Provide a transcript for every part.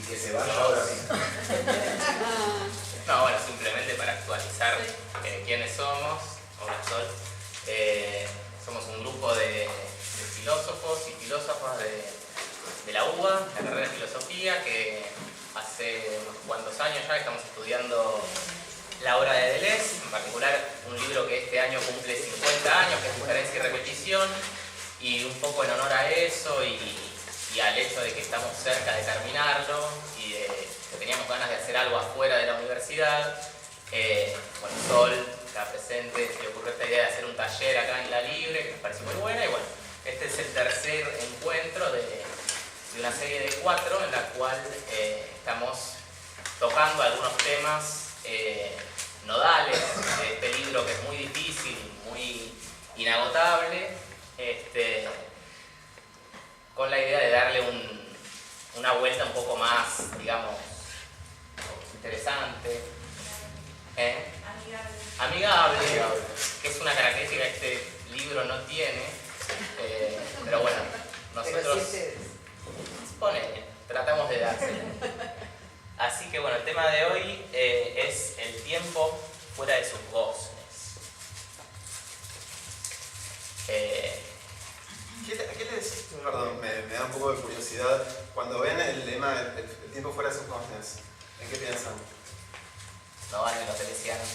que se vaya ahora mismo. No, bueno, simplemente para actualizar quiénes somos. Hola, Sol. Somos un grupo de filósofos y filósofas de la UBA, la carrera de filosofía, que hace unos cuantos años ya estamos estudiando la obra de Deleuze, en particular un libro que este año cumple 50 años, que es Diferencia y Repetición, y un poco en honor a eso y al hecho de que estamos cerca de terminarlo y de que teníamos ganas de hacer algo afuera de la universidad. Bueno, Sol, acá presente, se le ocurrió esta idea de hacer un taller acá en La Libre, que nos pareció muy buena, y bueno, este es el tercer encuentro de una serie de 4 en la cual estamos tocando algunos temas nodales de este libro, que es muy difícil, muy inagotable, con la idea de darle una vuelta un poco más, digamos, interesante, amigable, que es una característica que este libro no tiene, pero bueno, nosotros tratamos de dárselo. Así que bueno, el tema de hoy es el tiempo fuera de sus goznes. ¿Qué les, perdón, me da un poco de curiosidad, cuando ven el lema del tiempo fuera de sus goznes, ¿en qué piensan? No van en los delesianos.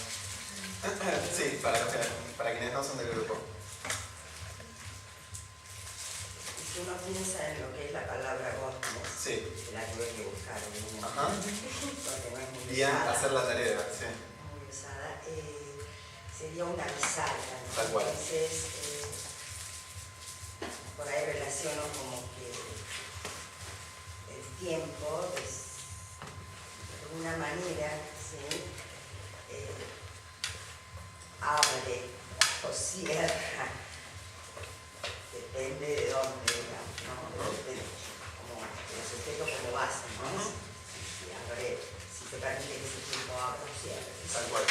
Sí, para quienes no son del grupo. Si uno piensa en lo que es la palabra goznes, Sí. la tuve que buscar, Ajá. porque no es muy Bien, usada. hacer la tarea, sí. Muy usada. Sería una bisagra, ¿no? Tal cual. Entonces, por ahí relaciono como que el tiempo es, de alguna manera, ¿sí? Abre o cierra, depende de dónde, digamos, ¿no? Depende como el sujeto como base, ¿no? Si abre, si te permite que ese tiempo abra o cierre. Tal cual.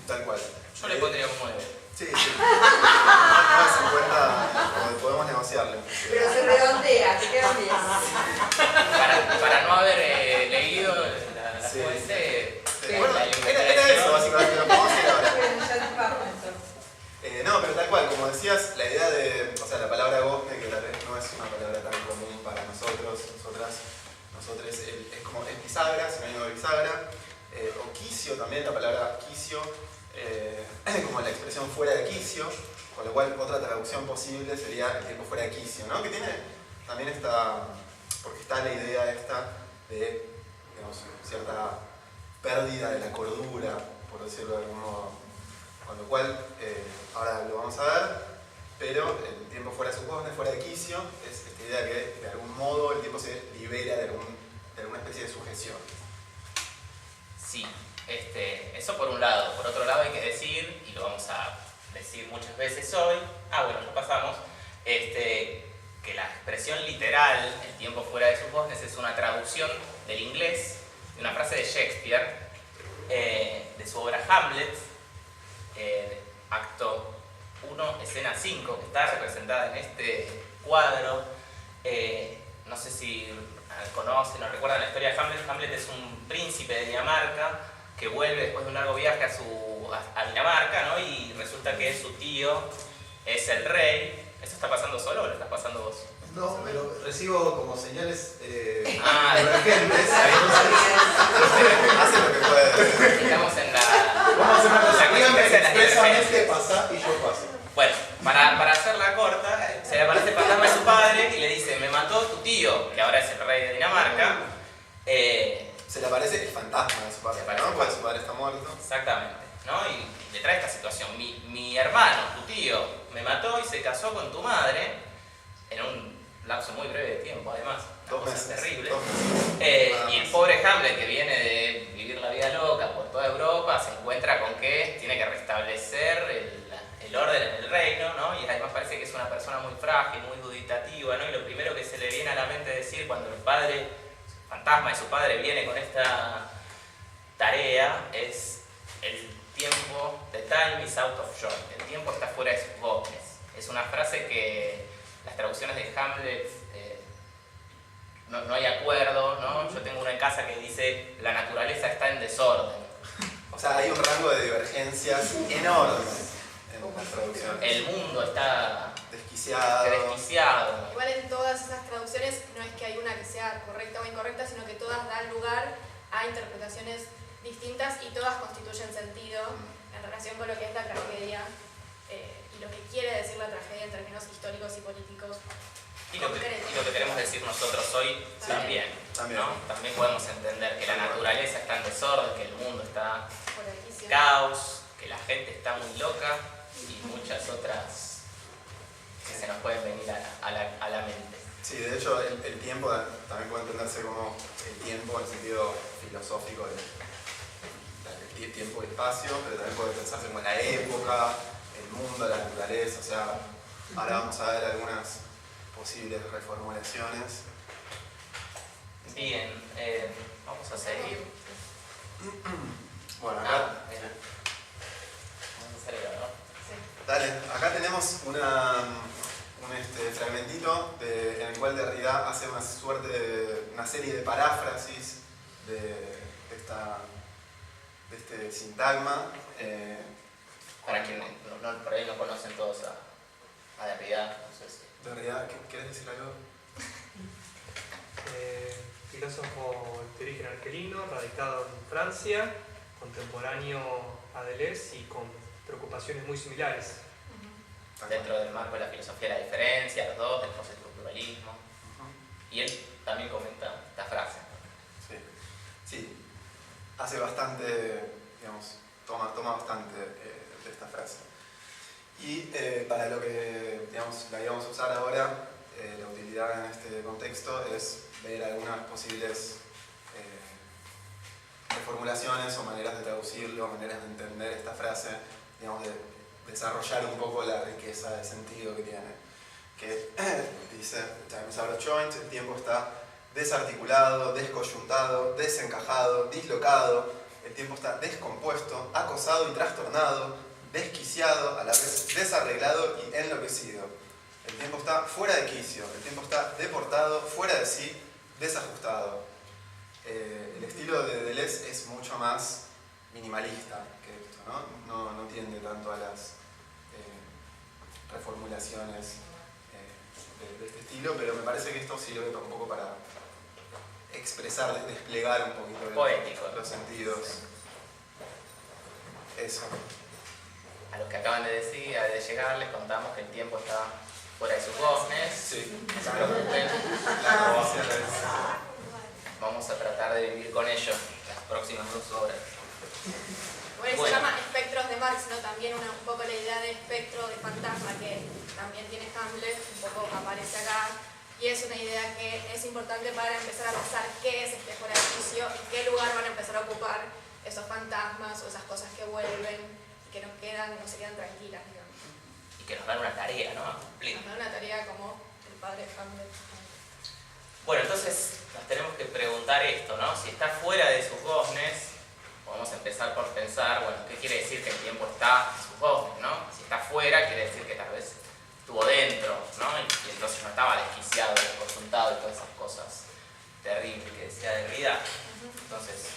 Tal cual. Yo le pondría un 9. Sí, sí. No es 50, podemos negociarle. Pero se redondea, que queda bien. Para no haber leído la Sí. fuente, Bueno, la era eso básicamente, lo podemos hacer ahora. Bueno, ya te pago entonces. No, pero tal cual, como decías, la idea de, o sea, la palabra gozne, que tal vez no es una palabra tan común para nosotros, nosotros, es como, es bisagra, sinónimo de bisagra, o quicio también, la palabra quicio, como la expresión fuera de quicio, con lo cual otra traducción posible sería el tiempo fuera de quicio, ¿no? Que tiene también esta, porque está la idea esta de, digamos, cierta pérdida de la cordura, por decirlo de algún modo. Con lo cual, ahora lo vamos a ver, pero el tiempo fuera de sus goznes, fuera de quicio, es esta idea que de algún modo el tiempo se libera de alguna especie de sujeción. sí, eso por un lado. Por otro lado hay que decir, y lo vamos a decir muchas veces hoy, bueno, ya pasamos, que la expresión literal, el tiempo fuera de sus goznes, es una traducción del inglés de una frase de Shakespeare, de su obra Hamlet, acto 1, escena 5, que está representada en este cuadro. No sé si conocen o recuerdan la historia de Hamlet. Hamlet es un príncipe de Dinamarca que vuelve después de un largo viaje a Dinamarca, ¿no? Y resulta que su tío es el rey. ¿Eso está pasando solo o lo estás pasando vos? No, pero recibo como señales Emergentes, hace lo que puede. Estamos en la... Vamos a hacer una cosa, la díganme consecuencia de las expresamente divergencias. pasa y yo paso. Bueno, para hacerla corta, se le aparece el fantasma de su padre y le dice: me mató tu tío, que ahora es el rey de Dinamarca. Se le aparece el fantasma de su padre, ¿no? Porque su padre está muerto. Exactamente, ¿no? Y le trae esta situación: mi hermano, tu tío, me mató y se casó con tu madre en un lapso muy breve de tiempo, además. Una 2 cosa meses. terrible. 2 meses. Y el pobre Hamlet, que viene de vivir la vida loca por toda Europa, se encuentra con que tiene que restablecer el orden en el reino, ¿no? Y además parece que es una persona muy frágil, muy duditativa, ¿no? Y lo primero que se le viene a la mente decir cuando el fantasma de su padre viene con esta tarea es: el tiempo, the time is out of joint, el tiempo está fuera de sus goznes. Es una frase que las traducciones de Hamlet no hay acuerdo, ¿no? Yo tengo uno en casa que dice la naturaleza está en desorden. O sea, hay un rango de divergencias enormes en la traducción. El mundo está Desquiciado. Igual en todas esas traducciones no es que hay una que sea correcta o incorrecta, sino que todas dan lugar a interpretaciones distintas y todas constituyen sentido en relación con lo que es la tragedia y lo que quiere decir la tragedia en términos históricos y políticos. Y lo que queremos decir nosotros hoy también, ¿no? También podemos entender que la naturaleza está en desorden, que el mundo está en caos, que la gente está muy loca y muchas otras que se nos pueden venir a la mente. Sí, de hecho el tiempo también puede entenderse como el tiempo en el sentido filosófico del tiempo y espacio, pero también puede pensarse como la época, el mundo, la naturaleza, o sea, ahora vamos a ver algunas posibles reformulaciones. Bien, vamos a seguir. Bueno, acá, Vamos a hacer, ¿no? dale, acá tenemos un fragmentito en el cual Derrida hace una serie de paráfrasis de este sintagma. Para quienes por ahí no conocen todos a Derrida, no sé si... Derrida, ¿querés decir algo? Filósofo de origen argelino, radicado en Francia, contemporáneo a Deleuze y con preocupaciones muy similares. Dentro del marco de la filosofía de la diferencia, los dos, del postestructuralismo. Y él también comenta esta frase. Sí, hace bastante, digamos, toma bastante de esta frase. Y para lo que, digamos, la íbamos a usar ahora, la utilidad en este contexto es ver algunas posibles reformulaciones o maneras de traducirlo, maneras de entender esta frase, digamos, de desarrollar un poco la riqueza de sentido que tiene. Que dice, time is out of joint, el tiempo está desarticulado, descoyuntado, desencajado, dislocado, el tiempo está descompuesto, acosado y trastornado, desquiciado, a la vez desarreglado y enloquecido. El tiempo está fuera de quicio, el tiempo está deportado, fuera de sí, desajustado. El estilo de Deleuze es mucho más minimalista que esto, ¿no? No tiende tanto a las reformulaciones de este estilo, pero me parece que esto sirve un poco para expresar, desplegar un poquito poético, los sentidos. Eso. A los que acaban de llegar les contamos que el tiempo está fuera de sus goznes. Sí. No se preocupen. Vamos a tratar de vivir con ello las próximas 2 horas. Bueno, se llama espectros de Marx, ¿no? También un poco la idea de espectro, de fantasma, que también tiene Hamlet, un poco aparece acá. Y es una idea que es importante para empezar a pensar qué es este fuera de quicio y qué lugar van a empezar a ocupar esos fantasmas o esas cosas que vuelven y que no se quedan tranquilas, digamos. Y que nos dan una tarea, ¿no? A cumplir. Nos dan una tarea como el padre Hamlet. Bueno, entonces nos tenemos que preguntar esto, ¿no? Si está fuera de sus goznes, podemos empezar por pensar, bueno, ¿qué quiere decir que el tiempo está en sus goznes, ¿no? Si está fuera, quiere decir que tal vez estuvo dentro, ¿no? Y entonces no estaba desquiciado, desconjuntado y todas esas cosas terribles que decía Derrida. Entonces,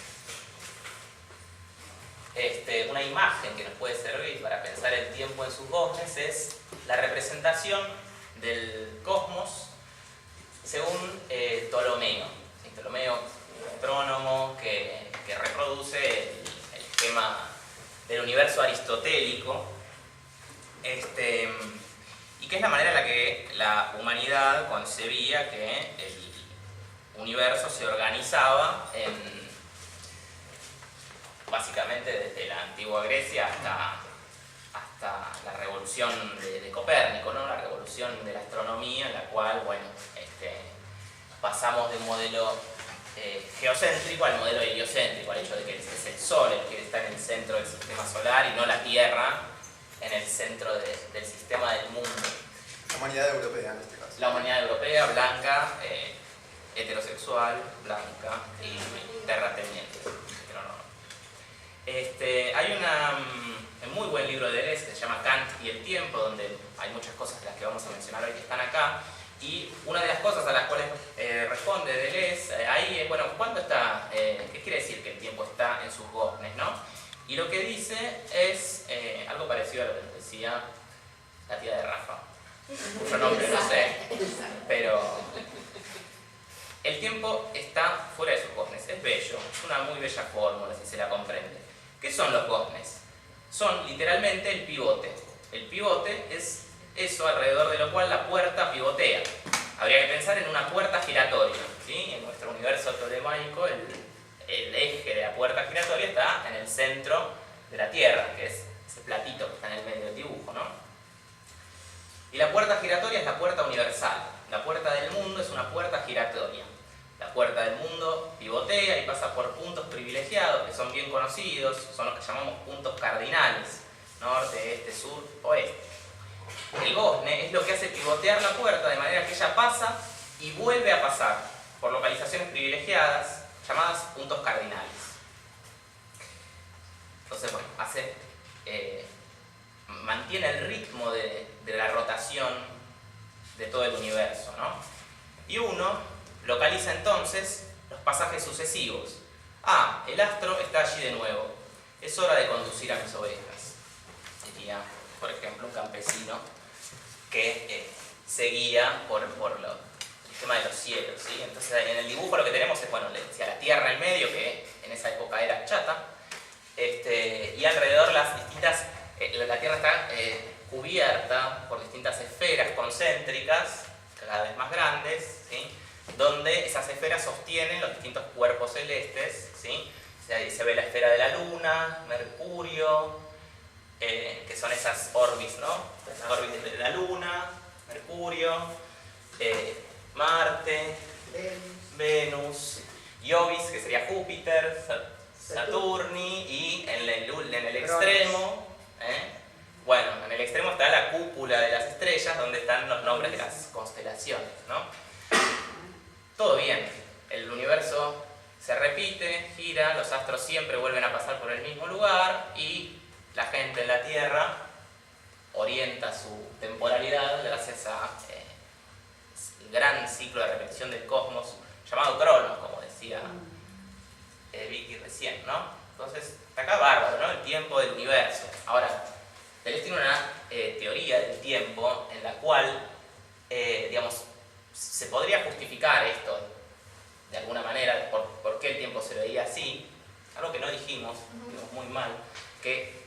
una imagen que nos puede servir para pensar el tiempo en sus goznes es la representación del cosmos según Ptolomeo. ¿Sí? Ptolomeo, un astrónomo que reproduce el esquema del universo aristotélico, y que es la manera en la que la humanidad concebía que el universo se organizaba básicamente desde la antigua Grecia hasta la revolución de Copérnico, ¿no? La revolución de la astronomía, en la cual, bueno, pasamos de un modelo geocéntrico al modelo heliocéntrico, al hecho de que es el Sol el que está en el centro del sistema solar y no la Tierra en el centro del sistema del mundo. La humanidad europea en este caso. La humanidad europea, blanca, heterosexual, blanca y terrateniente. Hay un muy buen libro de Deleuze que se llama Kant y el tiempo, donde hay muchas cosas de las que vamos a mencionar hoy que están acá, y una de las cosas a las cuales responde responde Deleuze ahí es, bueno, ¿cuánto está? ¿Qué quiere decir que el tiempo está en sus goznes, no? Y lo que dice es algo parecido a lo que nos decía la tía de Rafa. Cuyo nombre no sé, pero el tiempo está fuera de sus goznes. Es bello, es una muy bella fórmula si se la comprende. ¿Qué son los goznes? Son literalmente el pivote. El pivote es eso alrededor de lo cual la puerta pivotea. Habría que pensar en una puerta giratoria, ¿sí? En nuestro universo tolemaico el eje de la puerta giratoria está en el centro de la Tierra, que es ese platito que está en el medio del dibujo, ¿no? Y la puerta giratoria es la puerta universal. La puerta del mundo es una puerta giratoria. La puerta del mundo pivotea y pasa por puntos privilegiados que son bien conocidos, son los que llamamos puntos cardinales: norte, este, sur, oeste. El gozne es lo que hace pivotear la puerta de manera que ella pasa y vuelve a pasar por localizaciones privilegiadas llamadas puntos cardinales. Entonces, bueno, mantiene el ritmo de la rotación de todo el universo, ¿no? Y uno localiza entonces los pasajes sucesivos. Ah, el astro está allí de nuevo. Es hora de conducir a mis ovejas. Diría, por ejemplo, un campesino que seguía por el tema de los cielos, ¿sí? Entonces, en el dibujo lo que tenemos es, bueno, le decía la Tierra en medio, que en esa época era chata, y alrededor las distintas, la Tierra está cubierta por distintas esferas concéntricas, cada vez más grandes, ¿sí? Donde esas esferas sostienen los distintos cuerpos celestes, ¿sí? Ahí se ve la esfera de la Luna, Mercurio, que son esas orbis, ¿no? Esas orbis de la Luna, Mercurio, Marte, Venus, Iovis, que sería Júpiter, Saturni, y en el extremo, bueno, en el extremo está la cúpula de las estrellas, donde están los nombres de las constelaciones, ¿no? Todo bien, el universo se repite, gira, los astros siempre vuelven a pasar por el mismo lugar y la gente en la Tierra orienta su temporalidad gracias a el gran ciclo de repetición del cosmos llamado Cronos, como decía Vicky recién, ¿no? Entonces, está acá bárbaro, ¿no? El tiempo del universo. Ahora, Deleuze tiene una teoría del tiempo en la cual, digamos, se podría justificar esto de alguna manera, por qué el tiempo se veía así, algo que no dijimos muy mal, que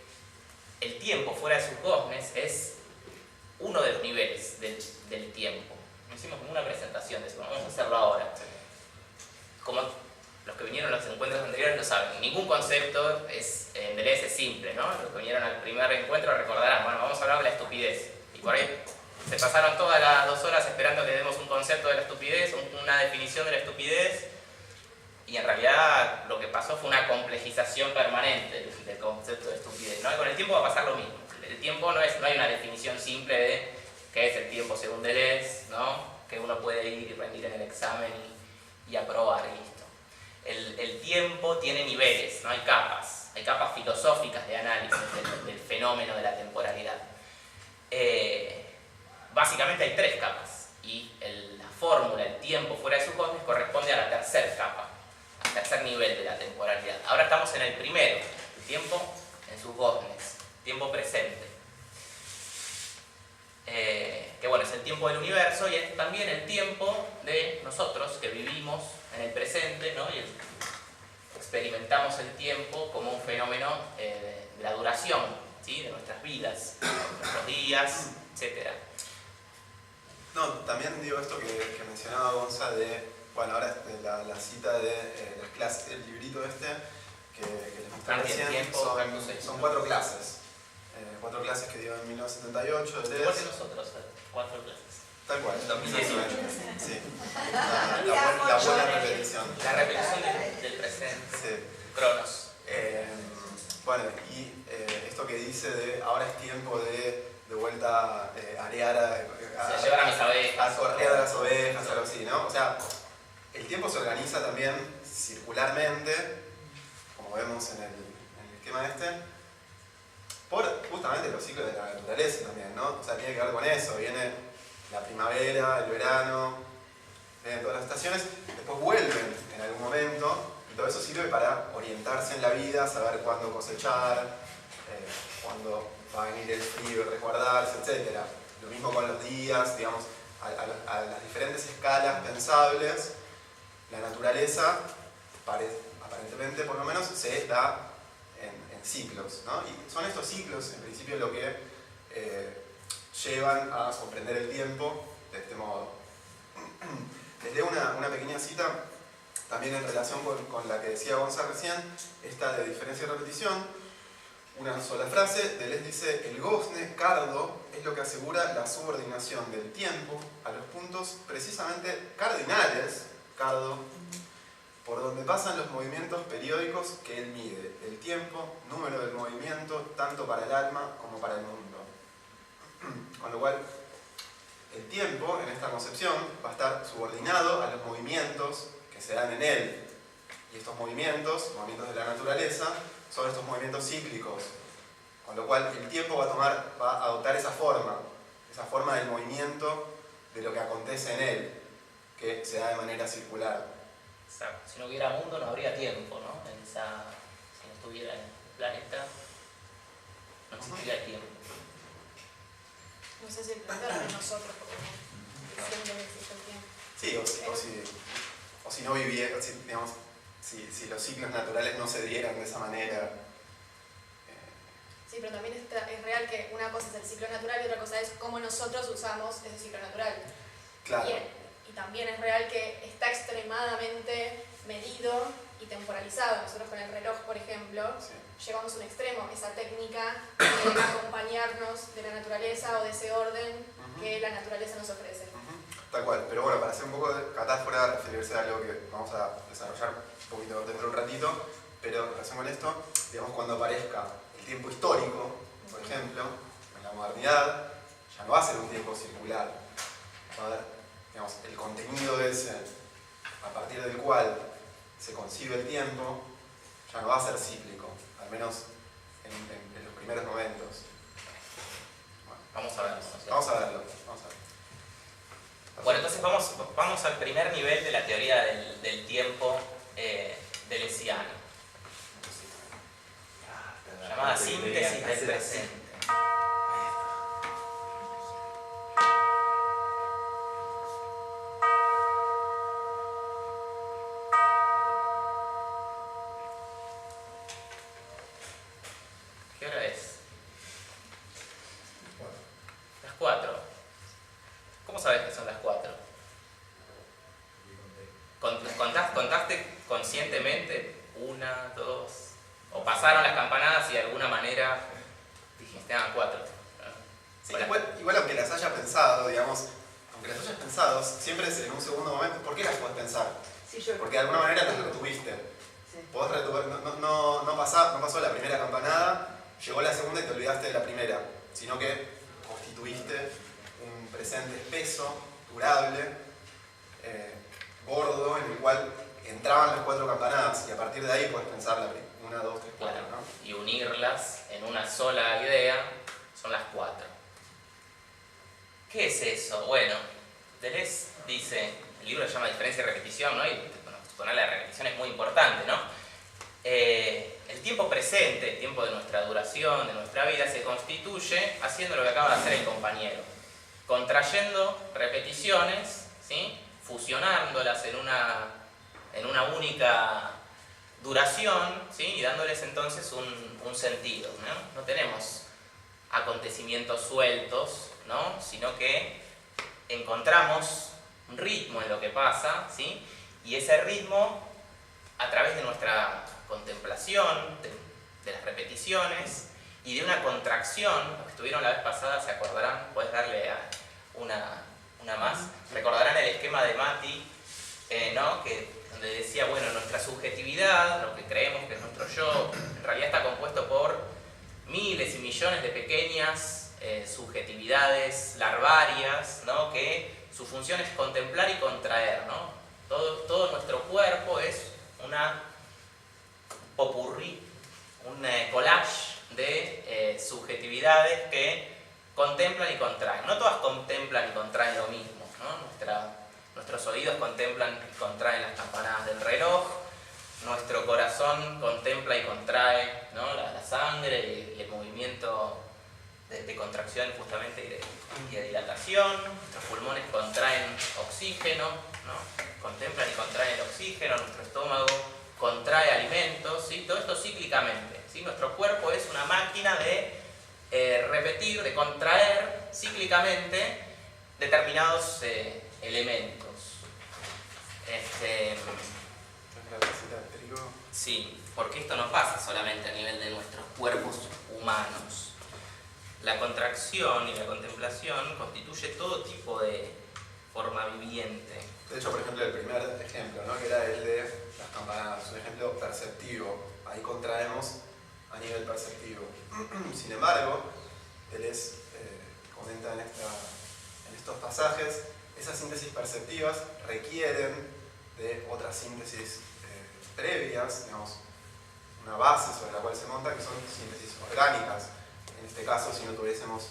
el tiempo fuera de sus goznes es uno de los niveles del tiempo. No hicimos ninguna presentación de eso, vamos a hacerlo ahora. Como los que vinieron a los encuentros anteriores lo saben, ningún concepto en Deleuze es simple, ¿no? Los que vinieron al primer encuentro recordarán, bueno, vamos a hablar de la estupidez. Y por ahí se pasaron todas las 2 horas esperando que demos un concepto de la estupidez, una definición de la estupidez, y en realidad lo que pasó fue una complejización permanente del concepto de estupidez, ¿no? Y con el tiempo va a pasar lo mismo. El tiempo no hay una definición simple de qué es el tiempo según Deleuze, ¿no? Que uno puede ir y rendir en el examen y aprobar y listo. El tiempo tiene niveles, ¿no? Hay capas filosóficas de análisis del fenómeno de la temporalidad. Básicamente hay 3 capas y la fórmula, el tiempo fuera de sus goznes, corresponde a la tercera capa, al tercer nivel de la temporalidad. Ahora estamos en el primero, el tiempo en sus goznes, tiempo presente. Que bueno, es el tiempo del universo y es también el tiempo de nosotros que vivimos en el presente, ¿no? Y experimentamos el tiempo como un fenómeno de la duración, ¿sí? De nuestras vidas, nuestros días, etc. No, también digo esto que mencionaba Gonza bueno, ahora la cita de las clases, el librito que les mostré recién, son 4 clases. 4 clases que dio en 1978 de Igual que nosotros, 4 clases. Tal cual, 2018. Sí. La buena repetición. La repetición del presente. Sí. Cronos. Bueno, y esto que dice de ahora es tiempo de vuelta arear llevar a mis abejas. Arear a las ovejas, algo así, ¿no? O sea, el tiempo se organiza también circularmente, como vemos en el esquema por justamente los ciclos de la naturaleza también, ¿no? O sea, tiene que ver con eso. Viene la primavera, el verano, mediante todas las estaciones, después vuelven en algún momento, y todo eso sirve para orientarse en la vida, saber cuándo cosechar, cuándo va a venir el frío, resguardarse, etc. Lo mismo con los días, digamos, a las diferentes escalas pensables, la naturaleza, aparentemente por lo menos, se da en ciclos, ¿no? Y son estos ciclos, en principio, lo que llevan a comprender el tiempo de este modo. Les leo una pequeña cita, también en relación con la que decía Gonzalo recién, esta de diferencia y repetición. Una sola frase, Deleuze dice: el gozne, cardo, es lo que asegura la subordinación del tiempo a los puntos precisamente cardinales, cardo, por donde pasan los movimientos periódicos que él mide, el tiempo, número del movimiento, tanto para el alma como para el mundo. Con lo cual, el tiempo, en esta concepción, va a estar subordinado a los movimientos que se dan en él. Y estos movimientos de la naturaleza, son estos movimientos cíclicos. Con lo cual, el tiempo va a adoptar esa forma del movimiento de lo que acontece en él, que se da de manera circular. Exacto. Si no hubiera mundo, no habría tiempo, ¿no? Si no estuviera en el planeta, no existiría tiempo. No sé si el planeta de nosotros, porque siempre existe el tiempo. Sí, o si no viviera, digamos, si los ciclos naturales no se dieran de esa manera. Sí, pero también es real que una cosa es el ciclo natural y otra cosa es cómo nosotros usamos ese ciclo natural. Claro. Y también es real que está extremadamente medido y temporalizado. Nosotros con el reloj, por ejemplo, llevamos a un extremo esa técnica de acompañarnos de la naturaleza o de ese orden que la naturaleza nos ofrece. Tal cual, pero bueno, para hacer un poco de catáfora, referirse a algo que vamos a desarrollar un poquito dentro de un ratito, pero en relación con esto, digamos, cuando aparezca el tiempo histórico, por ejemplo, en la modernidad, ya no va a ser un tiempo circular. Va a haber, digamos, el contenido ese, a partir del cual se concibe el tiempo, ya no va a ser cíclico, al menos en los primeros momentos. Bueno, Vamos a verlo. vamos a verlo. Bueno, entonces vamos al primer nivel de la teoría del tiempo deleuziana, llamada síntesis del presente. ¿Qué hora es? Las 4. ¿Cómo sabes que son las 4? ¿Contaste conscientemente? 1, 2. ¿O pasaron las campanadas y de alguna manera dijiste, 4? Sí, igual aunque las hayas pensado, digamos, siempre es en un segundo momento. ¿Por qué las puedes pensar? Sí, yo... Porque de alguna manera las retuviste. Sí. No pasó la primera campanada, llegó la segunda y te olvidaste de la primera, sino que constituiste un presente espeso, durable, gordo, en el cual entraban las 4 campanadas y a partir de ahí puedes pensar la 1, 2, 3, 4, Claro. ¿no? Y unirlas en una sola idea son las 4. ¿Qué es eso? Bueno, Deleuze dice, el libro se llama Diferencia y Repetición, ¿no? Y bueno, suponer la repetición es muy importante, ¿no? El tiempo presente, el tiempo de nuestra duración, de nuestra vida, se constituye haciendo lo que acaba de hacer el compañero, contrayendo repeticiones, ¿sí? Fusionándolas en una única duración, ¿sí? Y dándoles entonces un sentido, ¿no? No tenemos acontecimientos sueltos, ¿no? Sino que encontramos un ritmo en lo que pasa, ¿sí? Y ese ritmo, a través de nuestra contemplación, de las repeticiones y de una contracción, los que estuvieron la vez pasada se acordarán, puedes darle a una más, recordarán el esquema de Mati, ¿no? Donde decía, bueno, nuestra subjetividad, lo que creemos que es nuestro yo, en realidad está compuesto por miles y millones de pequeñas subjetividades larvarias, ¿no? Que su función es contemplar y contraer, ¿no? Todo nuestro cuerpo es una popurrí, un collage de subjetividades que contemplan y contraen. No todas contemplan y contraen lo mismo, ¿no? Nuestro nuestros oídos contemplan y contraen las campanadas del reloj, nuestro corazón contempla y contrae, ¿no?, la sangre y el movimiento de contracción justamente y de dilatación. Nuestros pulmones contraen oxígeno, ¿no?, contemplan y contraen el oxígeno. Nuestro estómago contrae alimentos, ¿sí? Todo esto cíclicamente, ¿sí? Nuestro cuerpo es una máquina de repetir, de contraer cíclicamente determinados elementos. Sí, porque esto no pasa solamente a nivel de nuestros cuerpos humanos. La contracción y la contemplación constituye todo tipo de forma viviente. De hecho, por ejemplo, el primer ejemplo, ¿no?, que era el de las campanadas, un ejemplo perceptivo. Ahí contraemos a nivel perceptivo. Sin embargo, Deleuze comenta en estos pasajes, esas síntesis perceptivas requieren de otras síntesis previas, digamos, una base sobre la cual se monta, que son síntesis orgánicas. En este caso, si no tuviésemos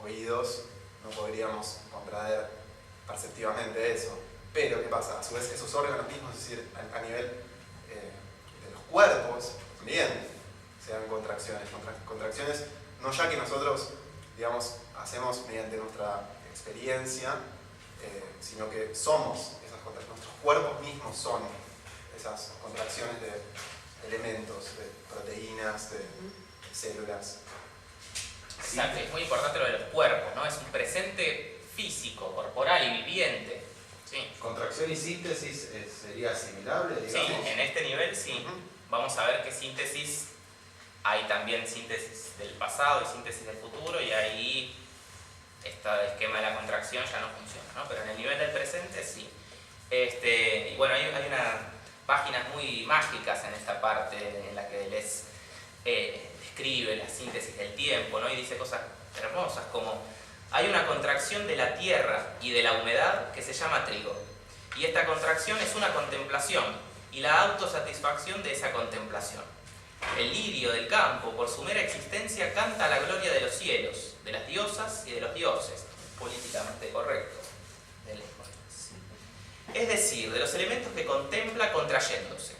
oídos, no podríamos contraer perceptivamente eso. Pero, ¿qué pasa? A su vez, esos órganos mismos, es decir, a nivel de los cuerpos, también se dan contracciones. Contracciones, no ya que nosotros, digamos, hacemos mediante nuestra experiencia, sino que somos esas contracciones. Nuestros cuerpos mismos son esas contracciones de elementos, de proteínas, de células. Exacto, es muy importante lo de los cuerpos, ¿no? Es un presente físico, corporal y viviente. Sí. Contracción y síntesis sería asimilable, digamos. Sí, en este nivel sí. Vamos a ver qué síntesis, hay también síntesis del pasado y síntesis del futuro, y ahí este esquema de la contracción ya no funciona, ¿no? Pero en el nivel del presente sí. Y bueno, hay unas páginas muy mágicas en esta parte en la que Deleuze describe la síntesis del tiempo, ¿no? Y dice cosas hermosas como: hay una contracción de la tierra y de la humedad que se llama trigo, y esta contracción es una contemplación y la autosatisfacción de esa contemplación. El lirio del campo, por su mera existencia, canta la gloria de los cielos, de las diosas y de los dioses, políticamente correcto. Es decir, de los elementos que contempla contrayéndose.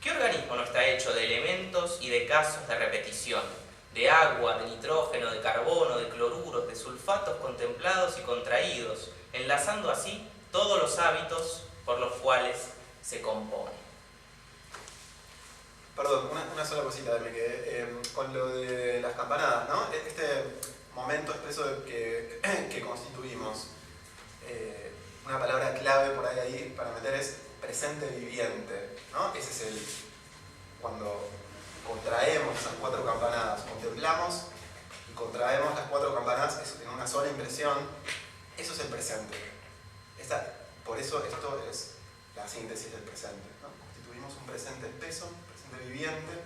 ¿Qué organismo no está hecho de elementos y de casos de repetición? De agua, de nitrógeno, de carbono, de cloruros, de sulfatos contemplados y contraídos, enlazando así todos los hábitos por los cuales se compone. Perdón, una sola cosita me quedé con lo de las campanadas, ¿no? Este momento expreso que constituimos, una palabra clave por ahí para meter es presente viviente, ¿no? Ese es cuando contraemos esas 4 campanadas, contemplamos y contraemos las 4 campanadas en una sola impresión, eso es el presente. Por eso esto es la síntesis del presente, ¿no? Constituimos un presente espeso, un presente viviente,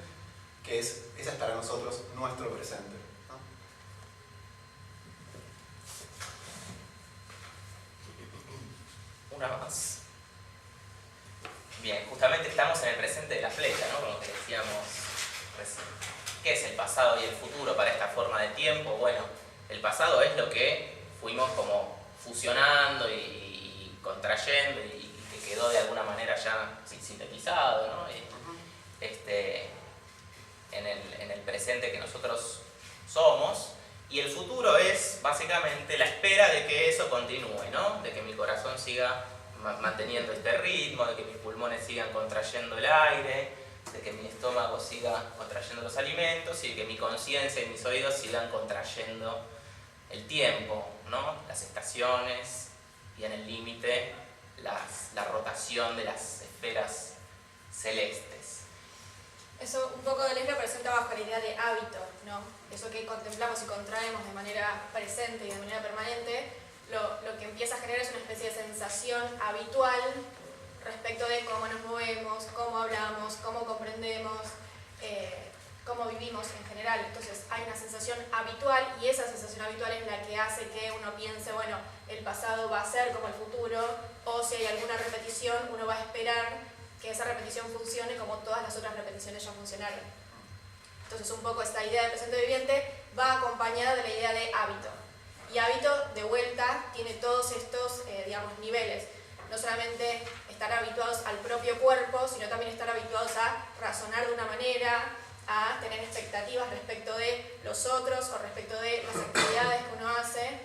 que esa es para nosotros nuestro presente, ¿no? Una más. Bien, justamente estamos en el presente de la flecha, ¿no? Como que decíamos recién. ¿Qué es el pasado y el futuro para esta forma de tiempo? Bueno, el pasado es lo que fuimos como fusionando y contrayendo y que quedó de alguna manera ya sintetizado, ¿no? En el presente que nosotros somos. Y el futuro es básicamente la espera de que eso continúe, ¿no? De que mi corazón siga manteniendo este ritmo, de que mis pulmones sigan contrayendo el aire, de que mi estómago siga contrayendo los alimentos y de que mi conciencia y mis oídos sigan contrayendo el tiempo, ¿no? Las estaciones y en el límite la rotación de las esferas celestes. Eso un poco Deleuze lo presenta bajo la idea de hábito, ¿no? Eso que contemplamos y contraemos de manera presente y de manera permanente, lo que empieza a generar es una especie de sensación habitual respecto de cómo nos movemos, cómo hablamos, cómo comprendemos, cómo vivimos en general. Entonces hay una sensación habitual y esa sensación habitual es la que hace que uno piense, bueno, el pasado va a ser como el futuro, o si hay alguna repetición, uno va a esperar que esa repetición funcione como todas las otras repeticiones ya funcionaron. Entonces un poco esta idea de presente viviente va acompañada de la idea de hábito. Y hábito, de vuelta, tiene todos estos, digamos, niveles. no solamente estar habituados al propio cuerpo, sino también estar habituados a razonar de una manera, a tener expectativas respecto de los otros o respecto de las actividades que uno hace,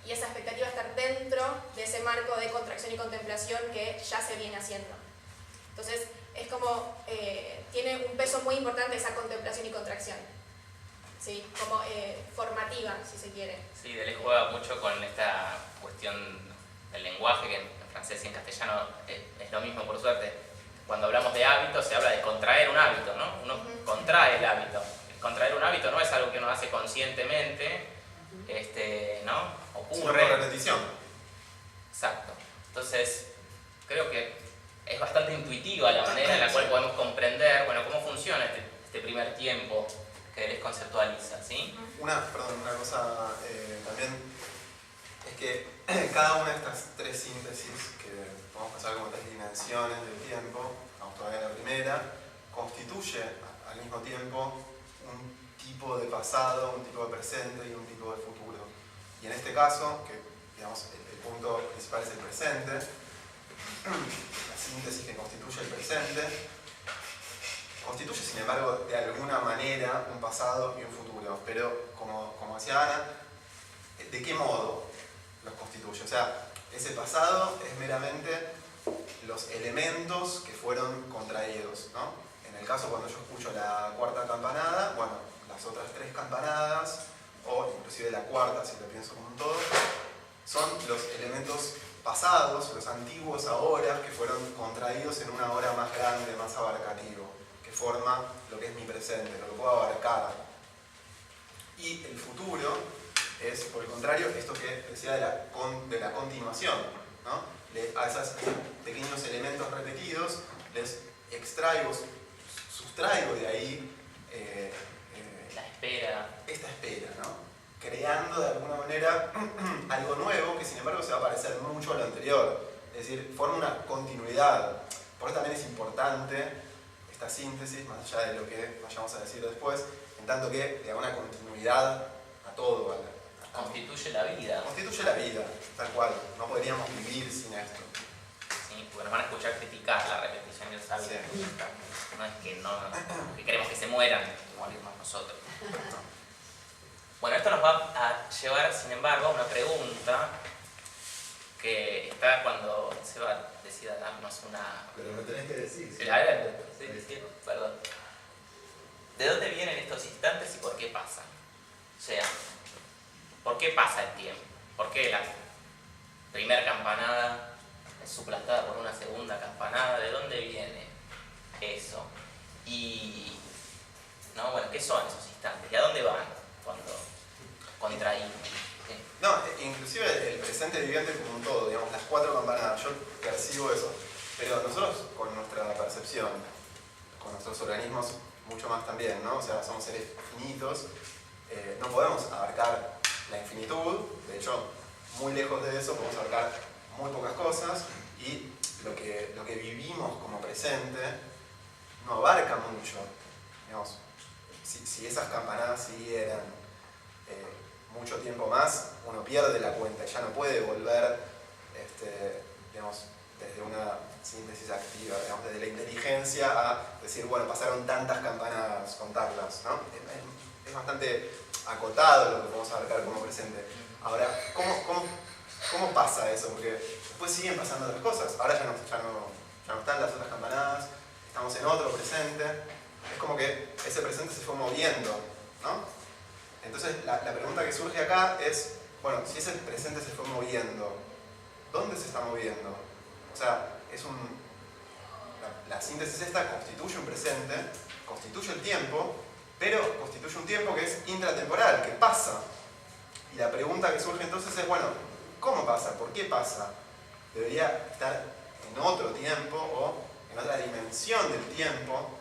y esa expectativa estar dentro de ese marco de contracción y contemplación que ya se viene haciendo. Entonces, es como, tiene un peso muy importante esa contemplación y contracción, ¿sí? Como formativa, si se quiere. Sí, Deleuze juega mucho con esta cuestión del lenguaje, que en francés y en castellano es lo mismo, por suerte. Cuando hablamos de hábito, se habla de contraer un hábito, ¿no? Uno contrae el hábito. Contraer un hábito no es algo que uno hace conscientemente, ¿no? Ocurre. Por repetición. Exacto. Entonces, creo que es bastante intuitiva la manera en la cual podemos comprender, bueno, cómo funciona este primer tiempo que Deleuze conceptualiza, ¿sí? Una cosa también es que cada una de estas tres síntesis, que podemos pasar como tres dimensiones del tiempo, vamos todavía a la primera, constituye al mismo tiempo un tipo de pasado, un tipo de presente y un tipo de futuro. Y en este caso, que digamos el punto principal es el presente, la síntesis que constituye el presente, constituye sin embargo de alguna manera un pasado y un futuro, pero como decía Ana, ¿de qué modo los constituye? O sea, ese pasado es meramente los elementos que fueron contraídos, ¿no? En el caso cuando yo escucho la cuarta campanada, bueno, las otras tres campanadas, o inclusive la cuarta, si lo pienso como un todo, son los elementos pasados, los antiguos ahora, que fueron contraídos en una hora más grande, más abarcativo, que forma lo que es mi presente, lo que puedo abarcar. Y el futuro es, por el contrario, esto que decía de la continuación, ¿no? A esos pequeños elementos repetidos les extraigo, sustraigo de ahí esta espera, ¿no? Creando de alguna manera algo nuevo que sin embargo se va a parecer mucho a lo anterior, es decir, forma una continuidad. Por eso también es importante esta síntesis, más allá de lo que vayamos a decir después, en tanto que le da una continuidad a todo. Constituye la vida. Constituye la vida, tal cual. No podríamos vivir sin esto. Sí, porque nos van a escuchar criticar la repetición del saber. Sí. No es que queremos que se mueran, morirnos nosotros. No. Bueno, esto nos va a llevar, sin embargo, a una pregunta que está cuando Seba decida darnos una... Pero me tenés que decir. Sí, adelante. Sí, perdón. ¿De dónde vienen estos instantes y por qué pasan? O sea, ¿por qué pasa el tiempo? ¿Por qué la primera campanada es suplantada por una segunda campanada? ¿De dónde viene eso? Y, ¿no? Bueno, ¿qué son esos instantes? ¿Y a dónde van cuando contraímos? ¿Sí? No, inclusive el presente viviente como un todo, digamos, las cuatro campanadas, yo percibo eso. Pero nosotros con nuestra percepción, con nuestros organismos, mucho más también, ¿no? O sea, somos seres finitos, no podemos abarcar la infinitud, de hecho, muy lejos de eso podemos abarcar muy pocas cosas y lo que vivimos como presente no abarca mucho. Digamos, si esas campanadas siguieran mucho tiempo más, uno pierde la cuenta, ya no puede volver, digamos, desde una síntesis activa, digamos, desde la inteligencia a decir, bueno, pasaron tantas campanadas, contarlas, ¿no? Es bastante acotado lo que podemos abarcar como presente. Ahora, ¿cómo pasa eso? Porque después siguen pasando otras cosas. Ahora ya no están las otras campanadas, estamos en otro presente. Es como que ese presente se fue moviendo, ¿no? Entonces, la pregunta que surge acá es, bueno, si ese presente se fue moviendo, ¿dónde se está moviendo? O sea, la síntesis esta constituye un presente, constituye el tiempo, pero constituye un tiempo que es intratemporal, que pasa. Y la pregunta que surge entonces es, bueno, ¿cómo pasa? ¿Por qué pasa? ¿Debería estar en otro tiempo o en otra dimensión del tiempo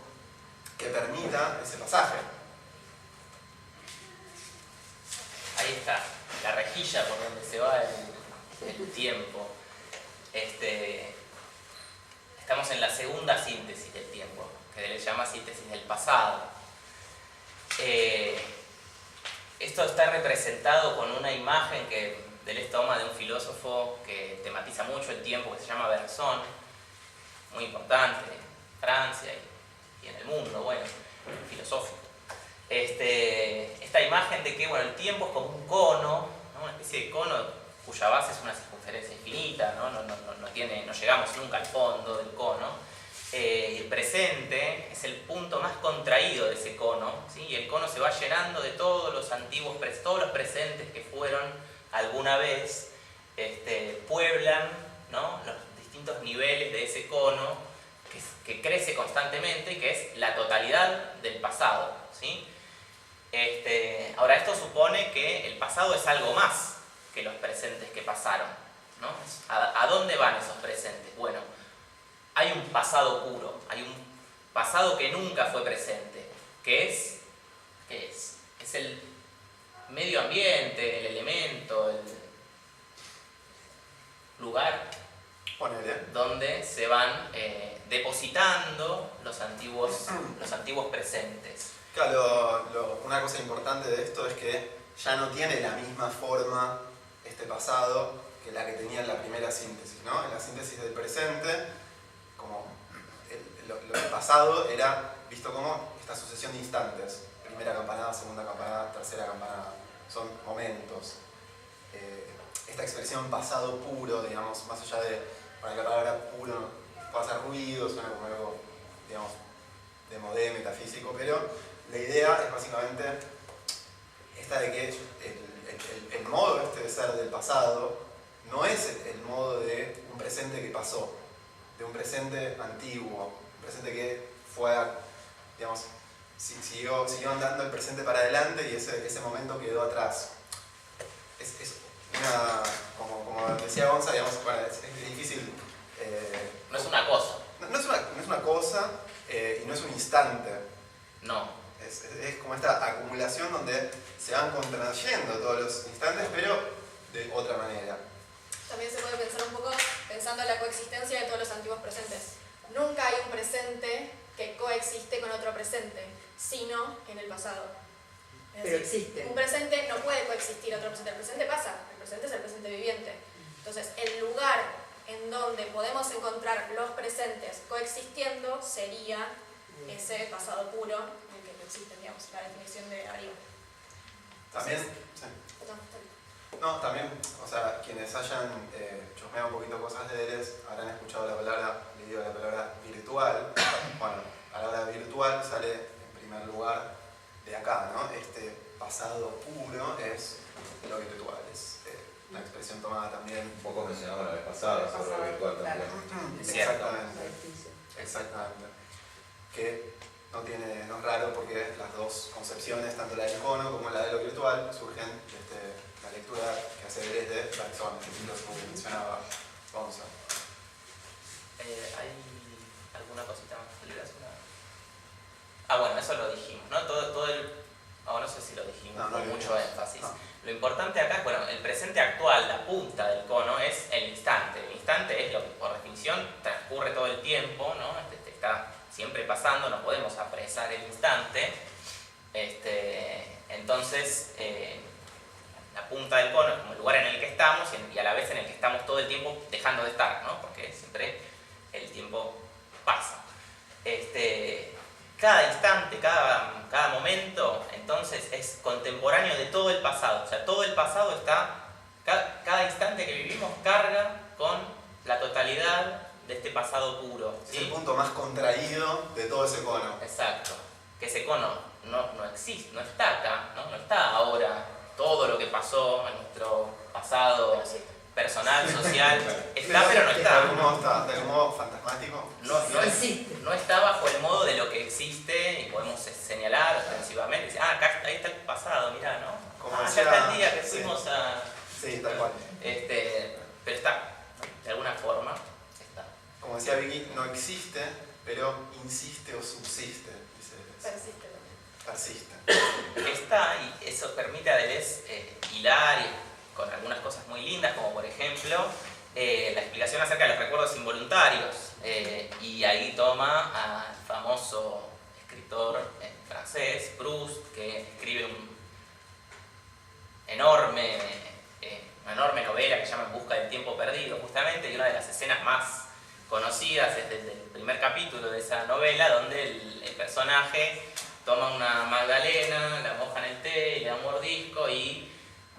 que permita ese pasaje? Ahí está, la rejilla por donde se va el tiempo. Estamos en la segunda síntesis del tiempo, que le llama síntesis del pasado. Esto está representado con una imagen que Deleuze toma de un filósofo que tematiza mucho el tiempo, que se llama Bergson, muy importante en Francia y en el mundo, bueno, filosófico. Esta imagen de que bueno, el tiempo es como un cono, ¿no? Una especie de cono cuya base es una circunferencia infinita, ¿no? No llegamos nunca al fondo del cono. El presente es el punto más contraído de ese cono, ¿sí? Y el cono se va llenando de todos los antiguos, todos los presentes que fueron alguna vez, pueblan, ¿no? Los distintos niveles de ese cono que crece constantemente y que es la totalidad del pasado, ¿sí? Ahora, esto supone que el pasado es algo más que los presentes que pasaron, ¿no? ¿A dónde van esos presentes? Bueno, hay un pasado puro, hay un pasado que nunca fue presente, que es, ¿qué es? Es el medio ambiente, el elemento, el lugar donde se van depositando los antiguos presentes. Claro, una cosa importante de esto es que ya no tiene la misma forma este pasado que la que tenía en la primera síntesis, ¿no? En la síntesis del presente, como lo pasado era visto como esta sucesión de instantes. Primera campanada, segunda campanada, tercera campanada. Son momentos. Esta expresión pasado puro, digamos, más allá de, para que la palabra puro pueda hacer ruido, suena como algo, digamos, de modé, metafísico, pero la idea es básicamente esta de que el modo de ser del pasado no es el modo de un presente que pasó, de un presente antiguo, un presente que fue, digamos, siguió andando el presente para adelante y ese momento quedó atrás. Es una, como decía Gonza, digamos, bueno, es difícil. No es una cosa. No es una cosa y no es un instante. No. Es como esta acumulación donde se van contrayendo todos los instantes, pero de otra manera. También se puede pensar un poco pensando en la coexistencia de todos los antiguos presentes. Nunca hay un presente que coexiste con otro presente, sino en el pasado. Pero existe. Un presente no puede coexistir otro presente. El presente pasa, el presente es el presente viviente. Entonces, el lugar en donde podemos encontrar los presentes coexistiendo sería ese pasado puro en el que coexisten, digamos, la definición de arriba. También, sí. No, también, o sea, quienes hayan chusmeado un poquito cosas de Deleuze habrán escuchado leído la palabra virtual. Bueno, la palabra virtual sale en primer lugar de acá, ¿no? Este pasado puro es lo virtual, es una expresión tomada también. Un poco mencionado la vez pasada sobre lo virtual también. Exactamente. Que no es raro porque las dos concepciones, tanto la del cono como la de lo virtual, surgen de la lectura que hace Deleuze de Bergson, el filósofo que mencionaba Gonza. ¿Hay alguna cosita más que le das una? Bueno, eso lo dijimos, ¿no? No sé si lo dijimos con mucho énfasis. No. Lo importante acá es, bueno, el presente actual, la punta del cono, es el instante. El instante es lo que, por definición, transcurre todo el tiempo, ¿no? Está siempre pasando, no podemos apresar el instante. Entonces, la punta del cono es como el lugar en el que estamos y a la vez en el que estamos todo el tiempo dejando de estar, ¿no? Porque siempre el tiempo pasa. Cada instante, cada momento, entonces, es contemporáneo de todo el pasado. O sea, todo el pasado está, cada instante que vivimos carga con la totalidad de este pasado puro, ¿sí? Es el punto más contraído de todo ese cono. Exacto. Que ese cono no existe, no está acá, ¿no? No está ahora. Todo lo que pasó en nuestro pasado personal, social, está pero no está. ¿De algún modo fantasmático? No está bajo el modo de lo que existe y podemos señalar ostensivamente. Decir, acá ahí está el pasado, mirá, ¿no? Como ya está el día que fuimos a... Sí, tal cual. Pero está, de alguna forma está. Como decía Vicky, no existe, pero insiste o subsiste. Persiste. Está, y eso permite a Deleuze hilar con algunas cosas muy lindas, como por ejemplo la explicación acerca de los recuerdos involuntarios. Y ahí toma al famoso escritor francés, Proust, que escribe una enorme novela que se llama En busca del tiempo perdido, justamente, y una de las escenas más conocidas es desde el primer capítulo de esa novela, donde el personaje toma una magdalena, la moja en el té, le da un mordisco y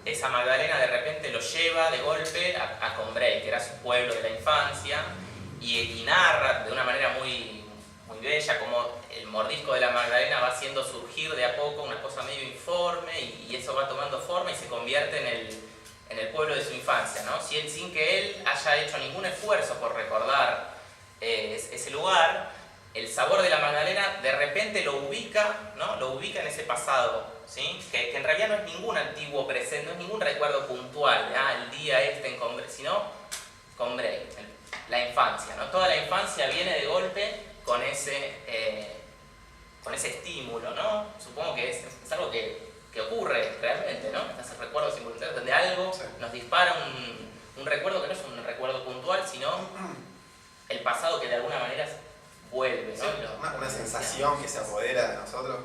esa magdalena de repente lo lleva de golpe a Combray, que era su pueblo de la infancia, y narra de una manera muy, muy bella como el mordisco de la magdalena va haciendo surgir de a poco una cosa medio informe y eso va tomando forma y se convierte en el pueblo de su infancia, ¿no? Sin que él haya hecho ningún esfuerzo por recordar ese lugar, el sabor de la magdalena de repente lo ubica, ¿no? Lo ubica en ese pasado, ¿sí? Que en realidad no es ningún antiguo presente, no es ningún recuerdo puntual de el día en Combray, sino Combray, la infancia, ¿no? Toda la infancia viene de golpe con ese estímulo, ¿no? Supongo que es algo que ocurre realmente, ¿no? Estos recuerdos involuntarios donde algo nos dispara un recuerdo que no es un recuerdo puntual, sino el pasado que de alguna manera vuelve, ¿no? Sí, una sensación que se apodera de nosotros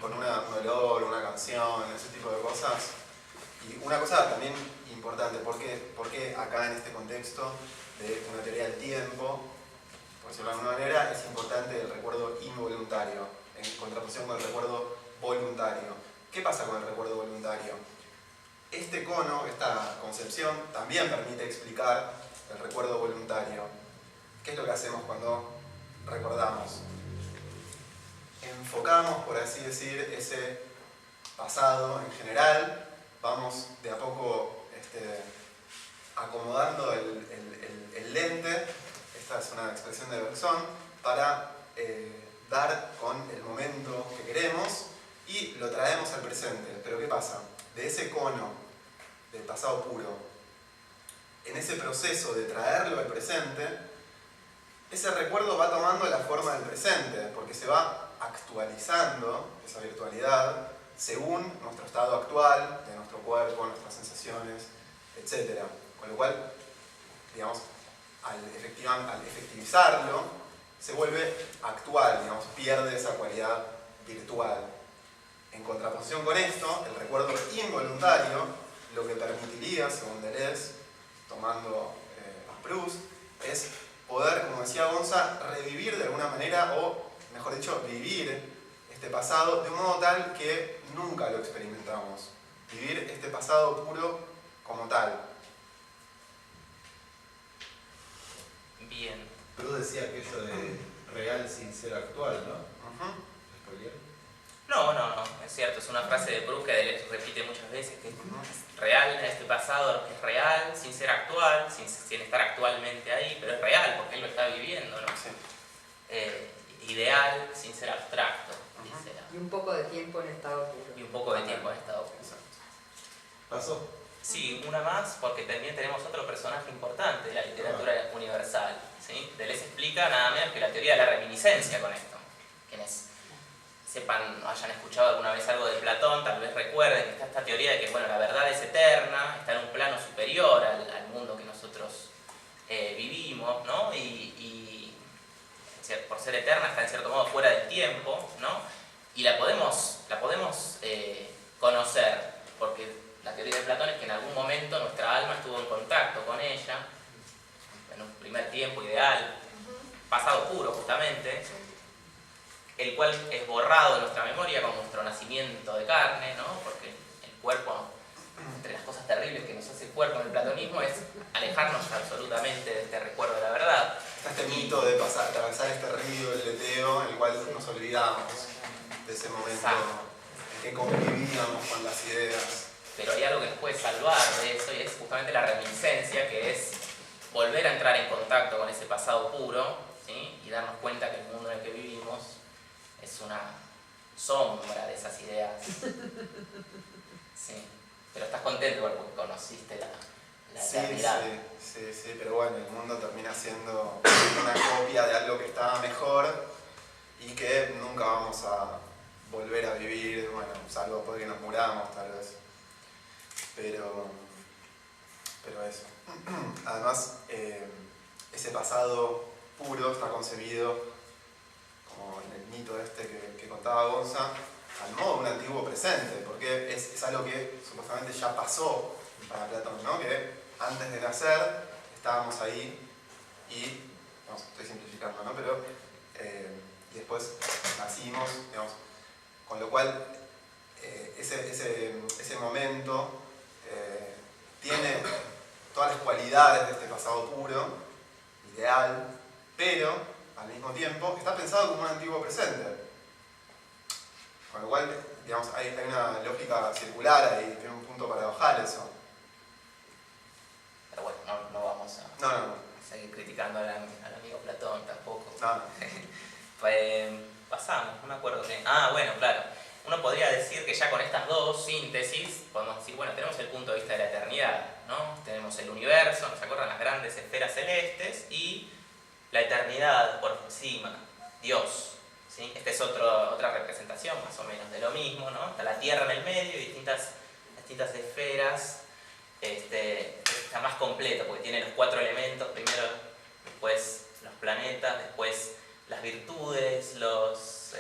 con un olor, una canción, ese tipo de cosas. Y una cosa también importante, porque acá en este contexto de una teoría del tiempo, por decirlo de alguna manera, es importante el recuerdo involuntario, en contraposición con el recuerdo voluntario. ¿Qué pasa con el recuerdo voluntario? Este cono, esta concepción, también permite explicar el recuerdo voluntario. ¿Qué es lo que hacemos cuando recordamos? Enfocamos, por así decir, ese pasado en general, vamos de a poco acomodando el lente, esta es una expresión de Bergson, para dar con el momento que queremos y lo traemos al presente. Pero ¿qué pasa? De ese cono del pasado puro, en ese proceso de traerlo al presente, ese recuerdo va tomando la forma del presente, porque se va actualizando esa virtualidad según nuestro estado actual, de nuestro cuerpo, nuestras sensaciones, etc. Con lo cual, digamos, al efectivizarlo, se vuelve actual, digamos, pierde esa cualidad virtual. En contraposición con esto, el recuerdo involuntario, lo que permitiría, según Deleuze, tomando a Proust, es poder, como decía Gonza, revivir de alguna manera, o mejor dicho, vivir este pasado de un modo tal que nunca lo experimentamos. Vivir este pasado puro como tal. Bien. Proust decía aquello de real sin ser actual, ¿no? No, es cierto, es una frase de Proust que Deleuze repite muchas veces, que es real, este pasado es real, sin ser actual, sin estar actualmente ahí, pero es real porque él lo está viviendo, ¿no? Sí. Ideal, sin ser abstracto, dice. Y un poco de tiempo en estado puro. Y un poco de tiempo en estado puro. ¿Pasó? Sí, una más, porque también tenemos otro personaje importante de la literatura universal, ¿sí? Deleuze explica nada menos que la teoría de la reminiscencia con esto. Quienes sepan o hayan escuchado alguna vez algo de Platón, tal vez recuerden que está esta teoría de que la verdad es eterna, está en un plano superior al mundo que nosotros vivimos, ¿no? Y por ser eterna está en cierto modo fuera del tiempo, ¿no? Y la podemos conocer, porque la teoría de Platón es que en algún momento nuestra alma estuvo en contacto con ella, en un primer tiempo ideal, pasado puro justamente, el cual es borrado de nuestra memoria con nuestro nacimiento de carne, ¿no? Porque el cuerpo, entre las cosas terribles que nos hace el cuerpo en el platonismo, es alejarnos absolutamente de este recuerdo de la verdad. Este mito de atravesar este río, el leteo, en el cual nos olvidamos de ese momento en que convivíamos con las ideas. Pero hay algo que nos puede salvar de eso y es justamente la reminiscencia, que es volver a entrar en contacto con ese pasado puro, ¿sí? Y darnos cuenta que el mundo en el que vivimos es una sombra de esas ideas. Sí. Pero estás contento igual porque conociste la eternidad. Sí, pero bueno, el mundo termina siendo una copia de algo que estaba mejor y que nunca vamos a volver a vivir, bueno, salvo porque nos muramos tal vez. Pero eso. Además, ese pasado puro está concebido, como en el mito que contaba Gonza, al modo de un antiguo presente, porque es algo que supuestamente ya pasó para Platón, ¿no? Que antes de nacer estábamos ahí y, digamos, estoy simplificando, ¿no? Pero, y después nacimos, digamos, con lo cual ese momento tiene todas las cualidades de este pasado puro, ideal, pero al mismo tiempo está pensado como un antiguo presente. Con lo cual, digamos, hay una lógica circular ahí, tiene un punto paradojal eso. Pero bueno, no vamos a No. seguir criticando al amigo Platón tampoco. No. Pues, pasamos, no me acuerdo qué. Bueno, claro. Uno podría decir que ya con estas dos síntesis podemos decir, bueno, tenemos el punto de vista de la eternidad, ¿no? Tenemos el universo, ¿nos acuerdan? Las grandes esferas celestes y la eternidad por encima, Dios. ¿Sí? Esta es otra representación más o menos de lo mismo, ¿no? Está la Tierra en el medio y distintas esferas. Está más completo porque tiene los 4 elementos, primero, después los planetas, después las virtudes, los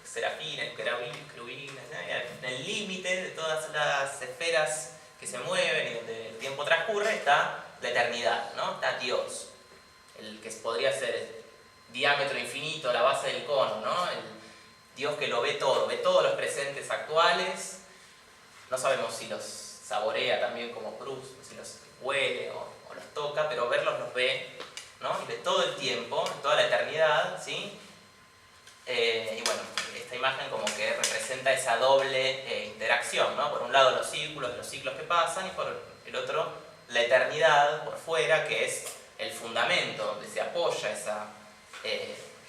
serafines, querubines, ¿no? En el límite de todas las esferas que se mueven y donde el tiempo transcurre está la eternidad, ¿no? Está Dios, el que podría ser el diámetro infinito, la base del cono, ¿no? El Dios que lo ve todo, ve todos los presentes actuales. No sabemos si los saborea también como Proust, si los huele o los toca, pero verlos los ve, ¿no? Y ve todo el tiempo, toda la eternidad, ¿sí? Y bueno, esta imagen como que representa esa doble interacción, ¿no? Por un lado los ciclos que pasan, y por el otro la eternidad por fuera, que es el fundamento donde se apoya esa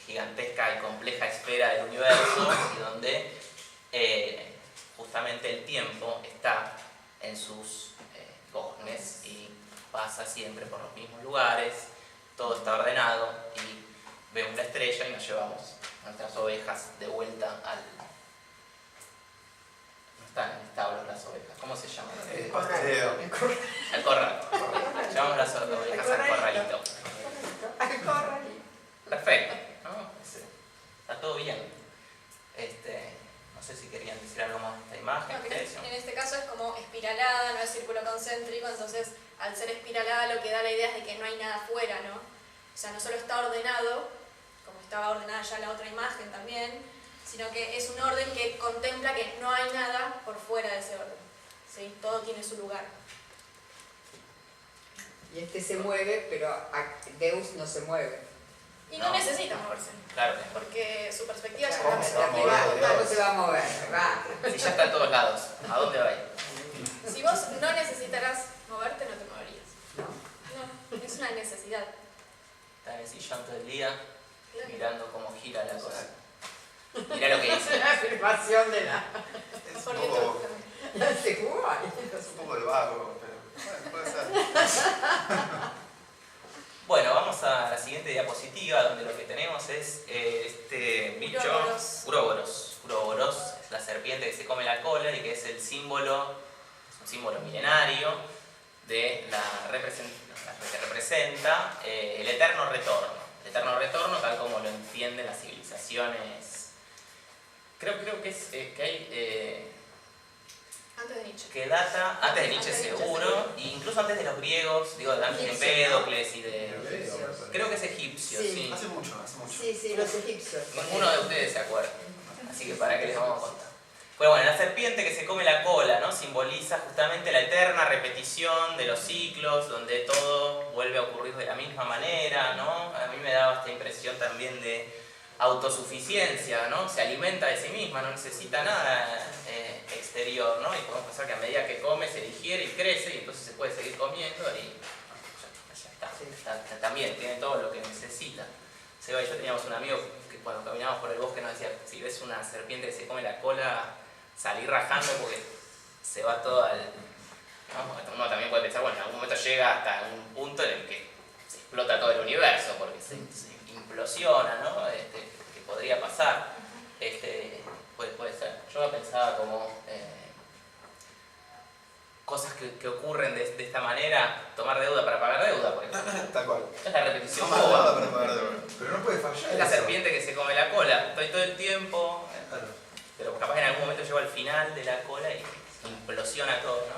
gigantesca y compleja esfera del universo, y donde justamente el tiempo está en sus goznes y pasa siempre por los mismos lugares, todo está ordenado y vemos la estrella y nos llevamos nuestras ovejas de vuelta al... No están en establos las ovejas, ¿cómo se llama? Pastoreo. Al corral. Llevamos las ovejas al corralito. Al corralito. Perfecto, ¿no? Está todo bien. No sé si querían decir algo más de esta imagen. No, en este caso es como espiralada, no es círculo concéntrico, entonces al ser espiralada lo que da la idea es de que no hay nada afuera, ¿no? O sea, no solo está ordenado, como estaba ordenada ya la otra imagen también, sino que es un orden que contempla que no hay nada por fuera de ese orden, ¿sí? Todo tiene su lugar. Y se mueve, pero Deus no se mueve. Y no necesita moverse. Claro. Porque su perspectiva ya ¿Cómo está se va a mover? arriba. ¿Cómo se va a mover? Va. Si ya está en todos lados, ¿a dónde va a ir? Si vos no necesitaras moverte, no te moverías. No, es una necesidad. Está en el sillón todo el día, Claro. mirando cómo gira la cosa. Mirá lo que hice. La afirmación de la... Es Por un dentro poco, también. Se jugó ahí. es un poco de vago, pero bueno, puede ser. Bueno, vamos a la siguiente diapositiva, donde lo que tenemos es este bicho, Uroboros. Uroboros es la serpiente que se come la cola y que es el símbolo, es un símbolo milenario de que representa el eterno retorno. El eterno retorno, tal como lo entienden las civilizaciones. Creo que es que hay... Antes de Nietzsche. que data, antes de Nietzsche seguro, e incluso antes de los griegos, digo, antes de Empédocles y de... Creo que es egipcio, Sí. sí. Hace mucho. Sí, los egipcios. Ninguno de ustedes se acuerda, así que para qué les vamos a contar. Pero bueno, la serpiente que se come la cola, ¿no? Simboliza justamente la eterna repetición de los ciclos, donde todo vuelve a ocurrir de la misma manera, ¿no? A mí me daba esta impresión también de autosuficiencia, ¿no? Se alimenta de sí misma, no necesita nada exterior, ¿no? Y podemos pensar que a medida que come se digiere y crece y entonces se puede seguir comiendo y ya está. También tiene todo lo que necesita. Seba y yo teníamos un amigo que cuando caminábamos por el bosque nos decía, si ves una serpiente que se come la cola, salí rajando porque se va todo al... ¿no? Uno también puede pensar, bueno, en algún momento llega hasta un punto en el que se explota todo el universo porque se implosiona, ¿no? Que podría pasar. Puede ser. Yo pensaba como cosas que ocurren de esta manera, tomar deuda para pagar deuda, por ejemplo. Tal cual. Es la repetición No más boba. nada para pagar deuda. Pero no puede fallar. Es la eso. serpiente que se come la cola. Estoy todo el tiempo, Claro. pero capaz en algún momento llego al final de la cola y implosiona todo, ¿no?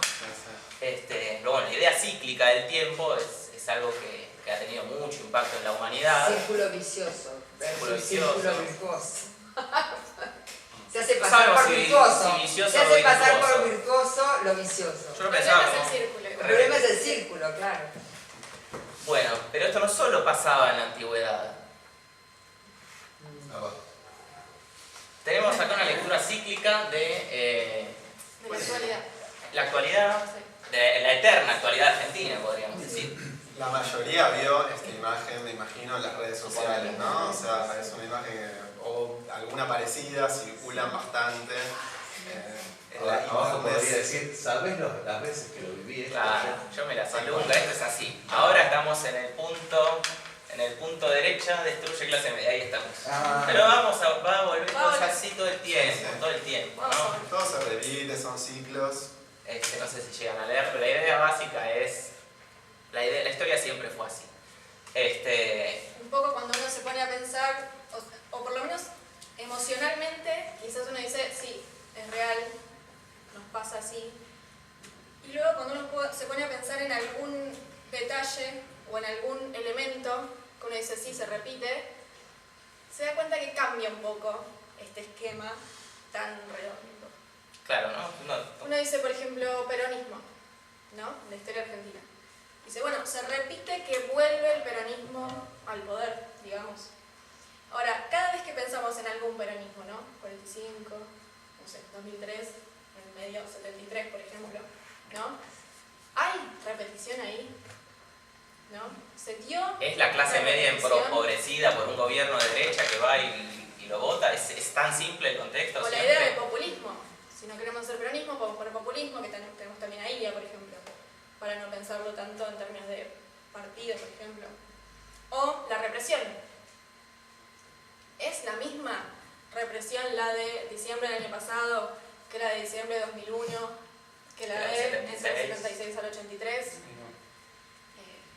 Pero bueno, la idea cíclica del tiempo es algo que ha tenido mucho impacto en la humanidad. Círculo vicioso. Círculo vicioso. Círculo virtuoso. Se hace No pasar sabemos por si virtuoso. vicioso Se o hace pasar virtuoso. por virtuoso lo vicioso. Yo lo El pensaba problema es como... el círculo. El problema es el círculo, claro. Bueno, pero esto no solo pasaba en la antigüedad. Tenemos acá una lectura cíclica De la actualidad. la actualidad, de la eterna actualidad argentina, podríamos decir. La mayoría vio esta imagen, me imagino, en las redes sociales, ¿no? O sea, es una imagen o alguna parecida, circulan bastante. En la Abajo internet. podría decir, ¿sabes las veces que lo viví esto? Claro, yo me la sé lunga, esto es así. Ahora estamos en el punto derecha, destruye clase media, ahí estamos. Pero va a volver cosas así todo el tiempo, ¿no? Todo se repite, son ciclos. No sé si llegan a leer, pero la idea básica es, la historia siempre fue así. Un poco cuando uno se pone a pensar, o por lo menos emocionalmente, quizás uno dice, sí, es real, nos pasa así. Y luego cuando uno se pone a pensar en algún detalle o en algún elemento que uno dice, sí, se repite, se da cuenta que cambia un poco este esquema tan redondo. Claro, ¿no? Uno dice, por ejemplo, peronismo, ¿no? La historia argentina. Dice, bueno, se repite que vuelve el peronismo al poder, digamos. Ahora, cada vez que pensamos en algún peronismo, ¿no? 45, no sé, 2003, en el medio 73, por ejemplo, ¿no? ¿Hay repetición ahí? ¿No? ¿Se dio? Es la clase media repetición? empobrecida por un gobierno de derecha que va y lo vota. Es tan simple el contexto. O la siempre. idea de populismo. Si no queremos hacer peronismo, podemos poner populismo, que tenemos también a Ilia, por ejemplo, para no pensarlo tanto en términos de partido, por ejemplo. O la represión. ¿Es la misma represión la de diciembre del año pasado que la de diciembre de 2001, que la de entre el 76 al 83?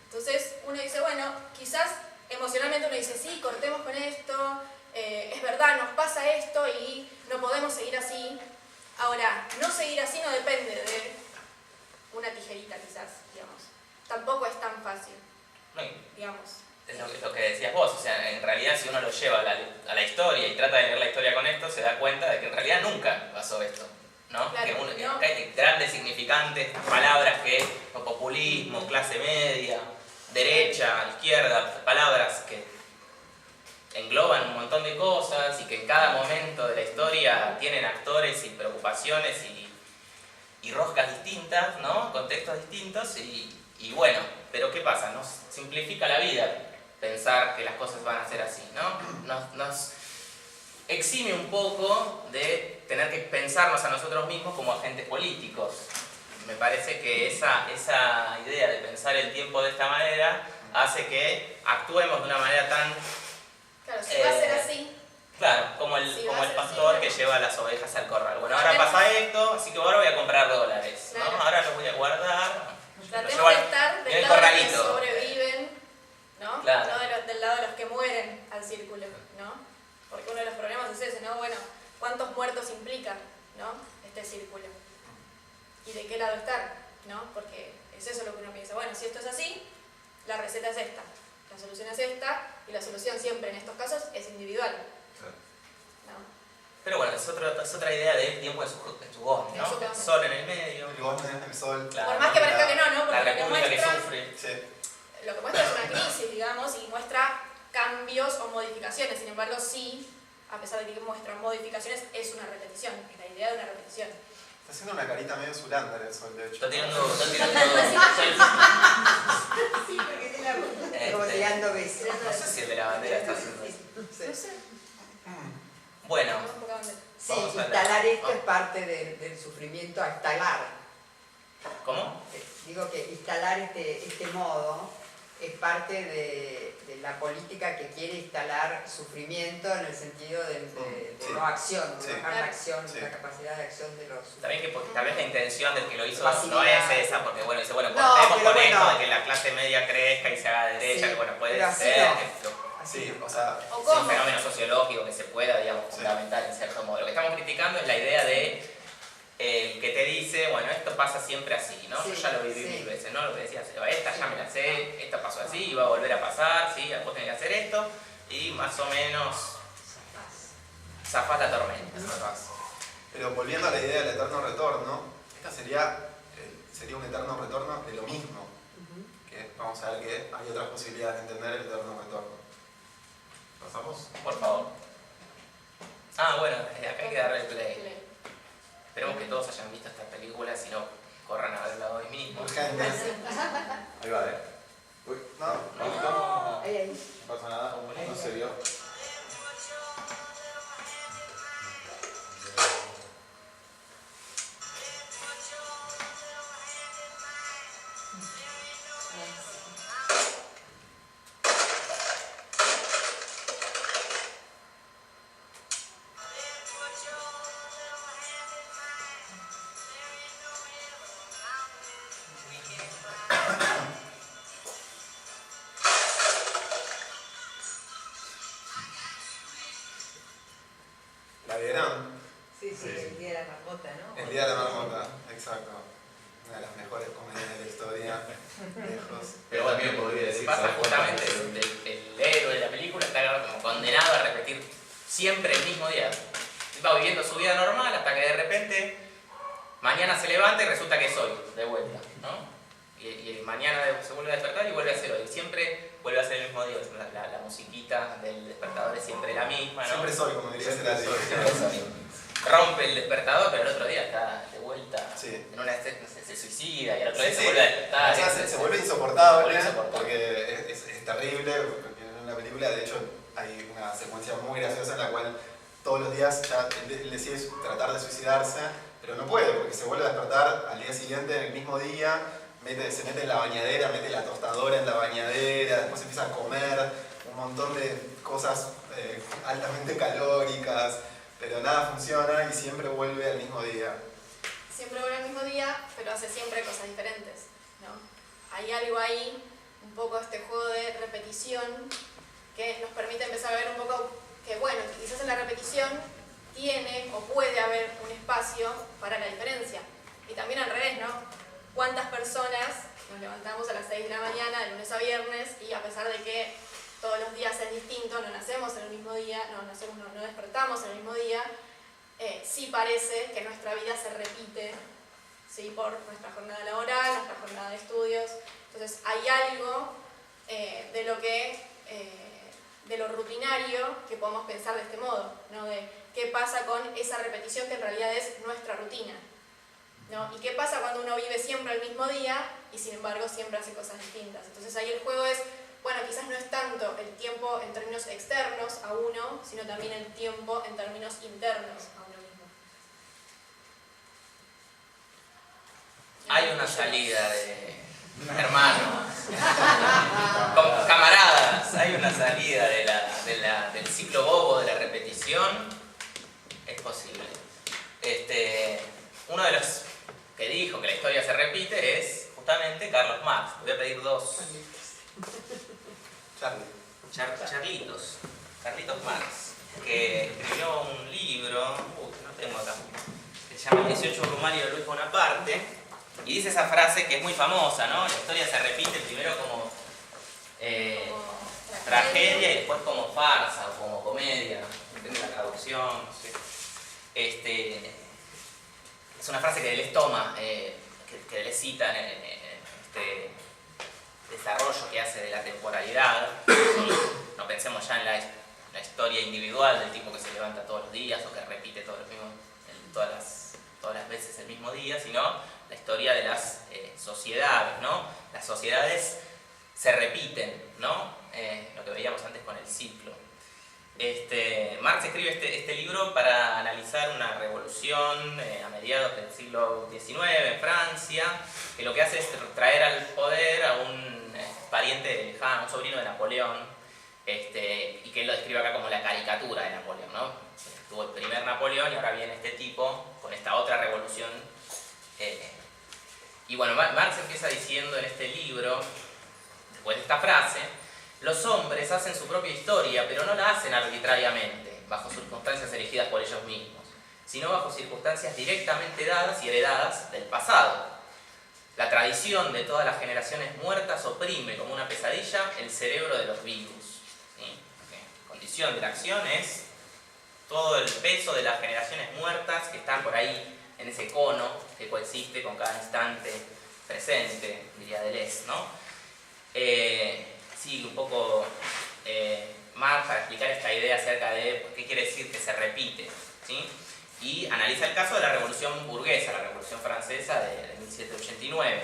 Entonces uno dice, bueno, quizás emocionalmente uno dice, sí, cortemos con esto, es verdad, nos pasa esto y no podemos seguir así. Ahora, no seguir así no depende de una tijerita quizás, digamos. Tampoco es tan fácil, digamos. Es lo que decías vos, o sea, en realidad si uno lo lleva a la historia y trata de leer la historia con esto, se da cuenta de que en realidad nunca pasó esto, ¿no? Claro, Que hay grandes significantes, palabras que populismo, clase media, derecha, izquierda, palabras que engloban un montón de cosas y que en cada momento de la historia tienen actores y preocupaciones y roscas distintas, ¿no? Contextos distintos y bueno, pero ¿qué pasa? Nos simplifica la vida pensar que las cosas van a ser así, ¿no? Nos exime un poco de tener que pensarnos a nosotros mismos como agentes políticos. Me parece que esa idea de pensar el tiempo de esta manera hace que actuemos de una manera tan... Claro, si va a ser así. Claro, como el pastor que lleva las ovejas al corral. Bueno, ahora pasa esto, así que ahora voy a comprar dólares, ¿no? Claro. Ahora los voy a guardar. Tratemos de estar del lado de los que sobreviven, ¿no? Claro. No del lado de los que mueren al círculo, ¿no? Porque uno de los problemas es ese, ¿no? Bueno, ¿cuántos muertos implica, ¿no? Este círculo? ¿Y de qué lado estar, ¿no? Porque es eso lo que uno piensa. Bueno, si esto es así, la receta es esta, la solución es esta, y la solución siempre en estos casos es individual. ¿No? Pero bueno, es otra idea del tiempo en su voz, ¿no? El sol en el medio. El gobierno, el sol. Claro. Por más que parezca que no, La porque lo que república que muestra, sufre. Sí. lo que muestra es una crisis, digamos, y muestra cambios o modificaciones. Sin embargo, sí, a pesar de que muestra modificaciones, es una repetición, es la idea de una repetición. Está haciendo una carita medio Zulander el sol, de hecho. Está tirando Sí, porque tiene como tirando besos. No sé si el de la bandera está haciendo eso. No sé, Bueno, tenemos poca bandera. Sí, vamos a instalar ver. esto es parte del sufrimiento a instalar. ¿Cómo? Digo que instalar este modo es parte de la política que quiere instalar sufrimiento en el sentido de Sí. no acción, Sí. de bajar la acción, Sí. la capacidad de acción de los... También que tal vez la intención del que lo hizo no Facilidad. es esa, porque bueno, dice, bueno, No, cortemos pero con esto bueno. de que la clase media crezca y se haga de derecha, Sí, que bueno, puede pero así ser, no. que Sí, o sea, ¿O es un cómo? fenómeno sociológico que se pueda, digamos, Sí. fundamentar en cierto modo. Lo que estamos criticando es la idea de el que te dice, bueno, esto pasa siempre así, ¿no? Sí, Yo ya lo viví sí. 1000 veces, ¿no? Lo que decía Seba, esta ya me la sé, esta pasó así, y va a volver a pasar, ¿sí? Vos tenés que hacer esto, y más o menos zafás la tormenta. Pero volviendo a la idea del eterno retorno, esta sería un eterno retorno de lo mismo. Que vamos a ver que hay otras posibilidades de entender el eterno retorno. ¿Pasamos? Por favor. Ah, bueno, acá hay que darle play. Esperemos que todos hayan visto esta película, si no, corran a verla hoy mismo. Urgente. Ahí va, Uy, ¿No? No. Ahí. no pasa nada, no se vio. ¿La vieron? Sí, el día de la marmota, ¿no? El día de la marmota, exacto. Una de las mejores comedias de la historia, lejos. Pero también podría Lo que decir pasa justamente es el héroe de la película está como condenado a repetir siempre el mismo día. Va viviendo su vida normal hasta que de repente mañana se levanta y resulta que es hoy, de vuelta, ¿no? Y mañana se vuelve a despertar y vuelve a ser hoy. Siempre vuelve a ser el mismo día. La musiquita del despertador es siempre la misma, ¿no? Siempre soy, como diría Cerati. Rompe el despertador, pero el otro día está de vuelta. Sí. En una se suicida y al otro día Sí, se sí. vuelve a despertar. O sea, se vuelve insoportable, insoportable. porque es terrible, porque en la película de hecho hay una secuencia muy graciosa en la cual todos los días ya él decide tratar de suicidarse, pero no puede porque se vuelve a despertar al día siguiente, en el mismo día, se mete en la bañadera, mete la tostadora en la bañadera, después empieza a comer un montón de cosas altamente calóricas, pero nada funciona y siempre vuelve al mismo día. Siempre vuelve al mismo día, pero hace siempre cosas diferentes, ¿no? Hay algo ahí, un poco este juego de repetición, que nos permite empezar a ver un poco que, bueno, que quizás en la repetición tiene o puede haber un espacio para la diferencia. Y también al revés, ¿no? ¿Cuántas personas nos levantamos a las 6 de la mañana, de lunes a viernes, y a pesar de que todos los días es distinto, no nacemos en el mismo día, no despertamos en el mismo día, sí parece que nuestra vida se repite, ¿sí? Por nuestra jornada laboral, nuestra jornada de estudios. Entonces hay algo de lo rutinario que podemos pensar de este modo, ¿no? De qué pasa con esa repetición que en realidad es nuestra rutina, ¿no? Y qué pasa cuando uno vive siempre el mismo día y sin embargo siempre hace cosas distintas. Entonces ahí el juego es, bueno, quizás no es tanto el tiempo en términos externos a uno, sino también el tiempo en términos internos a uno mismo. Hay una salida de hermanos, como camaradas, hay una salida del ciclo bobo de la repetición, es posible. Uno de los que dijo que la historia se repite es justamente Carlos Marx. Voy a pedir dos. Carlitos Marx, que escribió un libro, no tengo acá, que se llama El 18 Brumario de Luis Bonaparte, y dice esa frase que es muy famosa, ¿no? La historia se repite primero como tragedia y después como farsa o como comedia, depende de la traducción, no sé. Es una frase que Deleuze toma, que Deleuze cita en este desarrollo que hace de la temporalidad. No pensemos ya en la historia individual del tipo que se levanta todos los días o que repite todas las veces el mismo día, sino la historia de las sociedades, ¿no? Las sociedades se repiten, ¿no? Lo que veíamos antes con el ciclo. Marx escribe este libro para analizar una revolución a mediados del siglo XIX en Francia, que lo que hace es traer al poder a un pariente lejano, un sobrino de Napoleón, y que él lo describe acá como la caricatura de Napoleón, ¿no? Tuvo el primer Napoleón y ahora viene este tipo con esta otra revolución. Y bueno, Marx empieza diciendo en este libro, después de esta frase: los hombres hacen su propia historia, pero no la hacen arbitrariamente, bajo circunstancias elegidas por ellos mismos, sino bajo circunstancias directamente dadas y heredadas del pasado. La tradición de todas las generaciones muertas oprime como una pesadilla el cerebro de los vivos. ¿Sí? Condición de la acción es todo el peso de las generaciones muertas que están por ahí en ese cono que coexiste con cada instante presente, diría Deleuze, ¿no? Sí, un poco más para explicar esta idea acerca de qué quiere decir que se repite, ¿sí? Y analiza el caso de la Revolución Burguesa, la Revolución Francesa de 1789.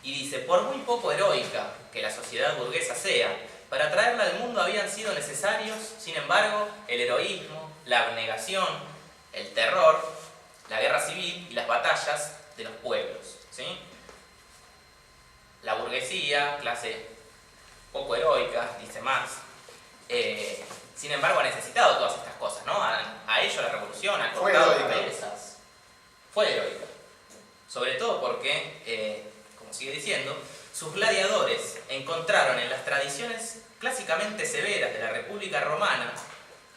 Y dice, por muy poco heroica que la sociedad burguesa sea, para traerla al mundo habían sido necesarios, sin embargo, el heroísmo, la abnegación, el terror, la guerra civil y las batallas de los pueblos, ¿sí? La burguesía, clase poco heroica, dice Marx, sin embargo ha necesitado todas estas cosas, ¿no? A ello la revolución, ha cortado cabezas. Fue heroica. Sobre todo porque, como sigue diciendo, sus gladiadores encontraron en las tradiciones clásicamente severas de la República Romana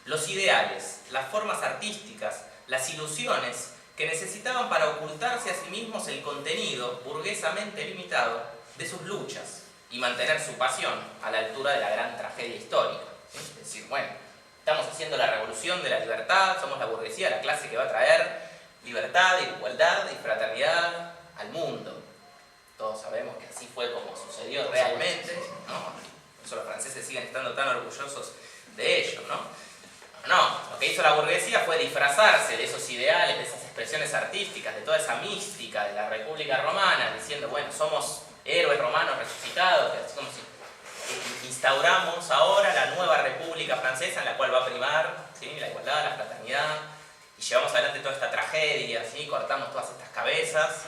los ideales, las formas artísticas, las ilusiones que necesitaban para ocultarse a sí mismos el contenido burguesamente limitado de sus luchas y mantener su pasión a la altura de la gran tragedia histórica. ¿Sí? Es decir, bueno, estamos haciendo la revolución de la libertad, somos la burguesía, la clase que va a traer libertad, igualdad y fraternidad al mundo. Todos sabemos que así fue como sucedió realmente, ¿no? Por eso los franceses siguen estando tan orgullosos de ello, ¿no? No, lo que hizo la burguesía fue disfrazarse de esos ideales, de esas expresiones artísticas, de toda esa mística de la República Romana, diciendo, bueno, somos héroes romanos resucitados, así como si instauramos ahora la nueva República Francesa en la cual va a primar, ¿sí?, la igualdad, la fraternidad, y llevamos adelante toda esta tragedia, ¿sí?, cortamos todas estas cabezas,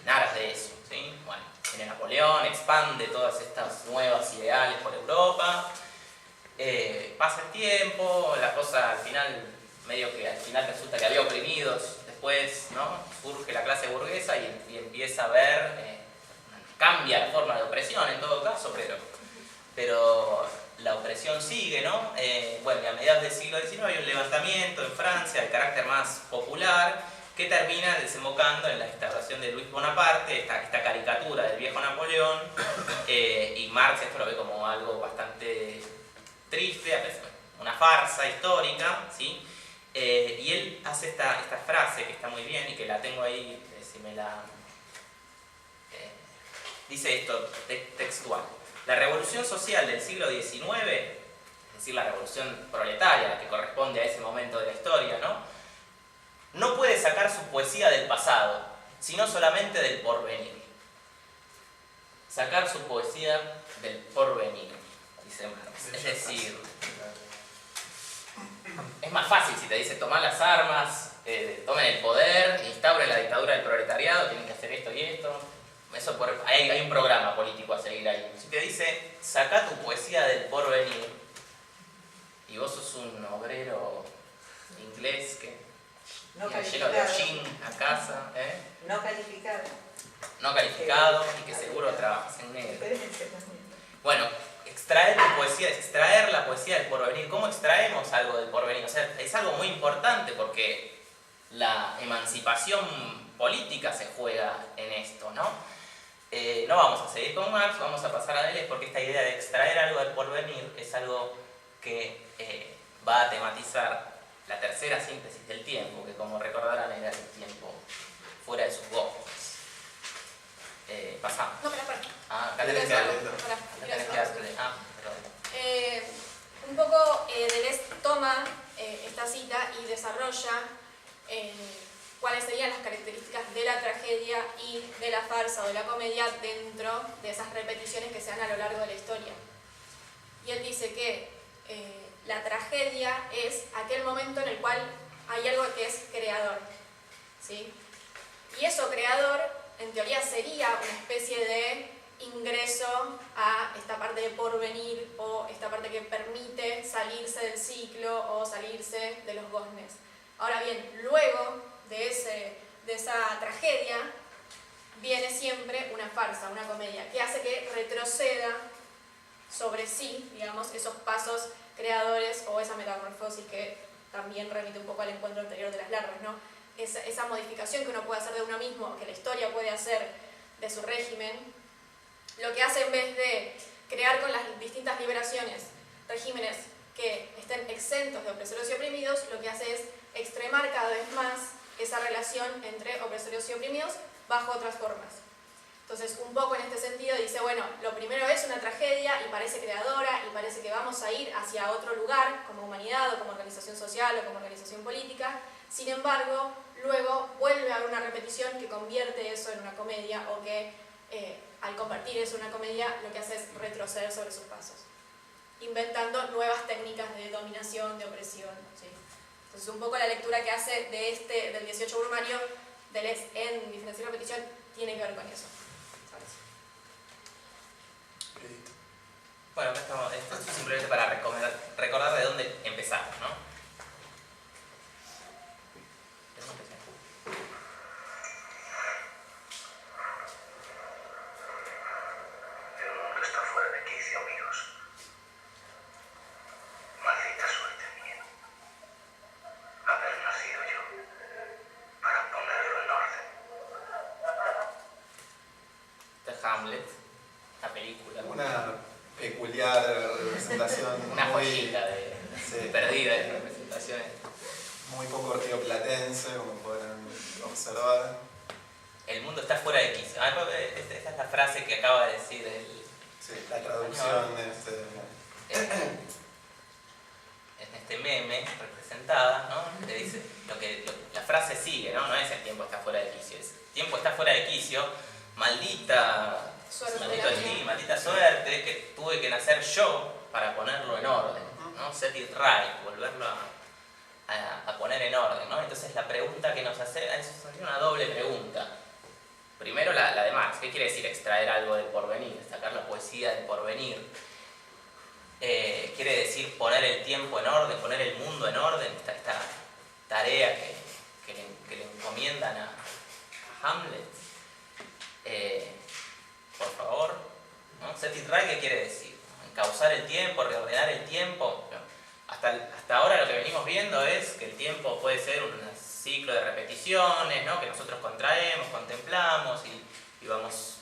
nada de eso, ¿sí? Bueno, viene Napoleón, expande todas estas nuevas ideales por Europa. Pasa el tiempo, la cosa al final, medio que al final resulta que había oprimidos, después, ¿no?, surge la clase burguesa y empieza a ver, cambia la forma de opresión en todo caso, pero la opresión sigue, ¿no? Bueno, y a mediados del siglo XIX hay un levantamiento en Francia de carácter más popular que termina desembocando en la instauración de Luis Bonaparte, esta caricatura del viejo Napoleón, y Marx esto lo ve como algo bastante triste, una farsa histórica, ¿sí? Y él hace esta frase que está muy bien y que la tengo ahí, si me la... dice esto textual: la revolución social del siglo XIX, es decir, la revolución proletaria, la que corresponde a ese momento de la historia, no puede sacar su poesía del pasado, sino solamente del porvenir. Sacar su poesía del porvenir, dice Marx. Es decir, es más fácil si te dice tomar las armas, tomen el poder, instauren la dictadura del proletariado, tienen que hacer esto y esto. Eso hay un programa político a seguir ahí. Si te dice, saca tu poesía del porvenir, y vos sos un obrero inglés que lleno de hollín a casa, no calificado. No calificado y que seguro trabajas en negro. Bueno, extraer la poesía del porvenir. ¿Cómo extraemos algo del porvenir? O sea, es algo muy importante porque la emancipación política se juega en esto, ¿no? No vamos a seguir con Marx, vamos a pasar a Deleuze porque esta idea de extraer algo del porvenir es algo que va a tematizar la tercera síntesis del tiempo, que como recordarán era el tiempo fuera de sus gozos. Pasamos. No, espera. Acá tenés que darle. Un poco Deleuze toma esta cita y desarrolla cuáles serían las características de la tragedia y de la farsa o de la comedia dentro de esas repeticiones que se dan a lo largo de la historia. Y él dice que la tragedia es aquel momento en el cual hay algo que es creador, ¿sí? Y eso creador, en teoría, sería una especie de ingreso a esta parte de porvenir o esta parte que permite salirse del ciclo o salirse de los goznes. Ahora bien, luego de esa tragedia viene siempre una farsa, una comedia, que hace que retroceda sobre sí, digamos, esos pasos creadores o esa metamorfosis que también remite un poco al encuentro anterior de las larvas, ¿no? Esa modificación que uno puede hacer de uno mismo, que la historia puede hacer de su régimen, lo que hace en vez de crear con las distintas liberaciones regímenes que estén exentos de opresores y oprimidos, lo que hace es extremar cada vez más esa relación entre opresores y oprimidos bajo otras formas. Entonces, un poco en este sentido dice, bueno, lo primero es una tragedia y parece creadora y parece que vamos a ir hacia otro lugar como humanidad o como organización social o como organización política. Sin embargo, luego vuelve a haber una repetición que convierte eso en una comedia o que al convertir eso en una comedia lo que hace es retroceder sobre sus pasos, inventando nuevas técnicas de dominación, de opresión, ¿sí? Entonces, un poco la lectura que hace del 18 Brumario, Deleuze en Diferencia y Repetición, tiene que ver con eso. Bueno, acá estamos, esto es simplemente para recordar de dónde empezamos, ¿no? El mundo está fuera de quicio, amigos. Maldita suerte mía. Haber nacido yo para ponerlo en orden. Este es Hamlet, la película. Una peculiar representación. Una muy, joyita sí, perdida de representaciones. muy poco rioplatense, como podrán observar. El mundo está fuera de quicio. Esta es la frase que acaba de decir el... Sí, la traducción de en este meme representada, ¿no? Le dice, la frase sigue, ¿no? No es el tiempo está fuera de quicio, es el tiempo está fuera de quicio, maldita suerte que tuve que nacer yo para ponerlo en orden, ¿no? Set it right, volverlo a poner en orden, ¿no? Entonces la pregunta que nos hace, es una doble pregunta. Primero la de Marx, ¿qué quiere decir extraer algo del porvenir? Sacar la poesía del porvenir. Quiere decir poner el tiempo en orden, poner el mundo en orden, esta tarea que le encomiendan a Hamlet. Por favor, ¿no? Set it right, ¿qué quiere decir? Encauzar el tiempo, reordenar el tiempo. Hasta ahora lo que venimos viendo es que el tiempo puede ser un ciclo de repeticiones, ¿no? Que nosotros contraemos, contemplamos y vamos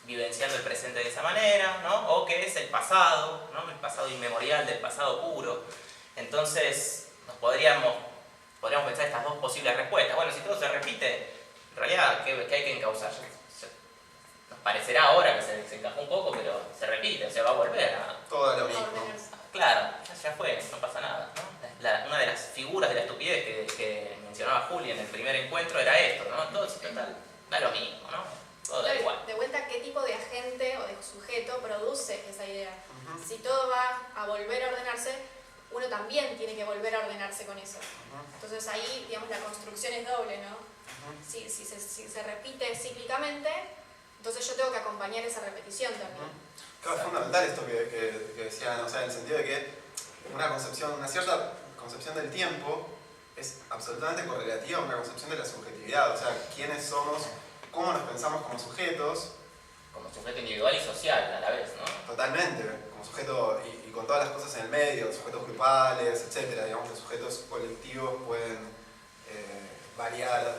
vivenciando el presente de esa manera, ¿no? O que es el pasado, ¿no? El pasado inmemorial del pasado puro. Entonces, podríamos pensar estas dos posibles respuestas. Bueno, si todo se repite, en realidad, ¿qué hay que encauzar? Nos parecerá ahora que se encajó un poco, pero se repite, o sea, va a volver a... Todo lo mismo. Claro, ya fue, no pasa nada, ¿no? Una de las figuras de la estupidez que mencionaba Juli en el primer encuentro era esto, ¿no? Todo total, da lo mismo, ¿no? Todo da igual. De vuelta, ¿qué tipo de agente o de sujeto produce esa idea? Si todo va a volver a ordenarse, uno también tiene que volver a ordenarse con eso. Entonces ahí, digamos, la construcción es doble, ¿no? Si se repite cíclicamente, entonces yo tengo que acompañar esa repetición también. Claro, es fundamental esto que decían, o sea, en el sentido de que una cierta concepción del tiempo es absolutamente correlativa a una concepción de la subjetividad, o sea, quiénes somos, cómo nos pensamos como sujetos. Como sujeto individual y social a la vez, ¿no? Totalmente, como sujeto y con todas las cosas en el medio, sujetos grupales, etc. Digamos, los sujetos colectivos pueden variar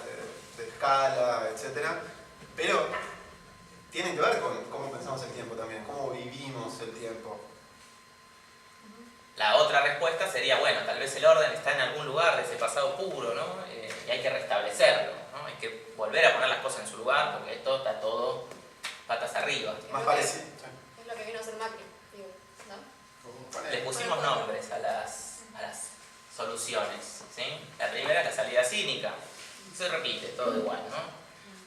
de escala, etc. Pero tienen que ver con cómo pensamos el tiempo también, cómo vivimos el tiempo. La otra respuesta sería, bueno, tal vez el orden está en algún lugar de ese pasado puro, ¿no? Y hay que restablecerlo, ¿no? Hay que volver a poner las cosas en su lugar porque esto está todo patas arriba. Más parecido. Es lo que vino a hacer Macri, digo, ¿no? Le pusimos nombres a las soluciones, ¿sí? La primera es la salida cínica. Se repite, todo igual, ¿no?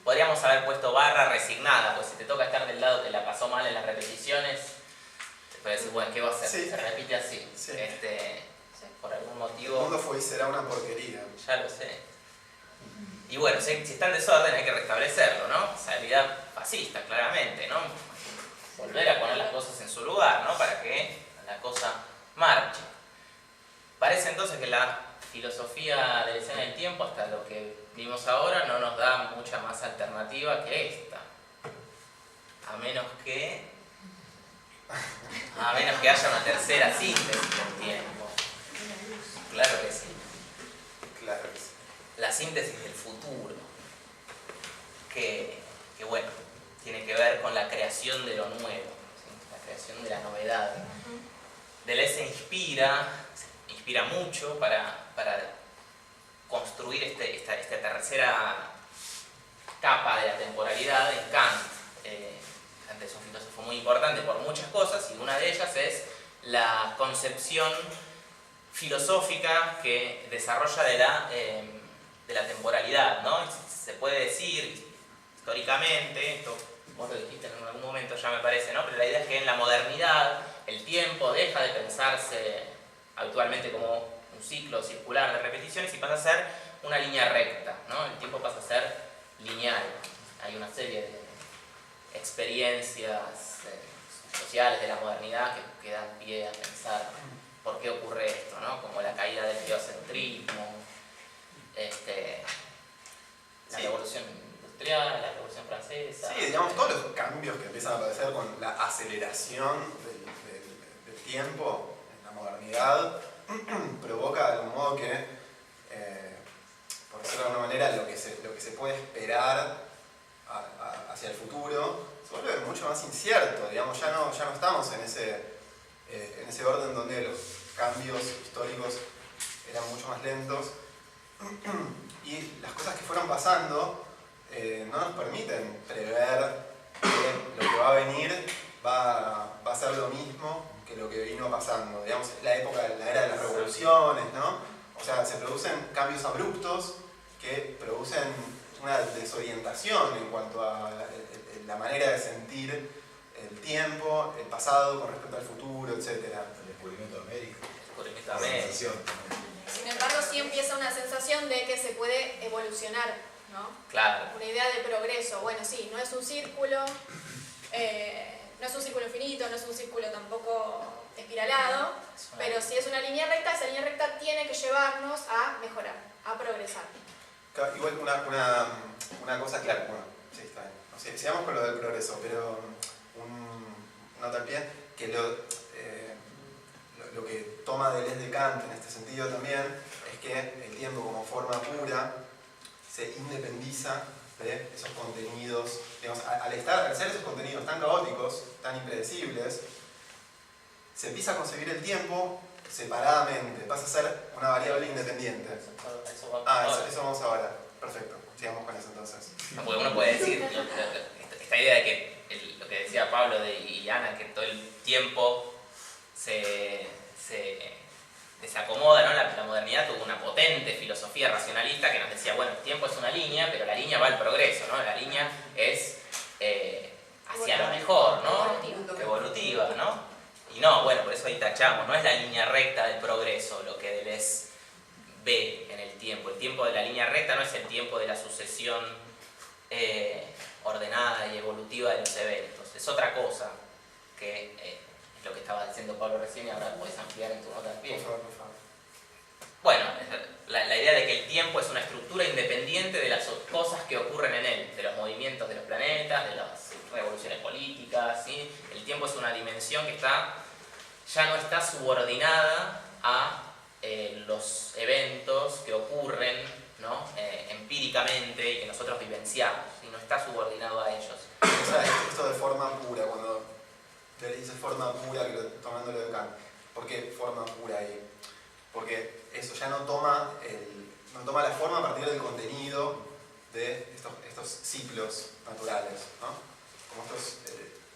Podríamos haber puesto barra resignada, pues si te toca estar del lado que la pasó mal en las repeticiones, te puedes decir, bueno, ¿qué va a hacer? Sí. Se repite así. Sí. Por algún motivo... El mundo fue y será una porquería. Ya lo sé. Y bueno, si está en desorden hay que restablecerlo, ¿no? Salida fascista, claramente, ¿no? Volver a poner las cosas en su lugar, ¿no? Para que la cosa marche. Parece entonces que la filosofía de la escena del tiempo, hasta lo que vimos ahora, no nos da mucha más alternativa que esta. A menos que haya una tercera síntesis del tiempo. Claro que sí. síntesis del futuro, que bueno, tiene que ver con la creación de lo nuevo, ¿sí? La creación de la novedad. Deleuze se inspira mucho para construir esta tercera capa de la temporalidad en Kant. Kant es un filósofo muy importante por muchas cosas, y una de ellas es la concepción filosófica que desarrolla de la temporalidad, ¿no? Se puede decir históricamente, esto vos lo dijiste en algún momento ya me parece, ¿no? Pero la idea es que en la modernidad el tiempo deja de pensarse habitualmente como un ciclo circular de repeticiones y pasa a ser una línea recta, ¿no? El tiempo pasa a ser lineal. Hay una serie de experiencias sociales de la modernidad que dan pie a pensar por qué ocurre esto, ¿no? Como la caída del teocentrismo, la revolución industrial, la revolución francesa. Sí, digamos, todos los cambios que empiezan a aparecer con la aceleración del tiempo en la modernidad provoca de algún modo que, por decirlo de alguna manera, lo que se puede esperar hacia el futuro se vuelve mucho más incierto, digamos, ya no estamos en ese orden donde los cambios históricos eran mucho más lentos y las cosas que fueron pasando no nos permiten prever que lo que va a venir va a ser lo mismo que lo que vino pasando. Digamos, la época, la era de las revoluciones, ¿no? O sea, se producen cambios abruptos que producen una desorientación en cuanto a la manera de sentir el tiempo, el pasado con respecto al futuro, etc. El descubrimiento de América. Sin embargo, sí empieza una sensación de que se puede evolucionar, ¿no? Claro. Una idea de progreso. Bueno, sí, no es un círculo, no es un círculo infinito, no es un círculo tampoco espiralado, pero si es una línea recta, esa línea recta tiene que llevarnos a mejorar, a progresar. Igual una cosa, claro, bueno, sí, está bien. O sea, sigamos con lo del progreso, pero nota al pie que lo que toma Deleuze de Kant en este sentido también es que el tiempo como forma pura se independiza de esos contenidos, digamos, al ser esos contenidos tan caóticos, tan impredecibles, se empieza a concebir el tiempo separadamente, pasa a ser una variable independiente. Eso vamos ahora. Perfecto, sigamos con eso entonces. No, porque uno puede decir esta idea de que lo que decía Pablo y Ana, que todo el tiempo se desacomoda, ¿no? La modernidad tuvo una potente filosofía racionalista que nos decía, bueno, el tiempo es una línea, pero la línea va al progreso, ¿no? La línea es hacia lo mejor, ¿no? Evolutiva, ¿no? Y no, bueno, por eso ahí tachamos, no es la línea recta del progreso lo que Deleuze ve en el tiempo. El tiempo de la línea recta no es el tiempo de la sucesión ordenada y evolutiva de los eventos, es otra cosa que es lo que estaba diciendo Pablo recién y ahora puedes ampliar en tu nota al pie. Por favor. Bueno, la idea de que el tiempo es una estructura independiente de las cosas que ocurren en él, de los movimientos de los planetas, de las revoluciones políticas, ¿sí? El tiempo es una dimensión que ya no está subordinada a los eventos que ocurren, ¿no? Empíricamente y que nosotros vivenciamos, y no está subordinado a ellos. O sea, esto de forma pura, cuando te dice forma pura, tomándolo de Kant, ¿por qué forma pura ahí? Porque eso ya no toma la forma a partir del contenido de estos ciclos naturales, ¿no? Como estos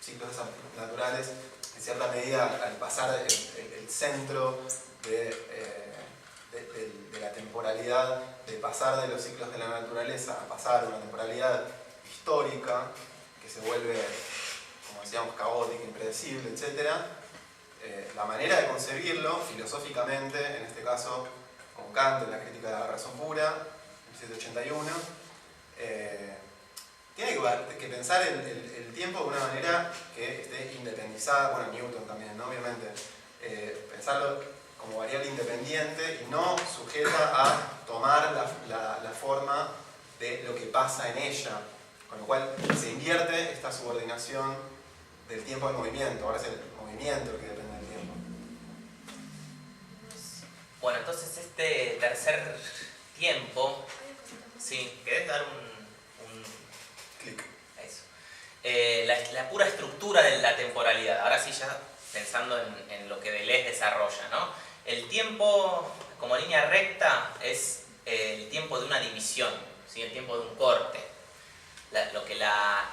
ciclos naturales, en cierta medida, al pasar el centro de la temporalidad, de pasar de los ciclos de la naturaleza a pasar a una temporalidad histórica, que se vuelve, como decíamos, caótica, impredecible, etc. La manera de concebirlo, filosóficamente, en este caso, con Kant, en la crítica de la razón pura, en 1781, tiene que pensar el tiempo de una manera que esté independizada, bueno, Newton también, ¿no? Obviamente, pensarlo como variable independiente y no sujeta a tomar la forma de lo que pasa en ella, con lo cual se invierte esta subordinación del tiempo al movimiento, ahora es el movimiento el que depende del tiempo. Bueno, entonces este tercer tiempo Sí, ¿querés dar un Clic. Eso. La pura estructura de la temporalidad. Ahora sí, ya pensando en lo que Deleuze desarrolla, ¿no? El tiempo como línea recta es el tiempo de una división, ¿sí? El tiempo de un corte. Lo que la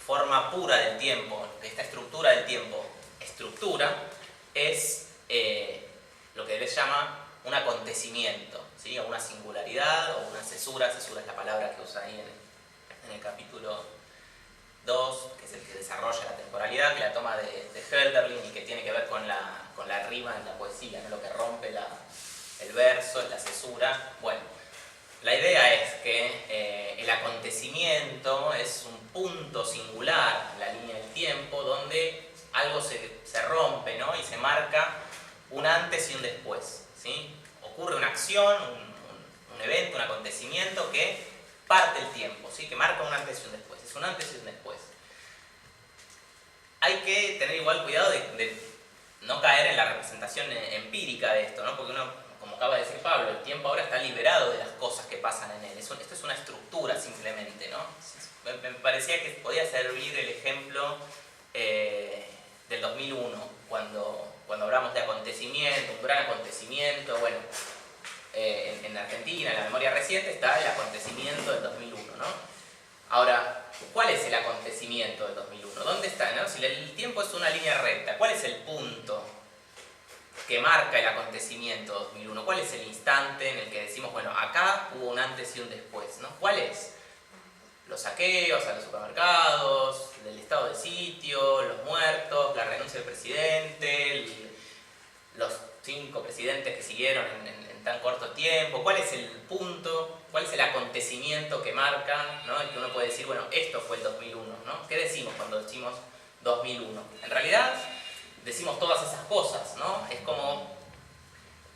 forma pura del tiempo, esta estructura del tiempo, estructura, es lo que Deleuze llama un acontecimiento, ¿sí? O una singularidad o una cesura. Cesura es la palabra que usa ahí en el capítulo 2, que es el que desarrolla la temporalidad, que la toma de Hölderlin y que tiene que ver con la rima en la poesía, ¿no? Lo que rompe el verso, es la cesura. Bueno, la idea es que el acontecimiento es un punto singular en la línea del tiempo donde algo se rompe, ¿no? Y se marca un antes y un después, ¿sí? Ocurre una acción, un evento, un acontecimiento que parte el tiempo, ¿sí? Que marca un antes y un después. Es un antes y un después. Hay que tener igual cuidado de no caer en la representación empírica de esto, ¿no? Porque uno, como acaba de decir Pablo, el tiempo ahora está liberado de las cosas que pasan en él. Esto es una estructura simplemente, ¿no? Me parecía que podía servir el ejemplo del 2001, cuando hablamos de acontecimiento, un gran acontecimiento. Bueno, en Argentina, en la memoria reciente, está el acontecimiento del 2001, ¿no? Ahora, ¿cuál es el acontecimiento del 2001? ¿Dónde está, no? Si el tiempo es una línea recta, ¿cuál es el punto que marca el acontecimiento 2001? ¿Cuál es el instante en el que decimos, bueno, acá hubo un antes y un después, ¿no? ¿Cuál es? Los saqueos a los supermercados, el estado de sitio, los muertos, la renuncia del presidente, los 5 presidentes que siguieron en tan corto tiempo. ¿Cuál es el punto? ¿Cuál es el acontecimiento que marcan, ¿no? Y que uno puede decir, bueno, esto fue el 2001, ¿no? ¿Qué decimos cuando decimos 2001? En realidad decimos todas esas cosas, ¿no? Es como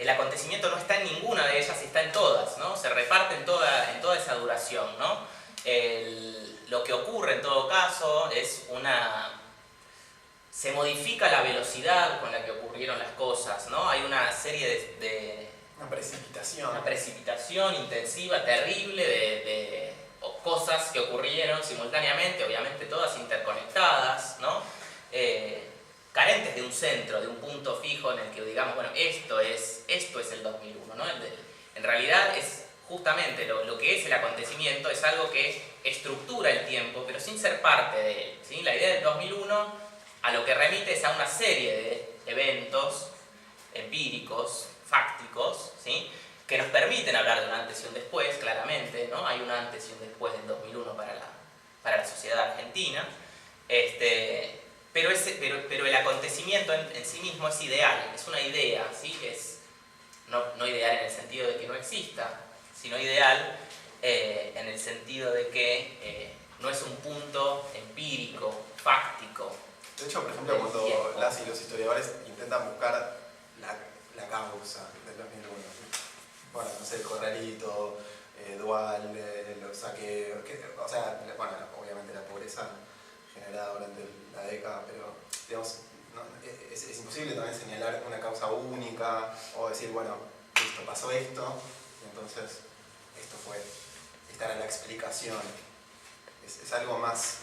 el acontecimiento no está en ninguna de ellas, está en todas, ¿no? Se reparte en toda esa duración, ¿no? Lo que ocurre en todo caso es se modifica la velocidad con la que ocurrieron las cosas, ¿no? Hay una serie de Una precipitación intensiva, terrible, de cosas que ocurrieron simultáneamente, obviamente todas interconectadas, ¿no? Carentes de un centro, de un punto fijo en el que digamos, bueno, esto es el 2001, ¿no? En realidad es justamente lo que es el acontecimiento, es algo que estructura el tiempo, pero sin ser parte de él, ¿sí? La idea del 2001 a lo que remite es a una serie de eventos empíricos, fácticos, ¿sí? Que nos permiten hablar de un antes y un después, claramente, ¿no? Hay un antes y un después del 2001 para la sociedad argentina, pero el acontecimiento en sí mismo es ideal, es una idea, ¿sí? Es no ideal en el sentido de que no exista, sino ideal en el sentido de que no es un punto empírico, fáctico. De hecho, por ejemplo, cuando las y los historiadores intentan buscar la causa del 2001, bueno, no sé, el corralito, Dual, los saqueos, o sea, bueno, obviamente la pobreza generada durante la década, pero digamos, no, es imposible también señalar una causa única o decir, bueno, listo, pasó esto, y entonces esta era la explicación. Es algo más,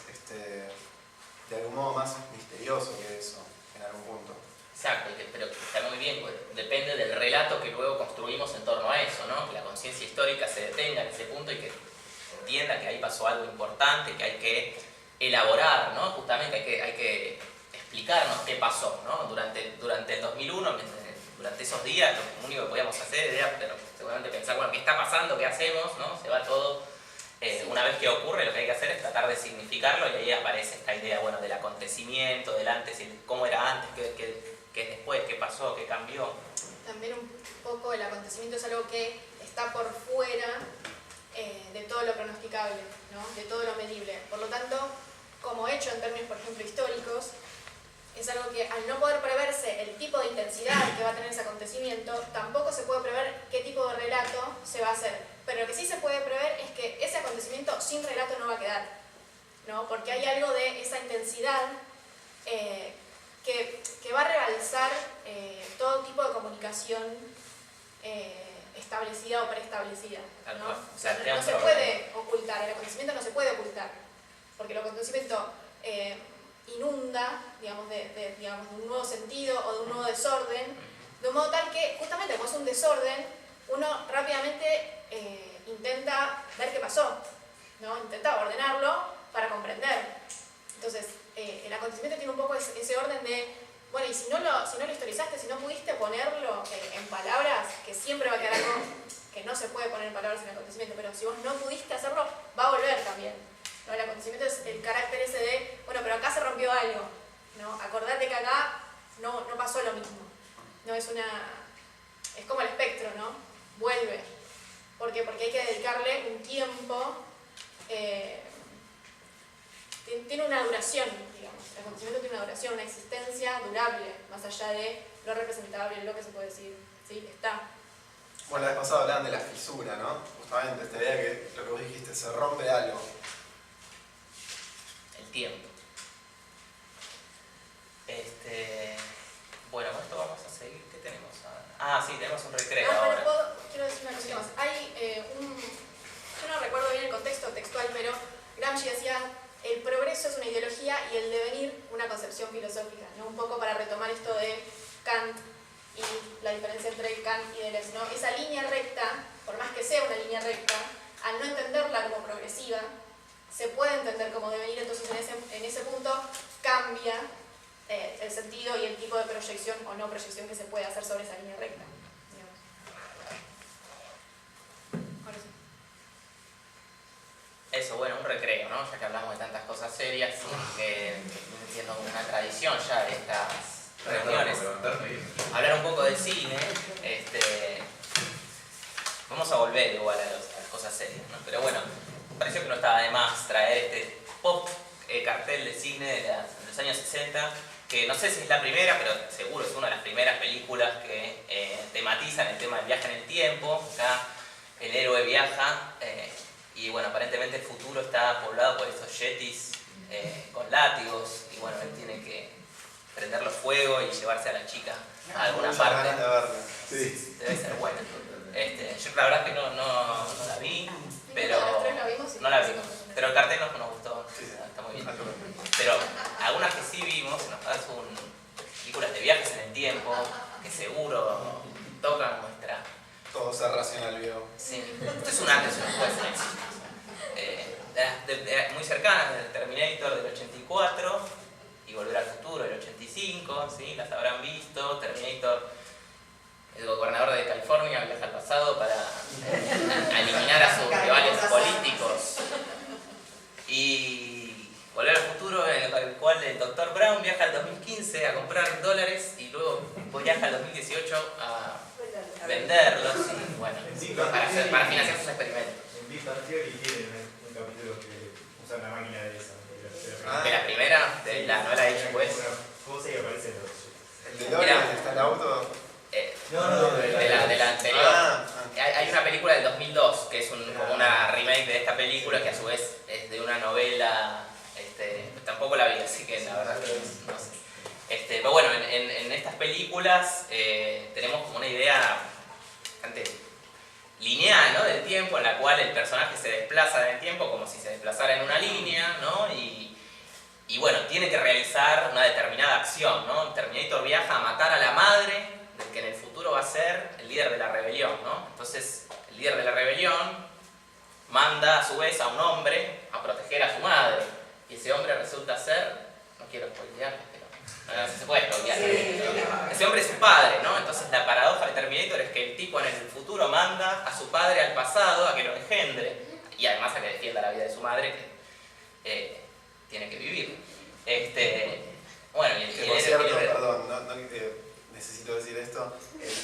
de algún modo más misterioso que eso, en algún punto. Exacto, pero está muy bien, pues, depende del relato que luego construimos en torno a eso, ¿no? Que la conciencia histórica se detenga en ese punto y que entienda que ahí pasó algo importante, que hay que elaborar, ¿no? Justamente hay que explicarnos qué pasó, ¿no? Durante el 2001, durante esos días, lo único que podíamos hacer era seguramente pensar, bueno, ¿qué está pasando? ¿Qué hacemos? ¿No? Se va todo. Una vez que ocurre, lo que hay que hacer es tratar de significarlo, y ahí aparece esta idea, bueno, del acontecimiento, del antes, cómo era antes, qué es después, qué pasó, qué cambió. También un poco el acontecimiento es algo que está por fuera de todo lo pronosticable, ¿no? De todo lo medible. Por lo tanto, como hecho en términos, por ejemplo, históricos, es algo que al no poder preverse el tipo de intensidad que va a tener ese acontecimiento, tampoco se puede prever qué tipo de relato se va a hacer. Pero lo que sí se puede prever es que ese acontecimiento sin relato no va a quedar, ¿no? Porque hay algo de esa intensidad que va a rebalsar todo tipo de comunicación establecida o preestablecida, Tal ¿no? cual. O sea, Plantea no un se problema. puede ocultar, el acontecimiento no se puede ocultar, porque el acontecimiento inunda, digamos, de un nuevo sentido o de un nuevo desorden, de un modo tal que, justamente como es un desorden, uno rápidamente intenta ver qué pasó, ¿no? Intenta ordenarlo para comprender. Entonces, el acontecimiento tiene un poco ese orden de, bueno, y si no lo historizaste, si no pudiste ponerlo en palabras, que siempre va a quedar algo que no se puede poner en palabras en el acontecimiento, pero si vos no pudiste hacerlo, va a volver también, ¿no? El acontecimiento es el carácter ese de, bueno, pero acá se rompió algo, ¿no? Acordate que acá no pasó lo mismo, ¿no? Es como el espectro, ¿no? Vuelve. ¿Por qué? Porque hay que dedicarle un tiempo, tiene una duración, digamos. El acontecimiento tiene una duración, una existencia durable, más allá de lo representable, lo que se puede decir, ¿sí? Está. Bueno, la vez pasada hablaban de la fisura, ¿no? Justamente, esta idea que lo que vos dijiste, se rompe algo. El tiempo. Bueno, con esto vamos a seguir. ¿Qué tenemos ahora? Sí, tenemos un recreo ahora. Quiero decir una cosita más. Yo no recuerdo bien el contexto textual, pero Gramsci decía, el progreso es una ideología y el devenir una concepción filosófica, ¿no? Un poco para retomar esto de Kant y la diferencia entre Kant y Deleuze, ¿no? Esa línea recta, por más que sea una línea recta, al no entenderla como progresiva, se puede entender como devenir, entonces en ese punto cambia el sentido y el tipo de proyección o no proyección que se puede hacer sobre esa línea recta. Ahora sí. Eso, bueno, un recreo, ¿no? Ya que hablamos de tantas cosas serias, que viene siendo una tradición ya de estas reuniones. Hablar un poco de cine, vamos a volver igual a las cosas serias, ¿no? Pero bueno, me pareció que no estaba de más traer este pop cartel de cine de los años 60, que no sé si es la primera, pero seguro es una de las primeras películas que tematizan el tema del viaje en el tiempo. Acá el héroe viaja y bueno, aparentemente el futuro está poblado por estos yetis con látigos y bueno, él tiene que prenderlo fuego y llevarse a la chica a alguna parte. Sí. Debe ser buena. Yo la verdad es que no la vi, pero Los tres la vimos y no la vimos. Pero el cartel nos gustó, Sí. está muy bien. Pero algunas que sí vimos, son películas de viajes en el tiempo, que seguro tocan nuestra... Todo ser racional, vio. Sí, esto es un antes y un después en el cine. Muy cercanas, del Terminator del 84 y Volver al Futuro del 85, ¿sí? Las habrán visto. Terminator, el gobernador de California viaja al pasado para eliminar a sus rivales políticos. Y Volver al Futuro, en el cual el Dr. Brown viaja al 2015 a comprar dólares y luego viaja al 2018 a venderlos y bueno, para financiar sus experimentos. En Big Bang Theory tienen un capítulo que usa una máquina de esa. De la primera, no la he hecho pues. ¿Cómo se aparece ¿El de Lola está el auto? De la anterior. Hay una película del 2002 que es como una remake de esta película que a su vez es de una novela, tampoco la vi, así que la verdad que no sé. Pero bueno, en estas películas tenemos como una idea bastante lineal, ¿no? Del tiempo, en la cual el personaje se desplaza en el tiempo como si se desplazara en una línea, ¿no? Y bueno, tiene que realizar una determinada acción, ¿no? Terminator viaja a matar a la madre del que en el futuro va a ser el líder de la rebelión, ¿no? Entonces, el líder de la rebelión manda a su vez a un hombre a proteger a su madre. Y ese hombre resulta ser, no quiero spoilear, pero no se puede spoilear. Ese hombre es su padre, ¿no? Entonces la paradoja de Terminator es que el tipo en el futuro manda a su padre al pasado a que lo engendre y además a que defienda la vida de su madre que tiene que vivir. Bueno, y Que por cierto, perdón, necesito decir esto,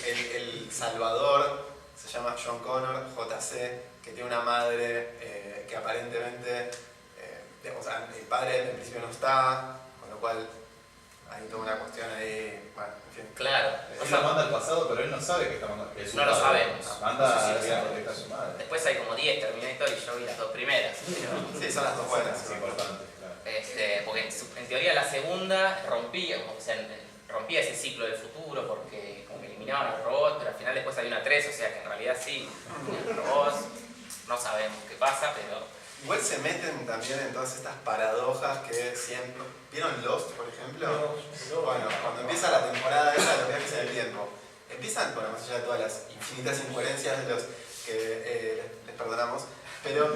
el Salvador se llama John Connor, JC, que tiene una madre que aparentemente, o sea, el padre en principio no está, con lo cual hay toda una cuestión ahí, bueno, en fin. Claro. Él lo manda al pasado, pero él no sabe que está mandando. Que es su No lo padre. sabemos. Manda No sé si a lo sabemos. proteger a su madre. Después hay como 10 Terminator y yo vi las dos primeras. Sí, son las dos Es buenas. importante, claro. Porque en teoría la segunda rompía rompía ese ciclo del futuro porque como que eliminaban a los robots, pero al final después hay una 3, o sea que en realidad sí, los robots, no sabemos qué pasa, pero... Igual se meten también en todas estas paradojas que siempre... ¿Vieron Lost, por ejemplo? Bueno, cuando empieza la temporada esa de los viajes en el tiempo, empiezan, bueno, más allá de todas las infinitas incoherencias de los que les perdonamos, pero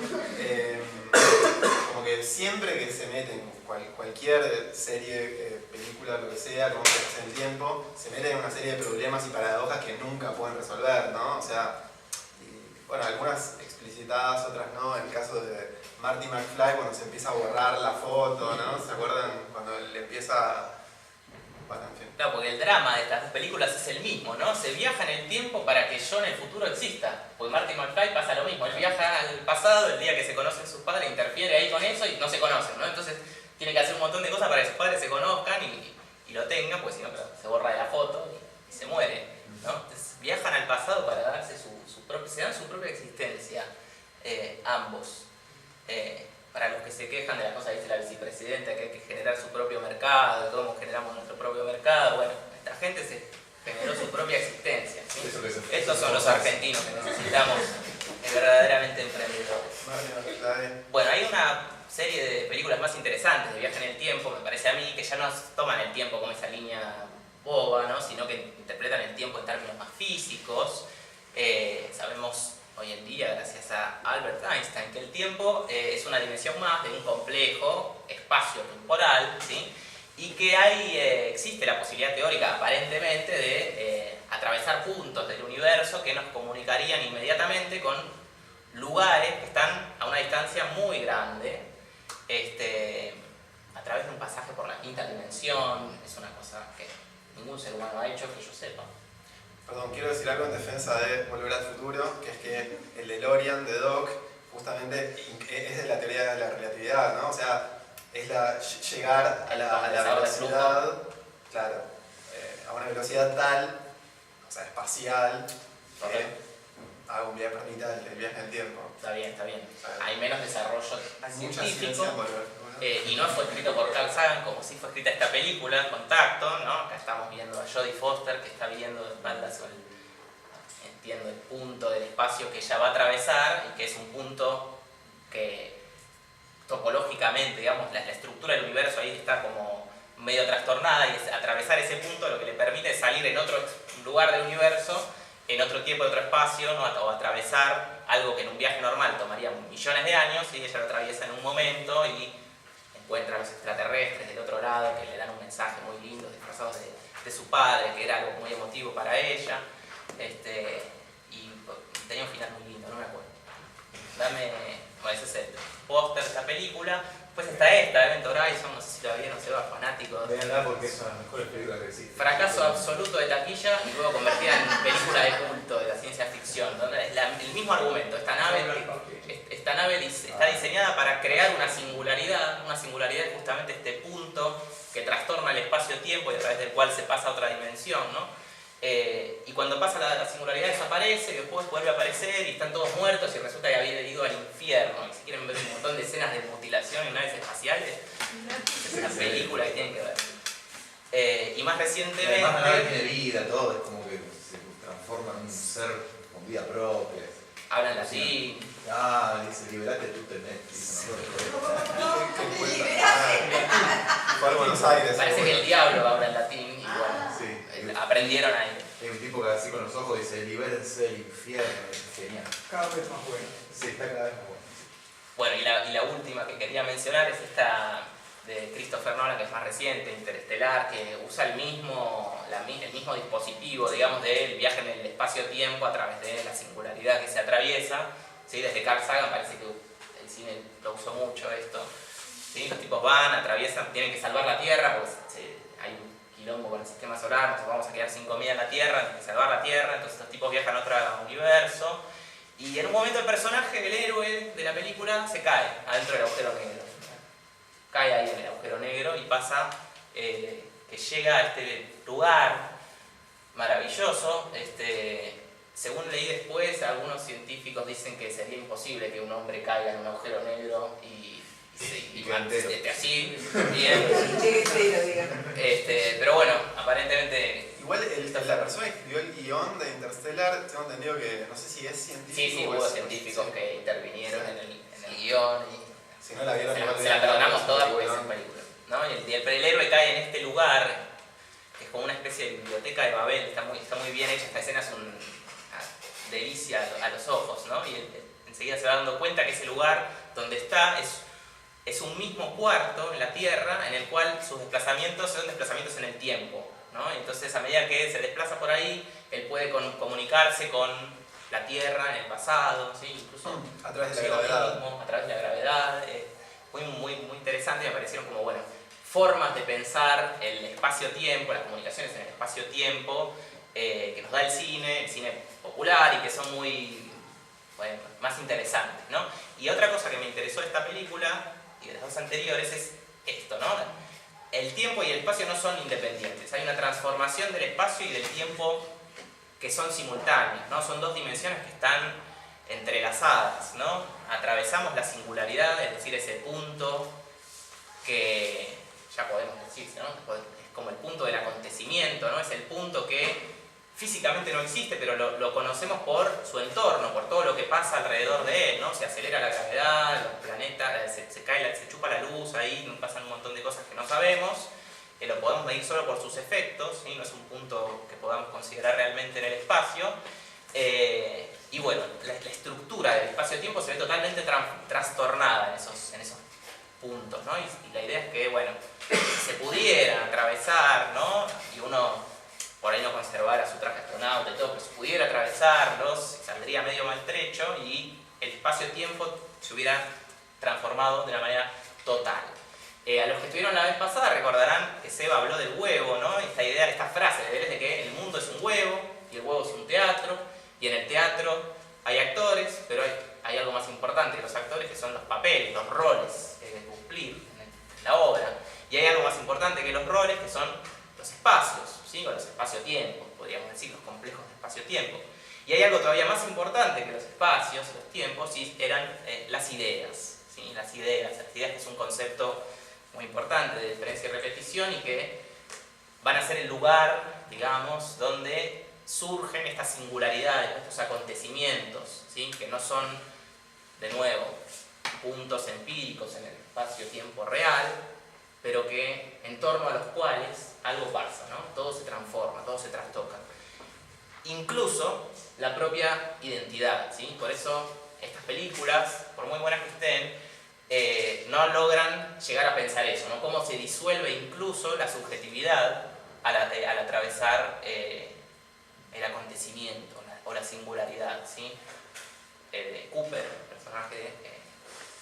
como que siempre que se meten cualquier serie, película, lo que sea, como viajes en el tiempo, se meten en una serie de problemas y paradojas que nunca pueden resolver, ¿no? O sea, bueno, algunas explicitadas, otras no. En el caso de Marty McFly, cuando se empieza a borrar la foto, ¿no? ¿Se acuerdan? Cuando le empieza... Bueno, en fin. Claro, porque el drama de estas dos películas es el mismo, ¿no? Se viaja en el tiempo para que yo en el futuro exista. Porque Marty McFly pasa lo mismo. Él viaja al pasado, el día que se conocen sus padres, interfiere ahí con eso y no se conocen, ¿no? Entonces tiene que hacer un montón de cosas para que sus padres se conozcan y lo tengan, pues si no, claro, se borra de la foto y se muere, ¿no? Entonces viajan al pasado para darse se dan su propia existencia, ambos. Para los que se quejan de las cosas que dice la vicepresidenta, que hay que generar su propio mercado, cómo generamos nuestro propio mercado, bueno, esta gente se generó su propia existencia, ¿sí? Estos son los argentinos que necesitamos verdaderamente emprendedores. Bueno, hay una serie de películas más interesantes de viaje en el tiempo, me parece a mí, que ya no toman el tiempo como esa línea boba, ¿no? Sino que interpretan el tiempo en términos más físicos. Sabemos hoy en día, gracias a Albert Einstein, que el tiempo es una dimensión más de un complejo espacio temporal, ¿sí? Y que existe la posibilidad teórica, aparentemente, de atravesar puntos del universo que nos comunicarían inmediatamente con lugares que están a una distancia muy grande, a través de un pasaje por la quinta dimensión. Es una cosa que ningún ser humano ha hecho, que yo sepa. Perdón, quiero decir algo en defensa de Volver al Futuro, que es que el DeLorean de Doc justamente es de la teoría de la relatividad, ¿no? O sea, es llegar a la velocidad, claro, a una velocidad tal, o sea, espacial, que haga un viaje, permita el viaje en el tiempo. Está bien, está bien. Hay menos desarrollo científico. Y no fue escrito por Carl Sagan como si fue escrita esta película, Contacto, ¿no? Acá estamos viendo a Jodie Foster que está viendo de espaldas entiendo el punto del espacio que ella va a atravesar y que es un punto que topológicamente, digamos, la estructura del universo ahí está como medio trastornada, y es atravesar ese punto lo que le permite es salir en otro lugar del universo, en otro tiempo, en otro espacio, ¿no? O atravesar algo que en un viaje normal tomaría millones de años, y ella lo atraviesa en un momento y encuentra a los extraterrestres del otro lado que le dan un mensaje muy lindo, disfrazados de su padre, que era algo muy emotivo para ella, y tenía un final muy lindo, no me acuerdo. Bueno, ese es el póster de esta película. Pues está esta, Event Horizon, no sé si todavía no se va, fanáticos. Veanla porque es una de las mejores películas que existe. Fracaso absoluto de taquilla y luego convertida en película de culto de la ciencia ficción, donde es el mismo argumento. Esta nave está diseñada para crear una singularidad es justamente este punto que trastorna el espacio-tiempo y a través del cual se pasa a otra dimensión, ¿no? Y cuando pasa la singularidad desaparece y después vuelve a aparecer y están todos muertos y resulta que había ido al infierno. Y si quieren ver un montón de escenas de mutilación en naves espaciales, es una película que tienen que ver. Y más recientemente... Además la nave tiene vida, todo, es como que se transforma en un ser con vida propia. Hablan latín. Dice, liberate tú tenés. Fue a Buenos Aires. Parece que el diablo habla en latín y bueno, Sí. aprendieron ahí. Hay un tipo que así con los ojos dice, libérense del infierno, es genial. Cada vez más bueno. Sí, está cada vez más bueno. Bueno, y la última que quería mencionar es esta de Christopher Nolan, que es más reciente, Interestelar, que usa el mismo dispositivo, digamos, del viaje en el espacio-tiempo a través de la singularidad que se atraviesa, ¿sí? Desde Carl Sagan parece que el cine lo usó mucho esto, ¿sí? Los tipos van, atraviesan, tienen que salvar la Tierra, pues hay un quilombo con el sistema solar, nos vamos a quedar sin comida en la Tierra, tienen que salvar la Tierra, entonces los tipos viajan a otro universo, y en un momento el personaje, el héroe de la película, se cae adentro del agujero negro. Cae ahí en el agujero negro y pasa que llega a este lugar maravilloso. Según leí después, algunos científicos dicen que sería imposible que un hombre caiga en un agujero negro y Sí, Y y que entero. así, bien. Llegue entero, digamos. Pero bueno, aparentemente... Igual la persona que escribió el guión de Interstellar, tengo entendido que no sé si es científico. Sí, o hubo es- científicos sí. que intervinieron en el guión y Si no la vieron, igual se vean, la perdonamos es toda un porque es peliculón. en película, ¿no? Y el héroe cae en este lugar, que es como una especie de biblioteca de Babel, está muy bien hecha, esta escena es una delicia a los ojos, ¿no? Y él enseguida se va dando cuenta que ese lugar donde está es un mismo cuarto en la Tierra en el cual sus desplazamientos son desplazamientos en el tiempo, ¿no? Y entonces a medida que se desplaza por ahí, él puede comunicarse con la Tierra en el pasado, ¿sí? Incluso A través de la consigo gravedad. mismo, a través de la gravedad. Muy interesante, me parecieron como, bueno, formas de pensar el espacio-tiempo, las comunicaciones en el espacio-tiempo, que nos da el cine popular y que son muy, bueno, más interesantes, ¿no? Y otra cosa que me interesó de esta película y de las dos anteriores es esto, ¿no? El tiempo y el espacio no son independientes, hay una transformación del espacio y del tiempo que son simultáneas, ¿no? Son dos dimensiones que están entrelazadas, ¿no? Atravesamos la singularidad, es decir, ese punto que ya podemos decir, ¿no? Es como el punto del acontecimiento, ¿no? Es el punto que físicamente no existe, pero lo conocemos por su entorno, por todo lo que pasa alrededor de él, ¿no? Se acelera la gravedad, los planetas, se chupa la luz, ahí pasan un montón de cosas que no sabemos, lo podemos medir solo por sus efectos, ¿sí? No es un punto que podamos considerar realmente en el espacio. Y bueno, la estructura del espacio-tiempo se ve totalmente trastornada en esos puntos, ¿no? Y la idea es que, bueno, se pudiera atravesar, ¿no? Y uno por ahí no conservara su traje astronauta y todo, pero se pudiera atravesarlos, saldría medio maltrecho y el espacio-tiempo se hubiera transformado de una manera total. A los que estuvieron la vez pasada recordarán que Seba habló del huevo, ¿no? Esta idea, esta frase de él es de que el mundo es un huevo y el huevo es un teatro, y en el teatro hay actores, pero hay algo más importante que los actores, que son los papeles, los roles que hay que cumplir en la obra. Y hay algo más importante que los roles, que son los espacios, ¿sí? O los espacio-tiempos, podríamos decir, los complejos de espacio-tiempo. Y hay algo todavía más importante que los espacios, los tiempos, y eran las ideas, ¿sí? Las ideas que es un concepto muy importante de diferencia y repetición y que van a ser el lugar, digamos, donde surgen estas singularidades, estos acontecimientos, ¿sí? Que no son, de nuevo, puntos empíricos en el espacio-tiempo real, pero que en torno a los cuales algo pasa, ¿no? Todo se transforma, todo se trastoca. Incluso la propia identidad, ¿sí? Por eso estas películas, por muy buenas que estén, no logran llegar a pensar eso, ¿no? Cómo se disuelve incluso la subjetividad al atravesar el acontecimiento o la singularidad, ¿sí? Cooper, el personaje,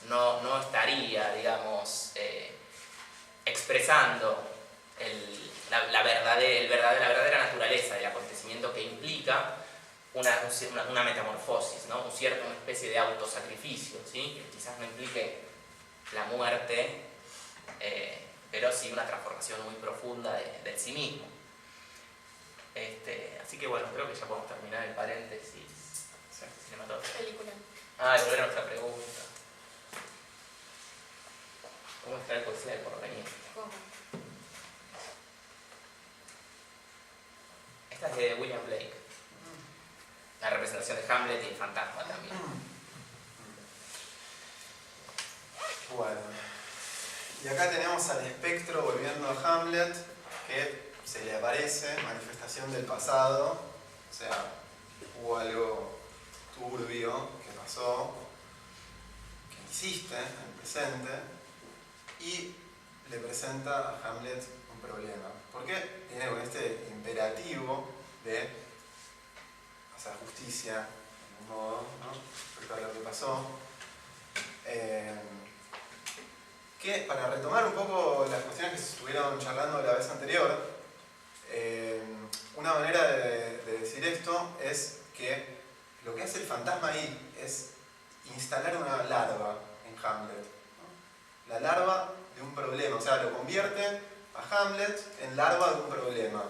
no estaría, digamos, expresando la verdadera naturaleza del acontecimiento que implica una metamorfosis, ¿no? Una especie de autosacrificio, ¿sí? Que quizás no implique la muerte, pero sí una transformación muy profunda del sí mismo. Así que bueno, creo que ya podemos terminar el paréntesis cinematográfico. Película. Volver a nuestra pregunta. ¿Cómo está el poesía del porvenir? ¿Cómo? Esta es de William Blake. La representación de Hamlet y el fantasma también. Bueno. Y acá tenemos al espectro volviendo a Hamlet, que se le aparece, manifestación del pasado, o sea, hubo algo turbio que pasó, que hiciste en el presente, y le presenta a Hamlet un problema. ¿Por qué? Tiene con este imperativo de hacer justicia, de algún modo, ¿no? Respecto a lo que pasó. Que para retomar un poco las cuestiones que se estuvieron charlando la vez anterior, una manera de decir esto es que lo que hace el fantasma ahí es instalar una larva en Hamlet, ¿no? La larva de un problema, o sea, lo convierte a Hamlet en larva de un problema.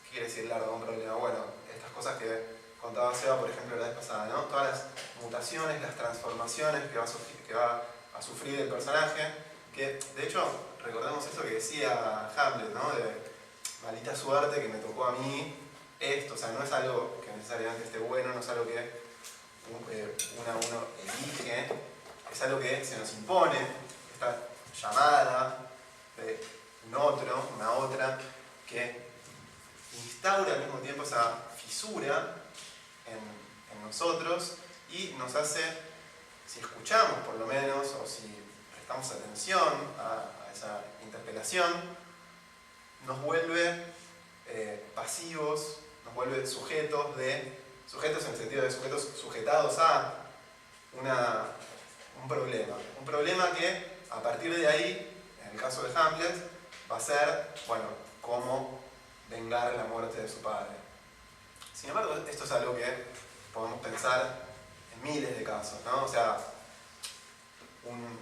¿Qué quiere decir larva de un problema? Bueno, estas cosas que contaba Seba, por ejemplo, la vez pasada, ¿no? Todas las mutaciones, las transformaciones que va sufrir el personaje, que de hecho recordemos eso que decía Hamlet, ¿no? De maldita suerte que me tocó a mí esto, o sea, no es algo que necesariamente esté bueno, no es algo que uno elige, es algo que se nos impone, esta llamada de un otro, una otra, que instaura al mismo tiempo esa fisura en nosotros y nos hace, si escuchamos por lo menos, o si prestamos atención a esa interpelación, nos vuelve pasivos, nos vuelve sujetos en el sentido de sujetos sujetados a un problema que a partir de ahí, en el caso de Hamlet, va a ser, bueno, cómo vengar la muerte de su padre. Sin embargo, esto es algo que podemos pensar en miles de casos, ¿no? O sea, un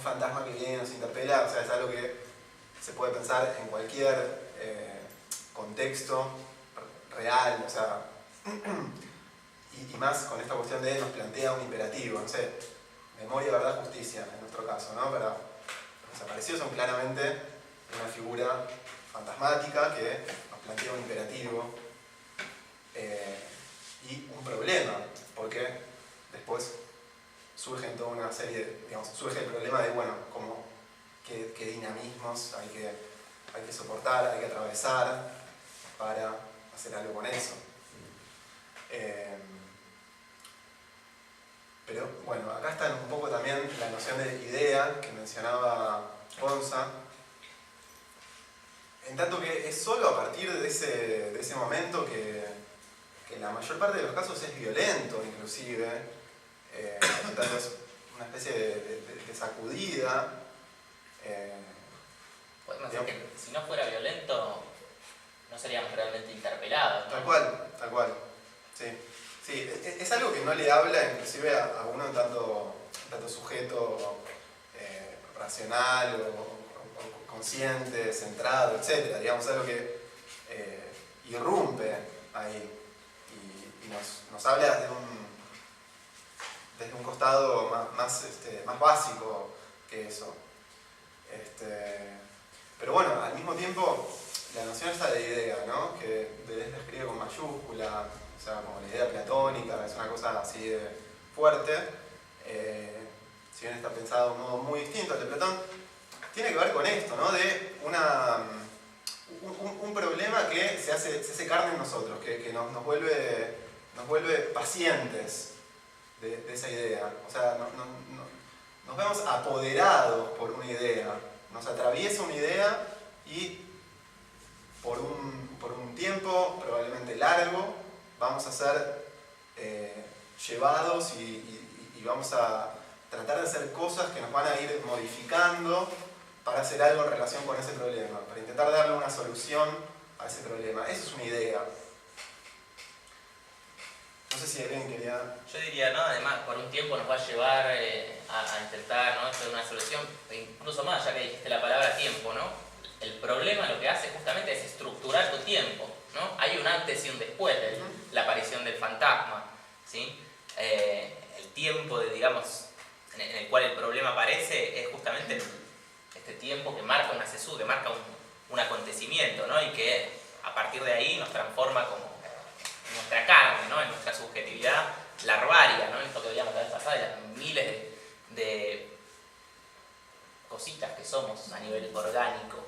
fantasma que viene y nos interpela, o sea, es algo que se puede pensar en cualquier contexto real, o sea, y más con esta cuestión de nos plantea un imperativo, no sé, memoria, verdad, justicia, en nuestro caso, ¿no? Para los desaparecidos son claramente una figura fantasmática que nos plantea un imperativo y un problema, porque después surge toda una serie, digamos, surge el problema de, bueno, qué dinamismos hay que soportar, hay que atravesar para hacer algo con eso. Pero bueno, acá está un poco también la noción de idea que mencionaba Ponza, en tanto que es solo a partir de ese momento que la mayor parte de los casos es violento, inclusive, en tanto es una especie de sacudida. Podemos decir que si no fuera violento, no seríamos realmente interpelados, ¿no? Tal cual, sí. Sí, es algo que no le habla inclusive a uno en tanto sujeto racional o consciente, centrado, etc. Digamos, algo que irrumpe ahí y nos habla desde un costado más básico que eso. Pero bueno, al mismo tiempo, la noción esta de idea, ¿no? Que Deleuze escribe con mayúscula, o sea, como la idea platónica, es una cosa así de fuerte, si bien está pensado de un modo muy distinto al de Platón, tiene que ver con esto, ¿no? De un problema que se hace carne en nosotros, que nos vuelve pacientes de esa idea. O sea, nos vemos apoderados por una idea, nos atraviesa una idea y por un tiempo probablemente largo vamos a ser llevados y vamos a tratar de hacer cosas que nos van a ir modificando para hacer algo en relación con ese problema, para intentar darle una solución a ese problema. Eso es una idea. No sé si alguien quería... Yo diría, ¿no? Además, por un tiempo nos va a llevar a intentar, ¿no?, hacer una solución, e incluso más, ya que dijiste la palabra tiempo, ¿no? El problema lo que hace justamente es estructurar tu tiempo, ¿no? Hay un antes y un después de la aparición del fantasma, ¿sí? El tiempo, digamos, en el cual el problema aparece es justamente este tiempo que marca una sesu, que marca un acontecimiento, ¿no? Y que a partir de ahí nos transforma como en nuestra carne, ¿no? En nuestra subjetividad larvaria, ¿no? Esto que veíamos la vez pasada, de las miles de cositas que somos a nivel orgánico.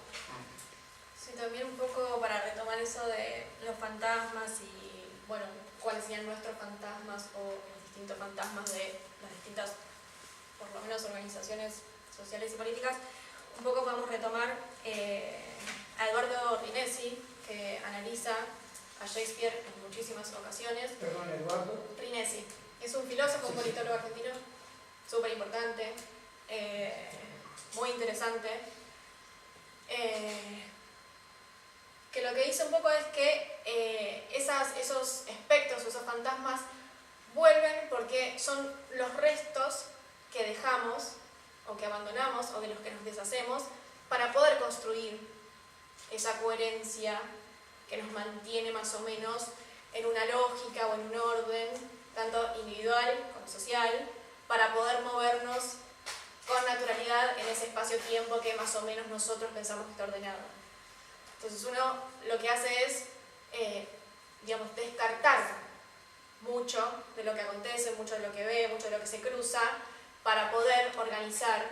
Sí, también un poco para retomar eso de los fantasmas y, bueno, cuáles serían nuestros fantasmas o los distintos fantasmas de las distintas, por lo menos, organizaciones sociales y políticas. Un poco podemos retomar a Eduardo Rinesi, que analiza a Shakespeare en muchísimas ocasiones. Perdón, Eduardo. Rinesi es un filósofo, un politólogo argentino, súper importante, muy interesante, que lo que dice un poco es que esos espectros, esos fantasmas, vuelven porque son los restos que dejamos o que abandonamos o de los que nos deshacemos para poder construir esa coherencia que nos mantiene más o menos en una lógica o en un orden, tanto individual como social, para poder movernos con naturalidad en ese espacio-tiempo que más o menos nosotros pensamos que está ordenado. Entonces uno lo que hace es, digamos, descartar mucho de lo que acontece, mucho de lo que ve, mucho de lo que se cruza, para poder organizar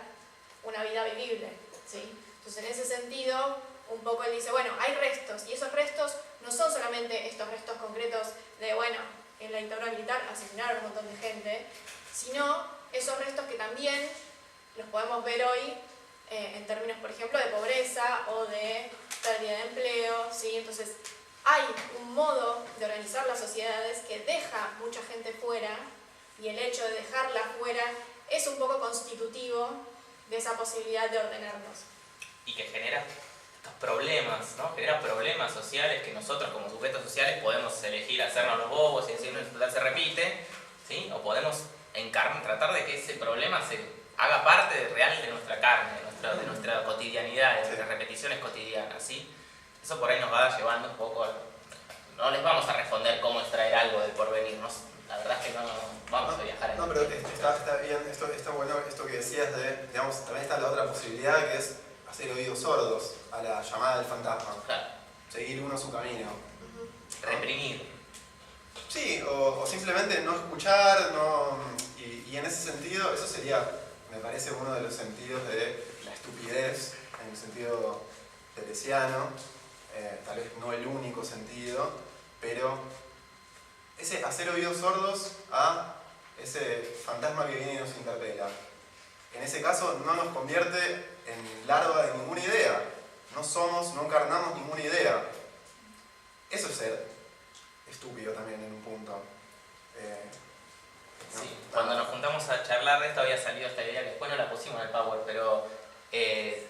una vida vivible, ¿sí? Entonces en ese sentido, un poco él dice, bueno, hay restos, y esos restos no son solamente estos restos concretos de, bueno, en la dictadura militar asesinaron a un montón de gente, sino esos restos que también los podemos ver hoy en términos, por ejemplo, de pobreza o de pérdida de empleo, ¿sí? Entonces, hay un modo de organizar las sociedades que deja mucha gente fuera, y el hecho de dejarla fuera es un poco constitutivo de esa posibilidad de ordenarnos. Y que genera estos problemas, ¿no? Genera problemas sociales que nosotros como sujetos sociales podemos elegir hacernos los bobos y decir, no, en total se repite, ¿sí? O podemos tratar de que ese problema se haga parte real de nuestra carne, de nuestra cotidianidad, de nuestras repeticiones cotidianas, ¿sí? Eso por ahí nos va llevando un poco a... No les vamos a responder cómo extraer algo del porvenir, ¿no? La verdad es que no vamos a viajar en No, pero está bien, está bueno esto que decías de, digamos, también está la otra posibilidad que es hacer oídos sordos a la llamada del fantasma. Claro. Seguir uno su camino. Reprimir. Sí, o simplemente no escuchar, y en ese sentido, eso sería, me parece, uno de los sentidos de la estupidez, en el sentido teresiano, tal vez no el único sentido, pero ese hacer oídos sordos a ese fantasma que viene y nos interpela. En ese caso no nos convierte en larva de ninguna idea. No encarnamos ninguna idea. Eso es ser estúpido también en un punto. Sí, cuando nos juntamos a charlar de esto había salido esta idea que después no la pusimos en el Power, pero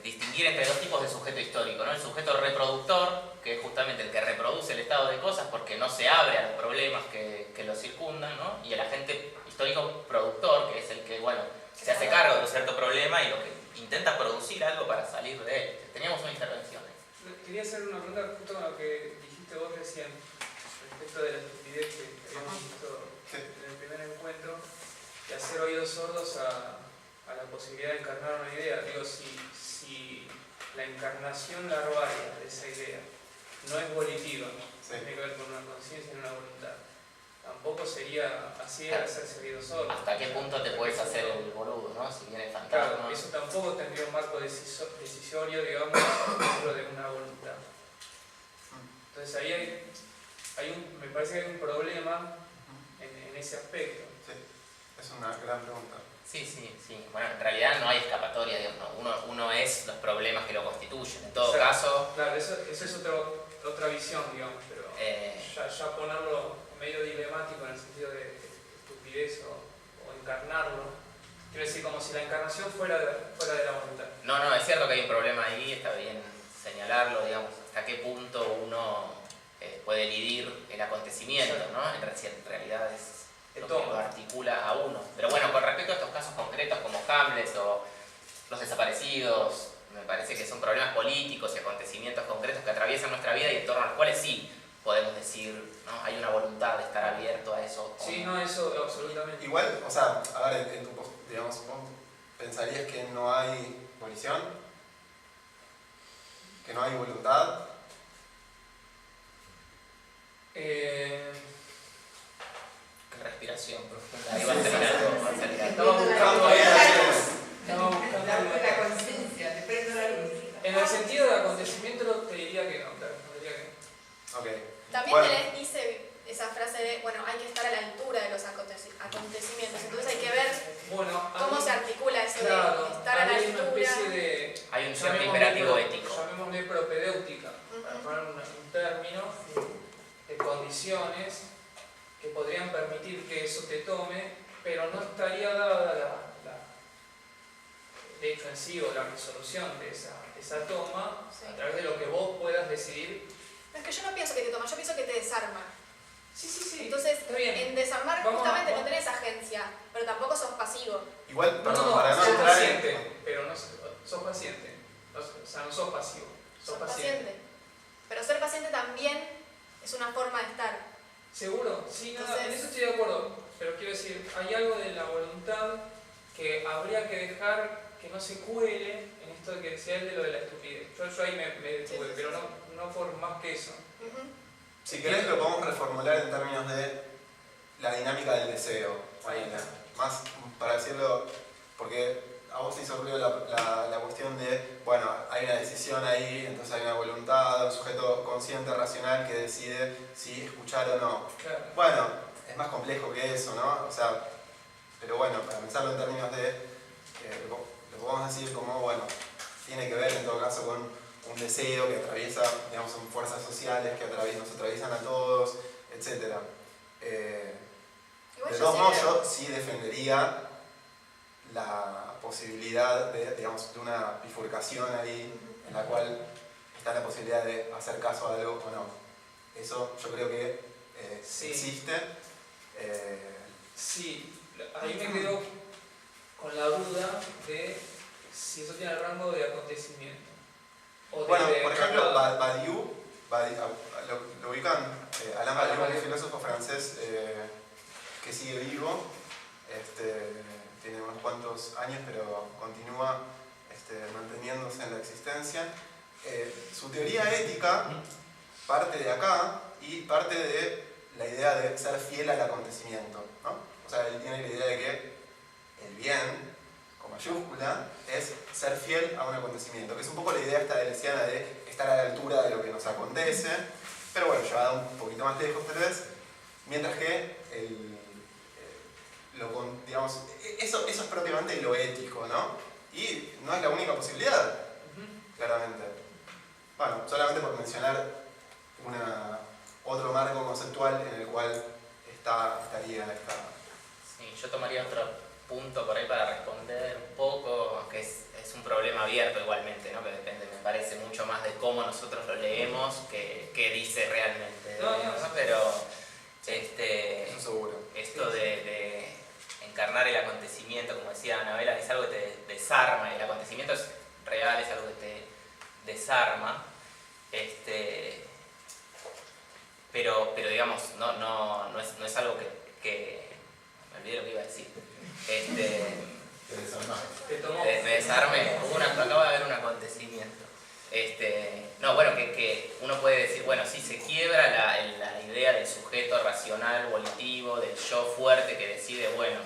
distinguir entre dos tipos de sujeto histórico, ¿no? El sujeto reproductor, que es justamente el que reproduce el estado de cosas porque no se abre a los problemas que lo circundan, ¿no? Y el agente histórico productor, que es el que, bueno, se hace cargo de un cierto problema y lo que intenta producir algo para salir de él. Teníamos una intervención. Quería hacer una pregunta justo con lo que dijiste vos recién, respecto de la estupidez que habíamos visto en el primer encuentro, de hacer oídos sordos a la posibilidad de encarnar una idea. Digo, si la encarnación larvaria de esa idea no es volitiva, tiene que ver con una conciencia y una voluntad, tampoco sería así hacerse oídos sordos. ¿Hasta qué punto te puedes hacer el boludo, no? Si viene el fantasma. Claro, eso tampoco tendría un marco decisorio, digamos, dentro de una voluntad. Entonces ahí me parece que hay un problema en ese aspecto. Sí, es una gran pregunta. Sí. Bueno, en realidad no hay escapatoria, digamos, ¿no? Uno es los problemas que lo constituyen. En todo caso... Claro, eso es otra visión, digamos, pero ya ponerlo medio dilemático en el sentido de estupidez o encarnarlo. Quiero decir, como si la encarnación fuera de la voluntad. No, es cierto que hay un problema ahí, está bien señalarlo, digamos, hasta qué punto uno puede elidir el acontecimiento, ¿no? En realidad es lo que lo articula a uno. Pero bueno, con respecto a estos casos concretos como Hamlet o los desaparecidos, me parece que son problemas políticos y acontecimientos concretos que atraviesan nuestra vida y en torno a los cuales sí podemos decir, ¿no? Hay una voluntad de estar abierto a eso. Sí, no, eso absolutamente. Igual, o sea, a ver, digamos, ¿vos pensarías que no hay volición? ¿Que no hay voluntad? Qué respiración profunda. Ahí va a terminar Marcelita. Estamos buscando la conciencia, te prendo la luz. En el sentido de acontecimiento te diría que no, claro, diría que no. Ok. También Deleuze dice esa frase de, bueno, hay que estar a la altura de los acontecimientos, entonces hay que ver cómo se articula eso de estar a la altura. Hay un cierto imperativo ético. Llamémosle propedéutica, para poner un término de condiciones que podrían permitir que eso te tome, pero no estaría dada el hecho en sí o la resolución de esa toma a través de lo que vos puedas decidir. No, es que yo no pienso que te toma, yo pienso que te desarma. Sí. Entonces, está bien. en desarmar justamente no tenés agencia, pero tampoco sos pasivo. Igual, perdón, No, para no sos entrar paciente, pero no sos paciente. O sea, no sos pasivo, sos paciente. Pero ser paciente también es una forma de estar. ¿Seguro? Sí, Entonces, en eso estoy de acuerdo. Pero quiero decir, hay algo de la voluntad que habría que dejar que no se cuele en esto de que decía él de lo de la estupidez. Yo ahí me detuve, pero no por más que eso. Si querés lo podemos reformular en términos de la dinámica del deseo. Más para decirlo, porque a vos te hizo ruido la cuestión de, bueno, hay una decisión ahí, entonces hay una voluntad, un sujeto consciente, racional, que decide si escuchar o no. Claro. Bueno, es más complejo que eso, ¿no? O sea, pero bueno, para pensarlo en términos de, lo podemos decir como, bueno, tiene que ver en todo caso con un deseo que atraviesa, digamos, son fuerzas sociales que nos atraviesan a todos, etc. De todos modos, yo sí defendería la posibilidad de, digamos, de una bifurcación ahí en la cual está la posibilidad de hacer caso a algo o no. Eso yo creo que sí. existe. Sí, ahí me quedo con la duda de si eso tiene el rango de acontecimiento. Bueno, por ejemplo, Badiou, lo ubican, Alain Badiou, un filósofo francés que sigue vivo, tiene unos cuantos años, pero continúa manteniéndose en la existencia. Su teoría ética parte de acá y parte de la idea de ser fiel al acontecimiento, ¿no? O sea, él tiene la idea de que el bien, con mayúscula, es ser fiel a un acontecimiento, que es un poco la idea esta deleuziana de estar a la altura de lo que nos acontece, pero bueno, llevada un poquito más lejos tal vez, mientras que digamos, eso es propiamente lo ético, ¿no? Y no es la única posibilidad, claramente. Bueno, solamente por mencionar otro marco conceptual en el cual estaría esta... Sí, yo tomaría otro punto por ahí para responder un poco, que es un problema abierto igualmente, ¿no? Que depende, me parece, mucho más de cómo nosotros lo leemos que dice realmente. No, pero eso seguro. Esto de encarnar el acontecimiento, como decía Anabela, es algo que te desarma, el acontecimiento es real, es algo que te desarma, pero digamos, no es algo que me olvidé lo que iba a decir. Me desarme, acaba de haber un acontecimiento. Bueno, que uno puede decir, bueno, sí, se quiebra la idea del sujeto racional, volitivo, del yo fuerte que decide, bueno,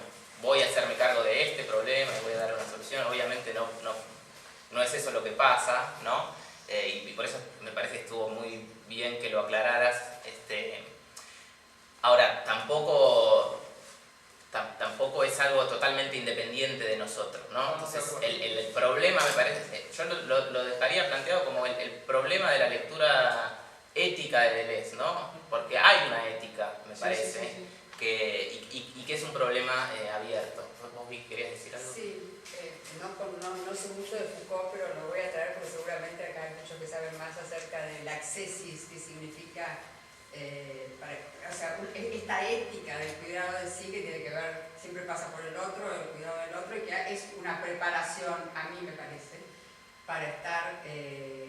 voy a hacerme cargo de este problema y voy a dar una solución. Obviamente no es eso lo que pasa, ¿no? Y por eso me parece que estuvo muy bien que lo aclararas. Ahora, tampoco es algo totalmente independiente de nosotros, ¿no? Entonces, el problema, me parece, yo lo dejaría planteado como el problema de la lectura ética de Deleuze, ¿no? Porque hay una ética, me parece, sí. y que es un problema abierto. ¿Vos querías decir algo? Sí, no sé mucho de Foucault, pero lo voy a traer porque seguramente acá hay muchos que saben más acerca del accessis, que significa, o sea, esta ética del cuidado de sí que tiene que ver, siempre pasa por el otro, el cuidado del otro, y que es una preparación, a mí me parece, para estar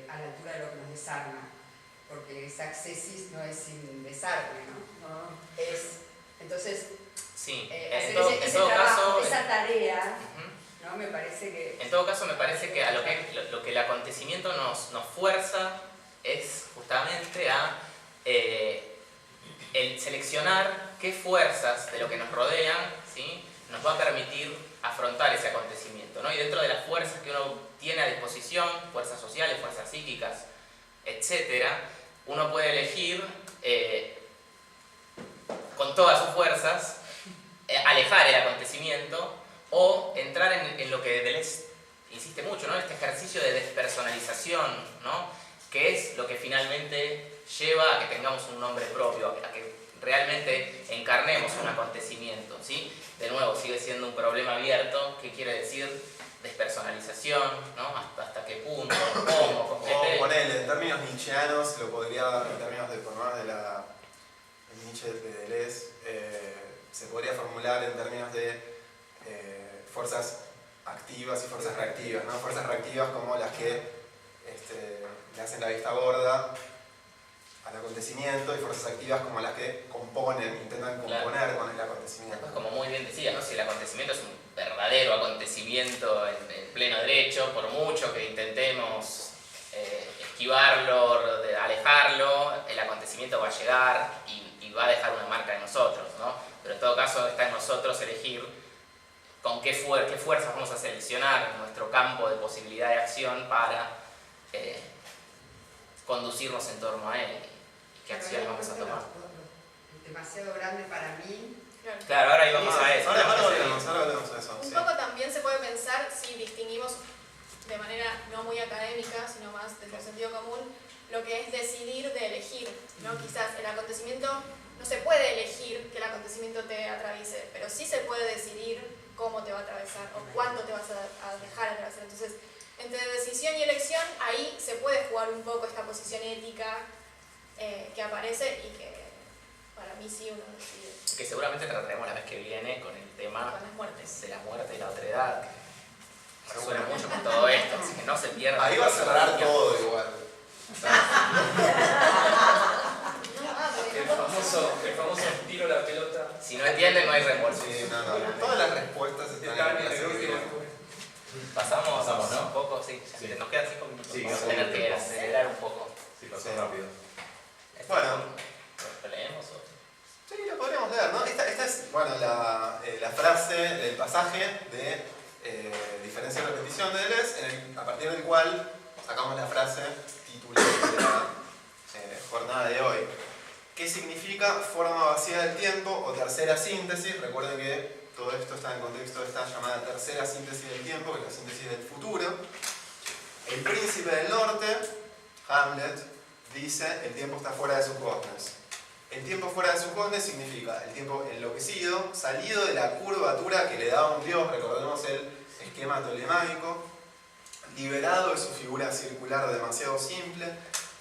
a la altura de lo que nos desarma, porque ese accessis no es sin desarme, ¿no? Entonces, sí, hacer en todo caso, esa tarea, ¿no? Me parece que... En todo caso, me parece que a lo que el acontecimiento nos fuerza es justamente a el seleccionar qué fuerzas de lo que nos rodean, ¿sí?, nos va a permitir afrontar ese acontecimiento, ¿no? Y dentro de las fuerzas que uno tiene a disposición, fuerzas sociales, fuerzas psíquicas, etc., uno puede elegir con todas sus fuerzas alejar el acontecimiento o entrar en lo que Deleuze insiste mucho, ¿no? Este ejercicio de despersonalización, ¿no? Que es lo que finalmente lleva a que tengamos un nombre propio, a que realmente encarnemos un acontecimiento, ¿sí? De nuevo, sigue siendo un problema abierto. ¿Qué quiere decir despersonalización? ¿No? ¿Hasta qué punto? ¿Cómo? O ponele, en términos nietzscheanos, lo podría, en términos de Nietzsche de Deleuze, se podría formular en términos de fuerzas activas y fuerzas reactivas, ¿no? Fuerzas reactivas como las que le hacen la vista gorda al acontecimiento, y fuerzas activas como las que intentan componer con el acontecimiento. Pues como muy bien a llegar y va a dejar una marca en nosotros, ¿no? Pero en todo caso está en nosotros elegir con qué fuerzas vamos a seleccionar nuestro campo de posibilidad de acción para conducirnos en torno a él y qué acciones vamos a tomar. Demasiado grande para mí. Claro, ahora íbamos a eso. Ahora hablamos de eso. Un Sí. poco también se puede pensar si distinguimos de manera no muy académica, sino más desde el sentido común, lo que es decidir de elegir, ¿no? Quizás el acontecimiento, no se puede elegir que el acontecimiento te atraviese, pero sí se puede decidir cómo te va a atravesar o cuánto te vas a dejar atravesar. Entonces, entre decisión y elección, ahí se puede jugar un poco esta posición ética que aparece y que para mí sí uno decide. Que seguramente trataremos la vez que viene con el tema Con las muertes. de la muerte y la otredad, que resuena mucho con todo esto, así que no se pierda. Ahí va a cerrar todo igual. El famoso tiro la pelota. Si no entienden, no hay reembolso. Sí, no. Todas las respuestas están en la serie. Pasamos, ¿no? un poco, sí. Sí. Nos quedan 5 minutos. Sí, Vamos a queda tener que poco. acelerar un poco. Sí, pasó Sí. rápido. Bueno. ¿Lo leemos o...? Sí, lo podríamos leer, ¿no? Esta es, bueno, la frase del pasaje de diferencia y repetición de Deleuze, a partir del cual sacamos la frase titular de la jornada de hoy. ¿Qué significa forma vacía del tiempo o tercera síntesis? Recuerden que todo esto está en el contexto de esta llamada tercera síntesis del tiempo, que es la síntesis del futuro. El príncipe del norte, Hamlet, dice: el tiempo está fuera de sus bordes. El tiempo fuera de sus bordes significa el tiempo enloquecido, salido de la curvatura que le daba un dios, recordemos el esquema tolemaico, liberado de su figura circular demasiado simple,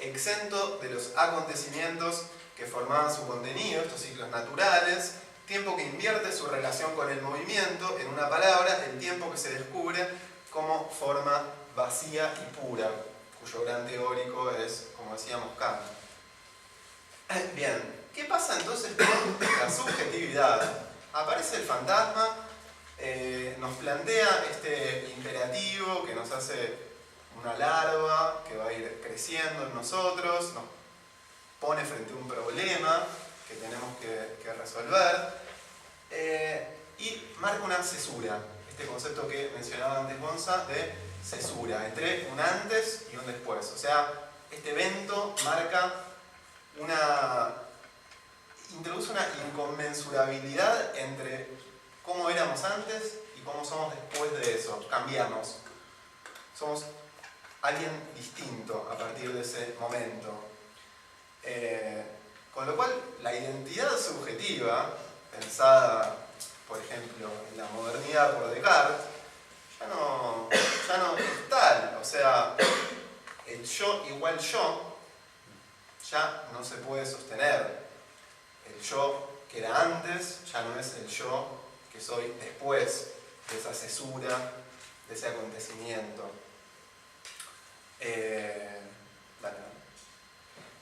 exento de los acontecimientos que formaban su contenido, estos ciclos naturales, tiempo que invierte su relación con el movimiento, en una palabra, el tiempo que se descubre como forma vacía y pura, cuyo gran teórico es, como decíamos, Kant. Bien, ¿qué pasa entonces con la subjetividad? Aparece el fantasma, nos plantea este imperativo que nos hace una larva que va a ir creciendo en nosotros, nos pone frente a un problema que tenemos que resolver y marca una cesura, este concepto que mencionaba antes Gonza de cesura, entre un antes y un después. O sea, este evento introduce una inconmensurabilidad entre cómo éramos antes y cómo somos después de eso. Cambiamos. Somos alguien distinto a partir de ese momento. Con lo cual, la identidad subjetiva, pensada, por ejemplo, en la modernidad por Descartes, ya no es tal. O sea, el yo igual yo ya no se puede sostener. El yo que era antes ya no es el yo que soy después de esa cesura, de ese acontecimiento.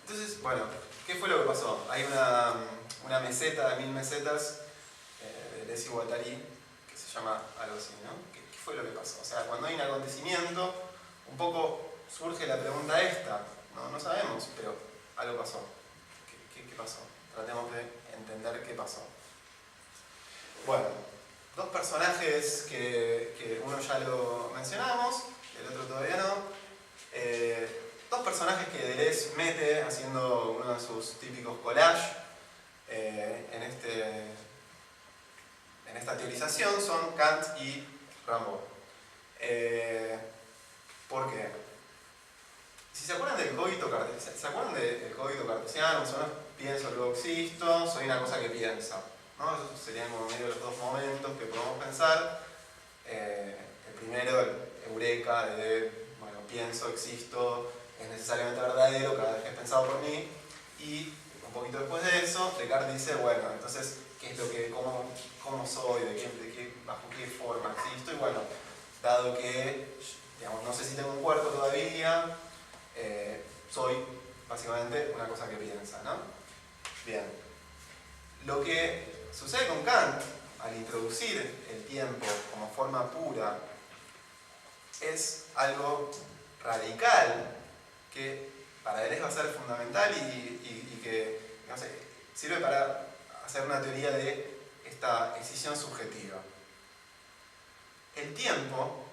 Entonces, bueno, ¿qué fue lo que pasó? Hay una meseta de 1000 mesetas de Deleuze y Guattari que se llama algo así, ¿no? ¿Qué fue lo que pasó? O sea, cuando hay un acontecimiento, un poco surge la pregunta esta. No sabemos, pero algo pasó. ¿Qué pasó? Tratemos de entender qué pasó. Bueno, dos personajes que uno ya lo mencionamos, el otro todavía no. Dos personajes que Deleuze mete haciendo uno de sus típicos collages en esta teorización son Kant y Rimbaud. ¿Por qué? Si se acuerdan del cogito cartesiano, son pienso, luego existo, soy una cosa que piensa, ¿no? Esos serían como medio los dos momentos que podemos pensar. El primero, el eureka, de bueno, pienso, existo, es necesariamente verdadero cada vez que es pensado por mí. Y un poquito después de eso, Descartes dice, bueno, entonces, ¿qué es lo que, cómo soy, bajo qué forma existo? Y bueno, dado que, digamos, no sé si tengo un cuerpo todavía, soy básicamente una cosa que piensa, ¿no? Bien. Lo que sucede con Kant, al introducir el tiempo como forma pura, es algo radical que para él va a ser fundamental y que no sé, sirve para hacer una teoría de esta escisión subjetiva. El tiempo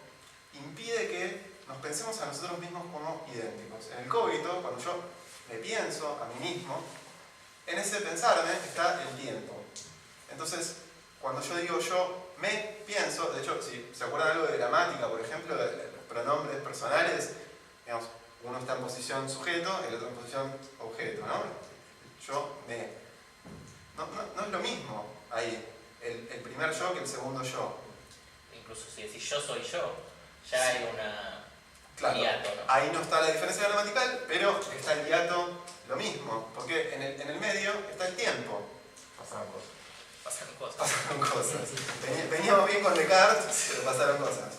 impide que nos pensemos a nosotros mismos como idénticos. En el cogito, cuando yo me pienso a mí mismo, en ese pensarme está el tiempo. Entonces, cuando yo digo yo me pienso, de hecho, si se acuerdan algo de gramática, por ejemplo, de los pronombres personales, digamos, uno está en posición sujeto, el otro en posición objeto, ¿no? Yo me. No es lo mismo ahí, el primer yo que el segundo yo. Incluso si decís yo soy yo, ya hay una... Claro, hiato, ¿no? ahí no está la diferencia gramatical, pero está el hiato lo mismo, porque en el medio está el tiempo. Pasaron cosas. Pasaron cosas. Veníamos bien con Descartes, pero pasaron cosas.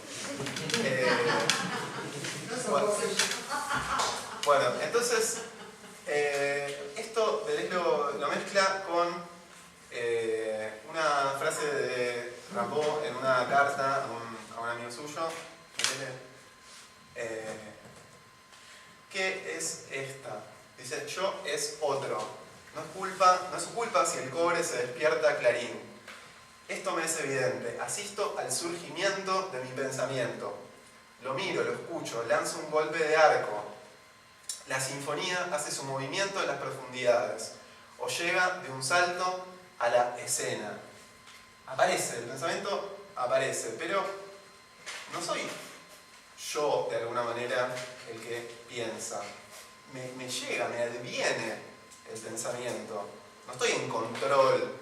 Bueno, entonces, esto Deleuze lo mezcla con una frase de Rimbaud en una carta a un amigo suyo, que es esta. Dice, yo es otro. No es su culpa si el cobre se despierta clarín. Esto me es evidente. Asisto al surgimiento de mi pensamiento. Lo miro, lo escucho, lanzo un golpe de arco. La sinfonía hace su movimiento en las profundidades. O llega de un salto a la escena. Aparece, el pensamiento aparece, pero no soy yo de alguna manera el que piensa. Me llega, me adviene el pensamiento. No estoy en control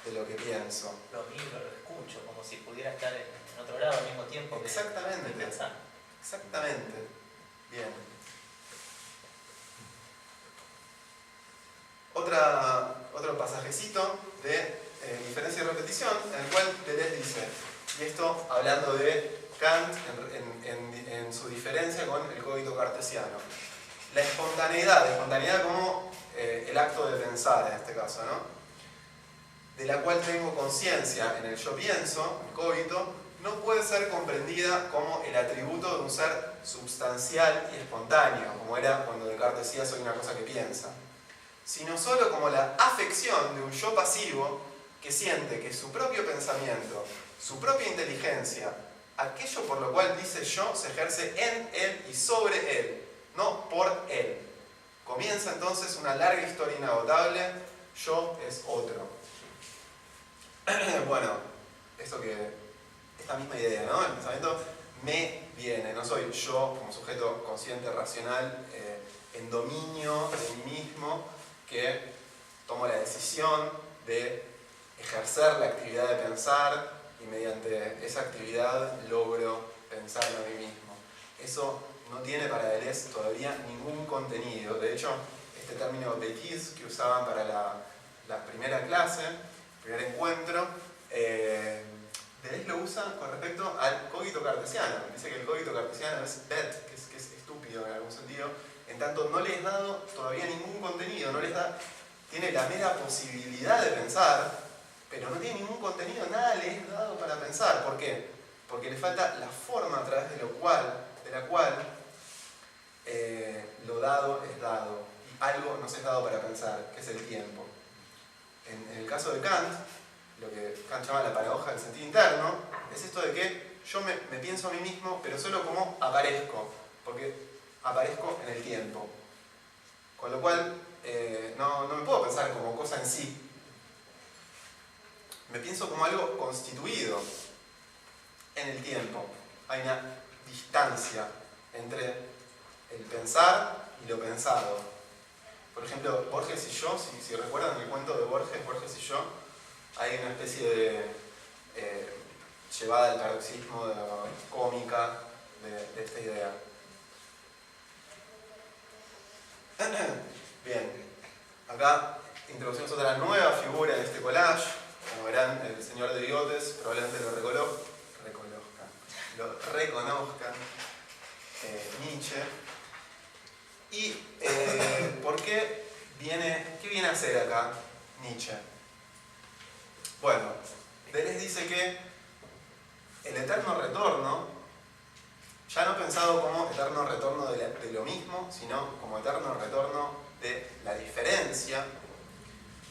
de lo que pienso. Lo miro, lo escucho, como si pudiera estar en otro lado al mismo tiempo que Exactamente. pensar. Exactamente. Bien. Otro pasajecito de diferencia y repetición, en el cual Deleuze dice, y esto hablando de Kant en su diferencia con el cogito cartesiano. La espontaneidad como el acto de pensar en este caso, ¿no? De la cual tengo conciencia en el yo pienso, el cogito, no puede ser comprendida como el atributo de un ser substancial y espontáneo, como era cuando Descartes decía soy una cosa que piensa, sino solo como la afección de un yo pasivo que siente que su propio pensamiento, su propia inteligencia, aquello por lo cual dice yo, se ejerce en él y sobre él, no por él. Comienza entonces una larga historia inagotable, yo es otro. Bueno, esta misma idea, ¿no? El pensamiento me viene, no soy yo como sujeto consciente, racional, en dominio de mí mismo, que tomo la decisión de ejercer la actividad de pensar y mediante esa actividad logro pensar en mí mismo. Eso no tiene para Deleuze todavía ningún contenido. De hecho, este término bêtise que usaban para la primera clase, primer encuentro, Deleuze lo usa con respecto al cogito cartesiano. Dice que el cogito cartesiano es bête, que es estúpido en algún sentido, en tanto no le es dado todavía ningún contenido, tiene la mera posibilidad de pensar, pero no tiene ningún contenido, nada le es dado para pensar. ¿Por qué? Porque le falta la forma a través de la cual lo dado es dado, y algo nos es dado para pensar, que es el tiempo. En el caso de Kant, lo que Kant llama la paradoja del sentido interno, es esto de que yo me pienso a mí mismo, pero solo como aparezco, porque aparezco en el tiempo. Con lo cual, no me puedo pensar como cosa en sí. Me pienso como algo constituido en el tiempo. Hay una distancia entre el pensar y lo pensado. Por ejemplo, Borges y yo, si recuerdan el cuento de Borges y yo, hay una especie de llevada al paroxismo cómica de esta idea. Bien, acá introducimos otra nueva figura en este collage. Como verán, el señor de bigotes probablemente lo reconozcan, Nietzsche. ¿Y qué viene a hacer acá Nietzsche? Bueno, Deleuze dice que el eterno retorno, ya no pensado como eterno retorno de lo mismo, sino como eterno retorno de la diferencia,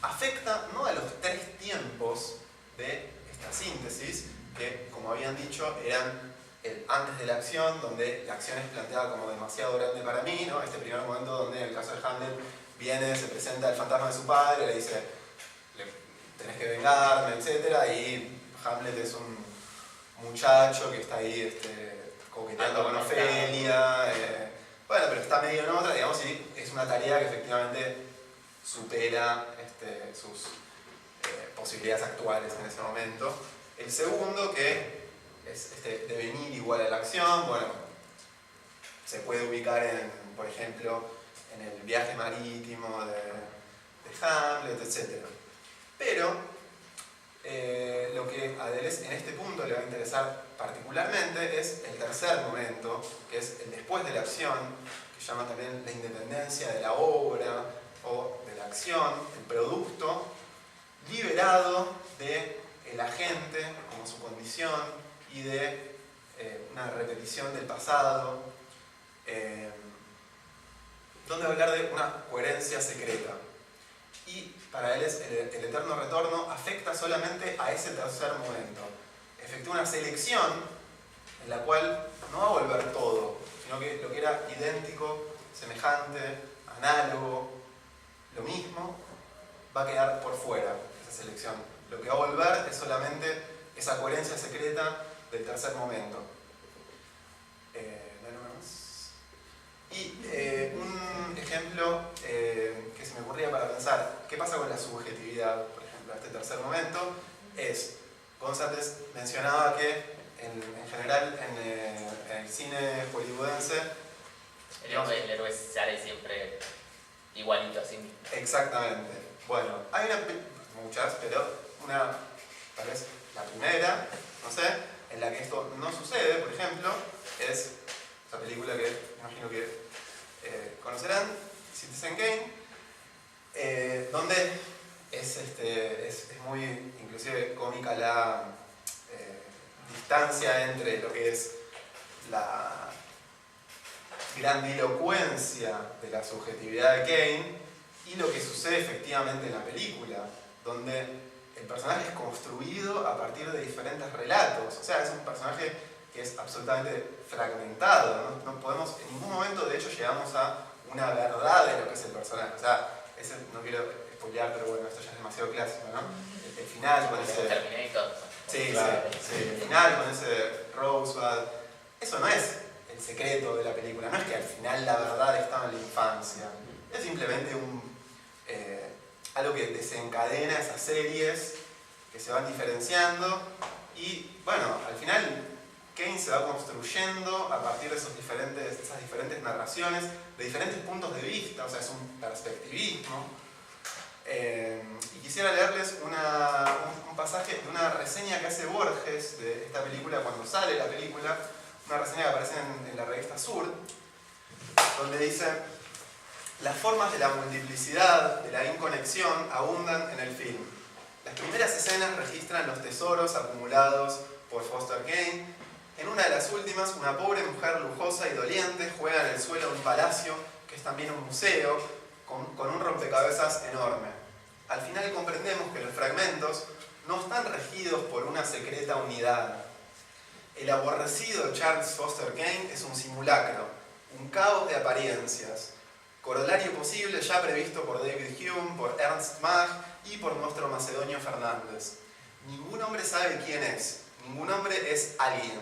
afecta no a los 3 tiempos de esta síntesis, que como habían dicho eran el antes de la acción, donde la acción es planteada como demasiado grande para mí, ¿no? Este primer momento donde en el caso de Hamlet viene, se presenta el fantasma de su padre, le dice tenés que vengarme, etc. Y Hamlet es un muchacho que está ahí coqueteando con Ofelia, bueno, pero está medio en otra, digamos, y es una tarea que efectivamente supera sus posibilidades actuales en ese momento. El segundo, que es devenir igual a la acción, bueno, se puede ubicar por ejemplo, en el viaje marítimo de Hamlet, etc. Pero lo que a Deleuze en este punto le va a interesar particularmente es el tercer momento, que es el después de la acción, que llama también la independencia de la obra o de la acción, el producto liberado del agente como su condición y de una repetición del pasado, donde va a hablar de una coherencia secreta. Y para él el eterno retorno afecta solamente a ese tercer momento. Efectúa una selección en la cual no va a volver todo, sino que lo que era idéntico, semejante, análogo, lo mismo, va a quedar por fuera esa selección. Lo que va a volver es solamente esa coherencia secreta del tercer momento. Y un ejemplo que se me ocurría para pensar qué pasa con la subjetividad, por ejemplo, a este tercer momento, es, González mencionaba que en general en el cine hollywoodense el héroe sale siempre igualito a sí mismo. Exactamente. Bueno, hay muchas, pero tal vez la primera, no sé, en la que esto no sucede, por ejemplo, es esa película que imagino que conocerán, Citizen Kane, donde es muy inclusive cómica la distancia entre lo que es la grandilocuencia de la subjetividad de Kane y lo que sucede efectivamente en la película, donde el personaje es construido a partir de diferentes relatos. O sea, es un personaje que es absolutamente fragmentado, ¿no? No podemos, en ningún momento de hecho llegamos a una verdad de lo que es el personaje. O sea, no quiero spoilear, pero bueno, esto ya es demasiado clásico, ¿no? El final con ese... Terminator. Sí, claro. Sí, el final con ese Roswell. Eso no es el secreto de la película, no es que al final la verdad estaba en la infancia. Es simplemente algo que desencadena esas series que se van diferenciando y, bueno, al final Kane se va construyendo a partir de esas diferentes narraciones, de diferentes puntos de vista, o sea, es un perspectivismo. Y quisiera leerles un pasaje de una reseña que hace Borges de esta película cuando sale la película, una reseña que aparece en la revista Sur, donde dice: las formas de la multiplicidad, de la inconexión, abundan en el film. Las primeras escenas registran los tesoros acumulados por Foster Kane. En una de las últimas, una pobre mujer lujosa y doliente juega en el suelo de un palacio, que es también un museo, con un rompecabezas enorme. Al final comprendemos que los fragmentos no están regidos por una secreta unidad. El aborrecido Charles Foster Kane es un simulacro, un caos de apariencias, corolario posible ya previsto por David Hume, por Ernst Mach y por nuestro macedonio Fernández. Ningún hombre sabe quién es, ningún hombre es alguien.